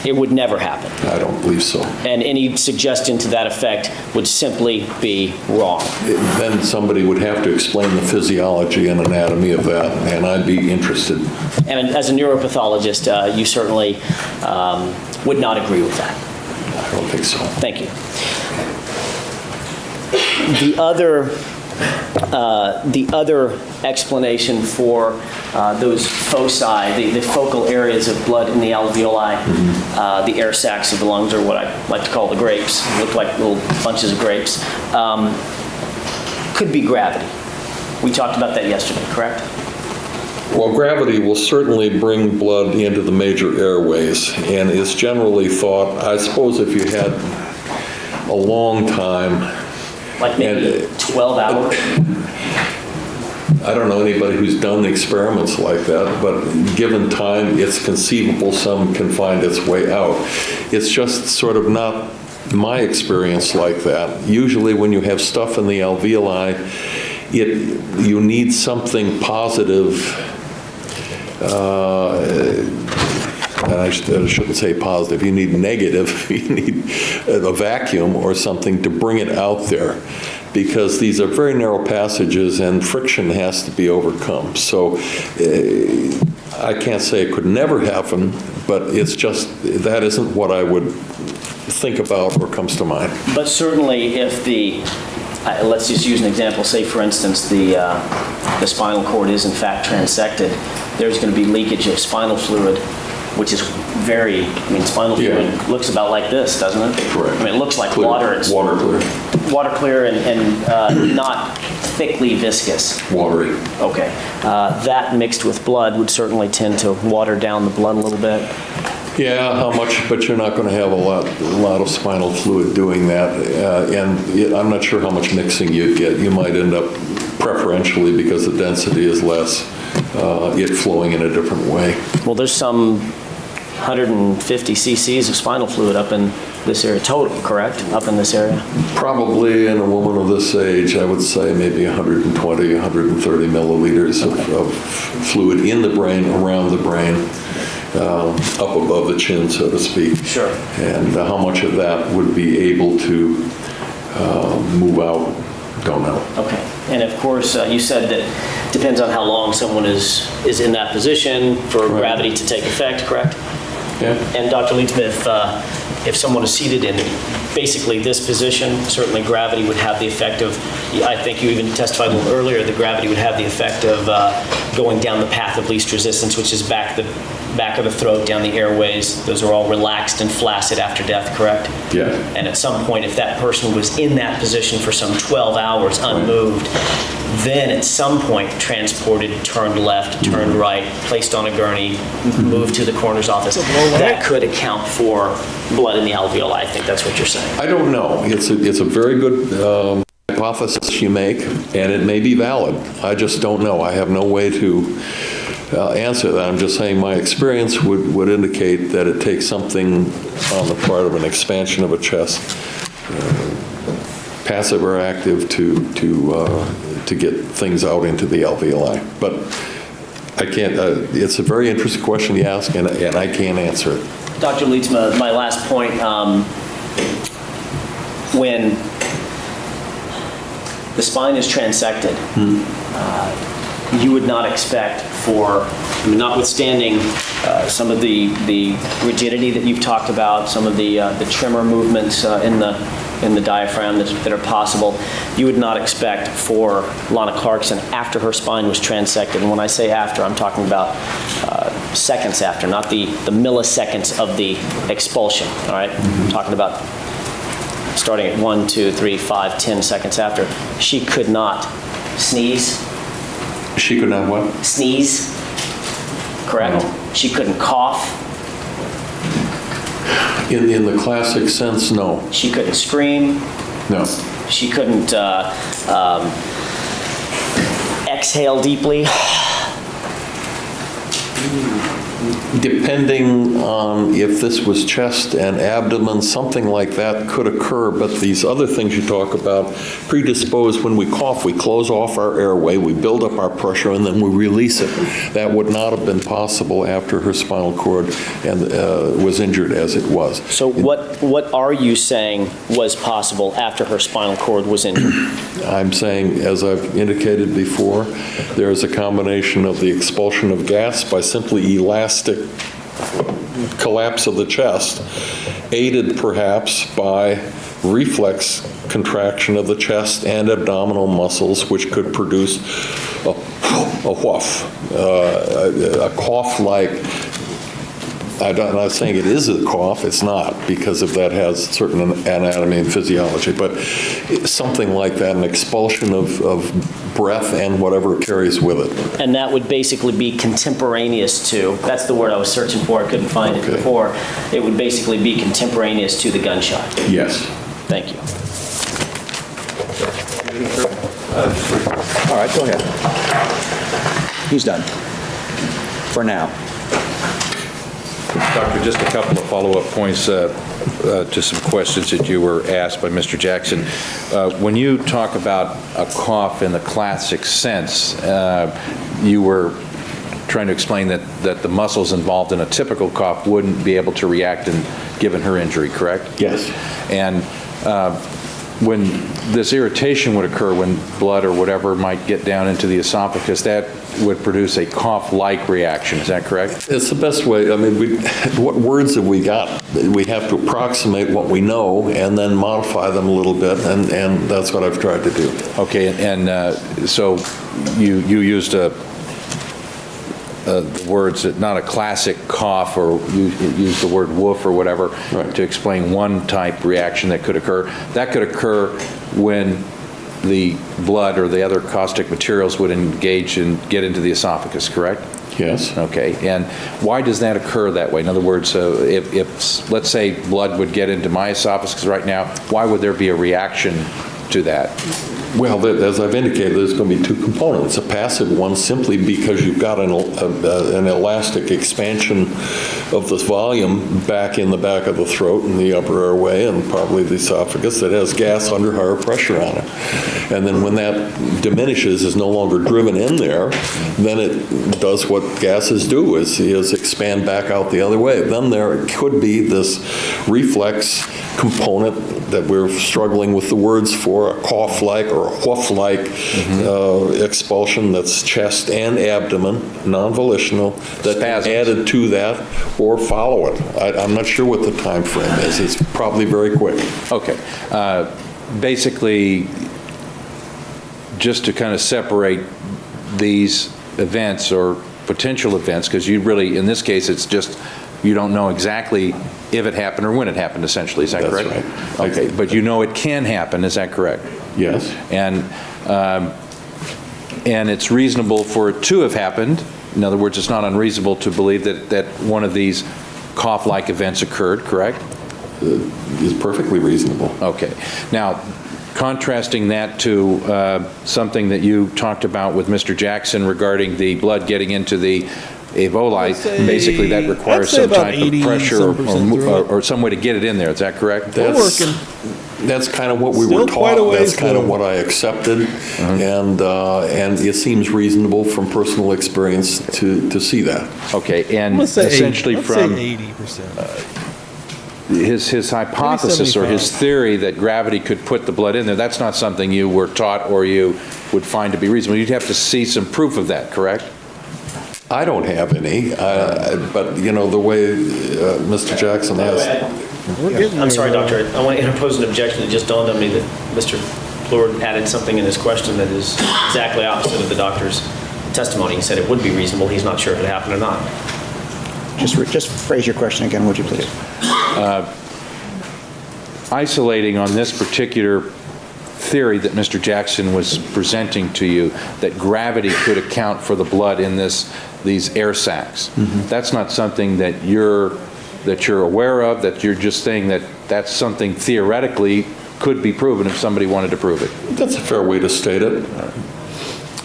It would never happen. I don't believe so. And any suggestion to that effect would simply be wrong. Then somebody would have to explain the physiology and anatomy of that, and I'd be interested. And as a neuropathologist, you certainly would not agree with that. I don't think so. Thank you. The other explanation for those foci, the focal areas of blood in the alveoli, the air sacs of the lungs, or what I like to call the grapes, look like little bunches of grapes, could be gravity. We talked about that yesterday, correct? Well, gravity will certainly bring blood into the major airways, and it's generally thought, I suppose if you had a long time, Like maybe 12 hours? I don't know anybody who's done experiments like that, but given time, it's conceivable some can find its way out. It's just sort of not my experience like that. Usually when you have stuff in the alveoli, you need something positive, and I shouldn't say positive, you need negative, you need a vacuum or something to bring it out there, because these are very narrow passages and friction has to be overcome. So I can't say it could never happen, but it's just, that isn't what I would think about or comes to mind. But certainly if let's just use an example, say for instance the spinal cord is in fact transected, there's going to be leakage of spinal fluid which is very, I mean, spinal fluid looks about like this, doesn't it? Correct. I mean, it looks like Clear. water. It's Water clear. water clear and not thickly viscous. Watery. Okay. That mixed with blood would certainly tend to water down the blood a little bit. Yeah, how much, but you're not going to have a lot of spinal fluid doing that. And I'm not sure how much mixing you'd get. You might end up preferentially, because the density is less, it flowing in a different way. Well, there's some 150 cc's of spinal fluid up in this area total, correct? Up in this area? Probably in a woman of this age, I would say maybe 120, 130 milliliters of fluid in the brain, around the brain. Up above the chin, so to speak. Sure. And how much of that would be able to move out, don't know. Okay. And of course, you said that depends on how long someone is in that position for gravity to take effect, correct? Yeah. And Dr. Leedsmith, if someone is seated in basically this position, certainly gravity would have the effect of, I think you even testified a little earlier, that gravity would have the effect of going down the path of least resistance, which is back of the throat, down the airways. Those are all relaxed and flaccid after death, correct? Yeah. And at some point, if that person was in that position for some 12 hours unmoved, then at some point transported, turned left, turned right, placed on a gurney, moved to the coroner's office, that could account for blood in the alveoli. I think that's what you're saying. I don't know. It's a very good hypothesis you make, and it may be valid. I just don't know. I have no way to answer that. I'm just saying my experience would indicate that it takes something on the part of an expansion of a chest, passive or active, to get things out into the alveoli. But I can't, it's a very interesting question you ask, and I can't answer it. Dr. Leedsma, my last point, when the spine is transected, you would not expect for, I mean, notwithstanding some of the rigidity that you've talked about, some of the tremor movements in the diaphragm that are possible, you would not expect for Lana Clarkson after her spine was transected. And when I say after, I'm talking about seconds after, not the milliseconds of the expulsion, all right? I'm talking about starting at 1, 2, 3, 5, 10 seconds after. She could not sneeze. She could not what? Sneeze, correct? No. She couldn't cough. In the classic sense, no. She couldn't scream. No. She couldn't exhale deeply. Depending on if this was chest and abdomen, something like that could occur, but these other things you talk about predispose. When we cough, we close off our airway, we build up our pressure, and then we release it. That would not have been possible after her spinal cord and was injured as it was. So what are you saying was possible after her spinal cord was injured? I'm saying, as I've indicated before, there is a combination of the expulsion of gas by simply elastic collapse of the chest, aided perhaps by reflex contraction of the chest and abdominal muscles, which could produce a whuff, a cough-like. I'm not saying it is a cough, it's not, because of that has certain anatomy and physiology, but something like that, an expulsion of breath and whatever it carries with it. And that would basically be contemporaneous to, that's the word I was searching for, I couldn't find it before. It would basically be contemporaneous to the gunshot. Yes. Thank you. All right, go ahead. He's done. For now. Doctor, just a couple of follow-up points to some questions that you were asked by Mr. Jackson. When you talk about a cough in the classic sense, you were trying to explain that the muscles involved in a typical cough wouldn't be able to react given her injury, correct? Yes. And when this irritation would occur, when blood or whatever might get down into the esophagus, that would produce a cough-like reaction. Is that correct? It's the best way. I mean, what words have we got? We have to approximate what we know and then modify them a little bit, and that's what I've tried to do. Okay, and so you used the words, not a classic cough, or use the word woof or whatever, to explain one type reaction that could occur. That could occur when the blood or the other caustic materials would engage and get into the esophagus, correct? Yes. Okay, and why does that occur that way? In other words, if let's say blood would get into my esophagus right now, why would there be a reaction to that? Well, as I've indicated, there's going to be two components. A passive one, simply because you've got an elastic expansion of the volume back in the back of the throat and the upper airway and probably the esophagus that has gas under higher pressure on it. And then when that diminishes, is no longer driven in there, then it does what gases do, is expand back out the other way. Then there could be this reflex component that we're struggling with the words for, a cough-like or a woof-like expulsion that's chest and abdomen, non-volitional, that added to that or follow it. I'm not sure what the time frame is. It's probably very quick. Okay. Basically, just to kind of separate these events or potential events, because you really, in this case, it's just you don't know exactly if it happened or when it happened, essentially. Is that correct? That's right. Okay, but you know it can happen. Is that correct? Yes. And it's reasonable for it to have happened. In other words, it's not unreasonable to believe that one of these cough-like events occurred, correct? Is perfectly reasonable. Okay. Now, contrasting that to something that you talked about with Mr. Jackson regarding the blood getting into the Ebola, basically that requires some type of pressure or some way to get it in there. Is that correct? That's kind of what we were taught. That's kind of what I accepted, and it seems reasonable from personal experience to see that. Okay, and essentially from 80%. His hypothesis or his theory that gravity could put the blood in there, that's not something you were taught or you would find to be reasonable. You'd have to see some proof of that, correct? I don't have any, but you know, the way Mr. Jackson has. I'm sorry, Doctor. I want to interpose an objection. It just dawned on me that Mr. Plord added something in his question that is exactly opposite of the doctor's testimony. He said it would be reasonable. He's not sure if it happened or not. Just phrase your question again, would you please? Isolating on this particular theory that Mr. Jackson was presenting to you, that gravity could account for the blood in these air sacs. That's not something that you're aware of, that you're just saying that that's something theoretically could be proven if somebody wanted to prove it. That's a fair way to state it.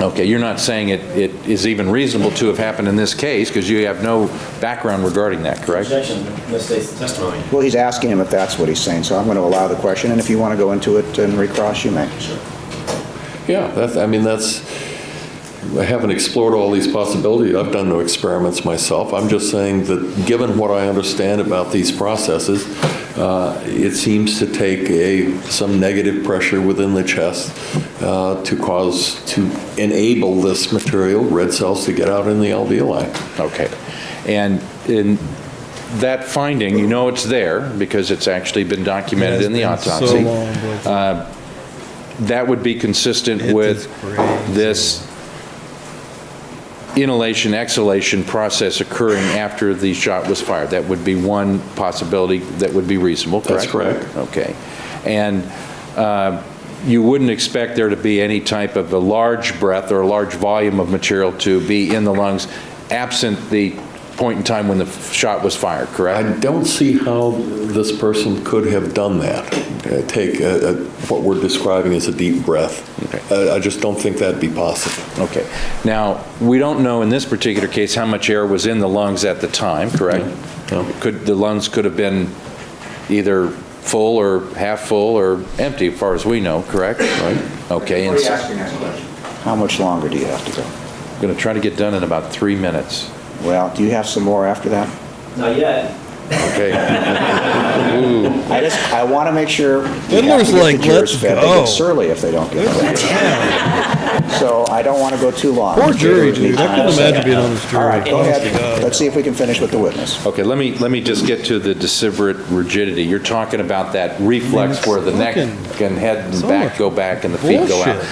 Okay, you're not saying it is even reasonable to have happened in this case because you have no background regarding that, correct? Objection misstates the testimony. Well, he's asking him if that's what he's saying, so I'm going to allow the question, and if you want to go into it and recross, you may. Yeah, I haven't explored all these possibilities. I've done no experiments myself. I'm just saying that given what I understand about these processes, it seems to take some negative pressure within the chest to enable this material, red cells, to get out in the alveoli. Okay. And in that finding, you know it's there because it's actually been documented in the autopsy. So long, that would be consistent with this inhalation, exhalation process occurring after the shot was fired. That would be one possibility that would be reasonable, correct? That's correct. Okay. And you wouldn't expect there to be any type of a large breath or a large volume of material to be in the lungs absent the point in time when the shot was fired, correct? I don't see how this person could have done that. Take what we're describing as a deep breath. Okay. I just don't think that'd be possible. Okay. Now, we don't know in this particular case how much air was in the lungs at the time, correct? No. The lungs could have been either full or half full or empty, as far as we know, correct? Right. Okay. Before you ask your next question, how much longer do you have to go? I'm going to try to get done in about 3 minutes. Well, do you have some more after that? Not yet. Okay. I want to make sure Fiddler's like, let's fed. go. They get surly if they don't get fed. So I don't want to go too long. Poor jury, Give me dude. I time couldn't to imagine say- being on this jury. All right, go Honest to ahead. God. Let's see if we can finish with the witness. Okay, let me just get to the deliberate rigidity. You're talking about that reflex where the neck and head and so back much go back and the feet go out.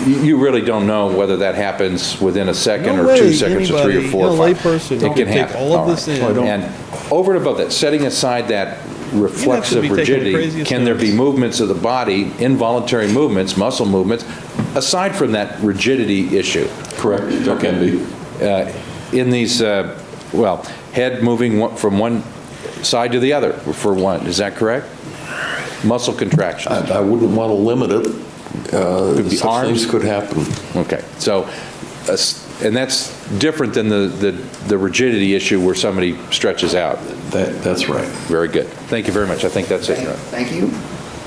You really don't know whether that happens within a second No or way 2 seconds or 3 or anybody, 4 or you know, 5. layperson It can can take happen. all of this in. And over and above that, setting aside that reflexive be taking the rigidity, craziest can there be notes. movements of the body, involuntary movements, muscle movements, aside from that rigidity issue? Correct, there can be. In these, head moving from one side to the other for one, is that correct? Muscle contractions. I wouldn't want to limit it. Could be Such arms. things could happen. Okay, so, and that's different than the rigidity issue where somebody stretches out. That's right. Very good. Thank you very much. I think that's it. Thank you.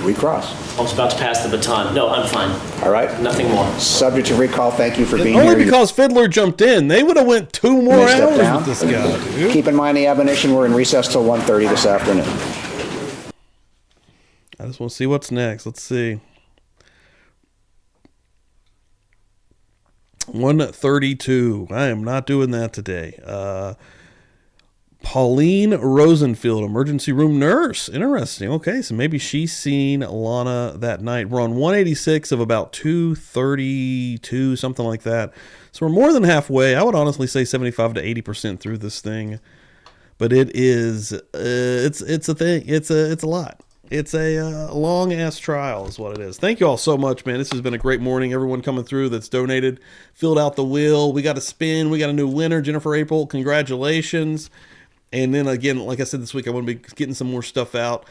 Recross. I was about to pass the baton. No, I'm fine. All right. Nothing more. Subject to recall, thank you for being Only here. because Fiddler jumped in. They would have went 2 more You may step hours down. with this guy, dude. Keep in mind the admonition, we're in recess till 1:30 this afternoon. I just want to see what's next. Let's see. 1:32. I am not doing that today. Pauline Rosenfield, emergency room nurse. Interesting. Okay, so maybe she's seen Lana that night. We're on 186 of about 232, something like that. So we're more than halfway. I would honestly say 75 to 80% through this thing. But it is, it's a thing. It's a lot. It's a long ass trial is what it is. Thank you all so much, man. This has been a great morning. Everyone coming through that's donated, filled out the wheel. We got a spin. We got a new winner, Jennifer April. Congratulations. And then again, like I said this week, I want to be getting some more stuff out,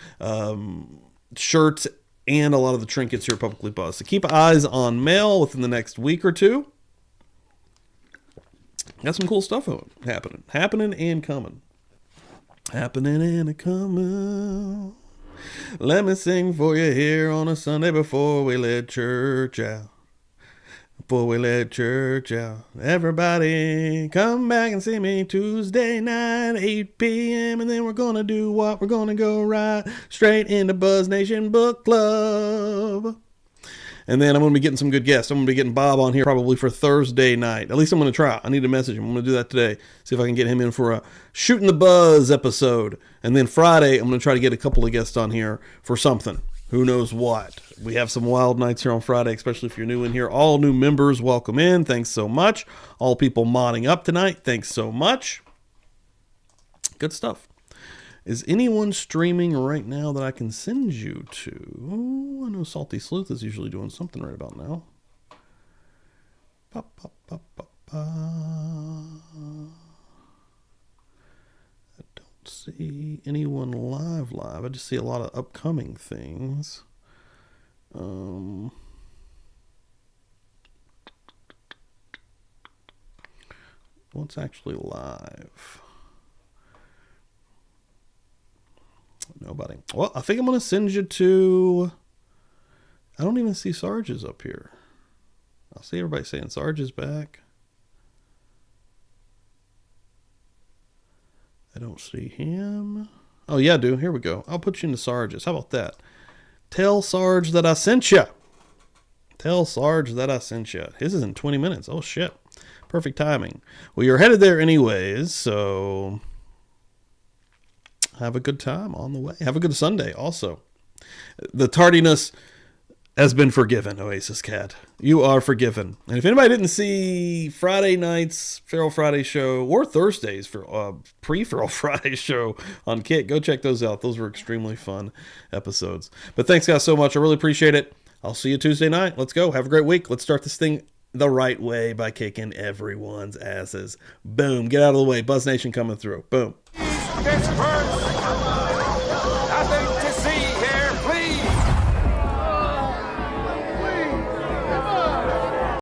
shirts and a lot of the trinkets here at Publicly Buzzed. So keep eyes on mail within the next week or two. Got some cool stuff happening and coming. Happening and coming. Let me sing for you here on a Sunday before we let church out. Before we let church out. Everybody come back and see me Tuesday night, 8 p.m. And then we're going to do what? We're going to go right straight into Buzz Nation Book Club. And then I'm going to be getting some good guests. I'm going to be getting Bob on here probably for Thursday night. At least I'm going to try. I need to message him. I'm going to do that today. See if I can get him in for a Shooting the Buzz episode. And then Friday, I'm going to try to get a couple of guests on here for something. Who knows what? We have some wild nights here on Friday, especially if you're new in here. All new members, welcome in. Thanks so much. All people modding up tonight, thanks so much. Good stuff. Is anyone streaming right now that I can send you to? I know Salty Sleuth is usually doing something right about now. I don't see anyone live. I just see a lot of upcoming things. What's actually live? Nobody. Well, I think I'm going to send you to... I don't even see Sarge's up here. I see everybody saying Sarge is back. I don't see him. Oh, yeah, I do. Here we go. I'll put you into Sarge's. How about that? Tell Sarge that I sent you. Tell Sarge that I sent you. His is in 20 minutes. Oh, shit. Perfect timing. Well, you're headed there anyways, so... have a good time on the way. Have a good Sunday also. The tardiness has been forgiven, Oasis Cat. You are forgiven. And if anybody didn't see Friday night's Feral Friday show or Thursday's for pre-Feral Friday show on Kit, go check those out. Those were extremely fun episodes. But thanks guys so much. I really appreciate it. I'll see you Tuesday night. Let's go. Have a great week. Let's start this thing the right way by kicking everyone's asses. Boom. Get out of the way. Buzz Nation coming through. Boom. Pittsburgh.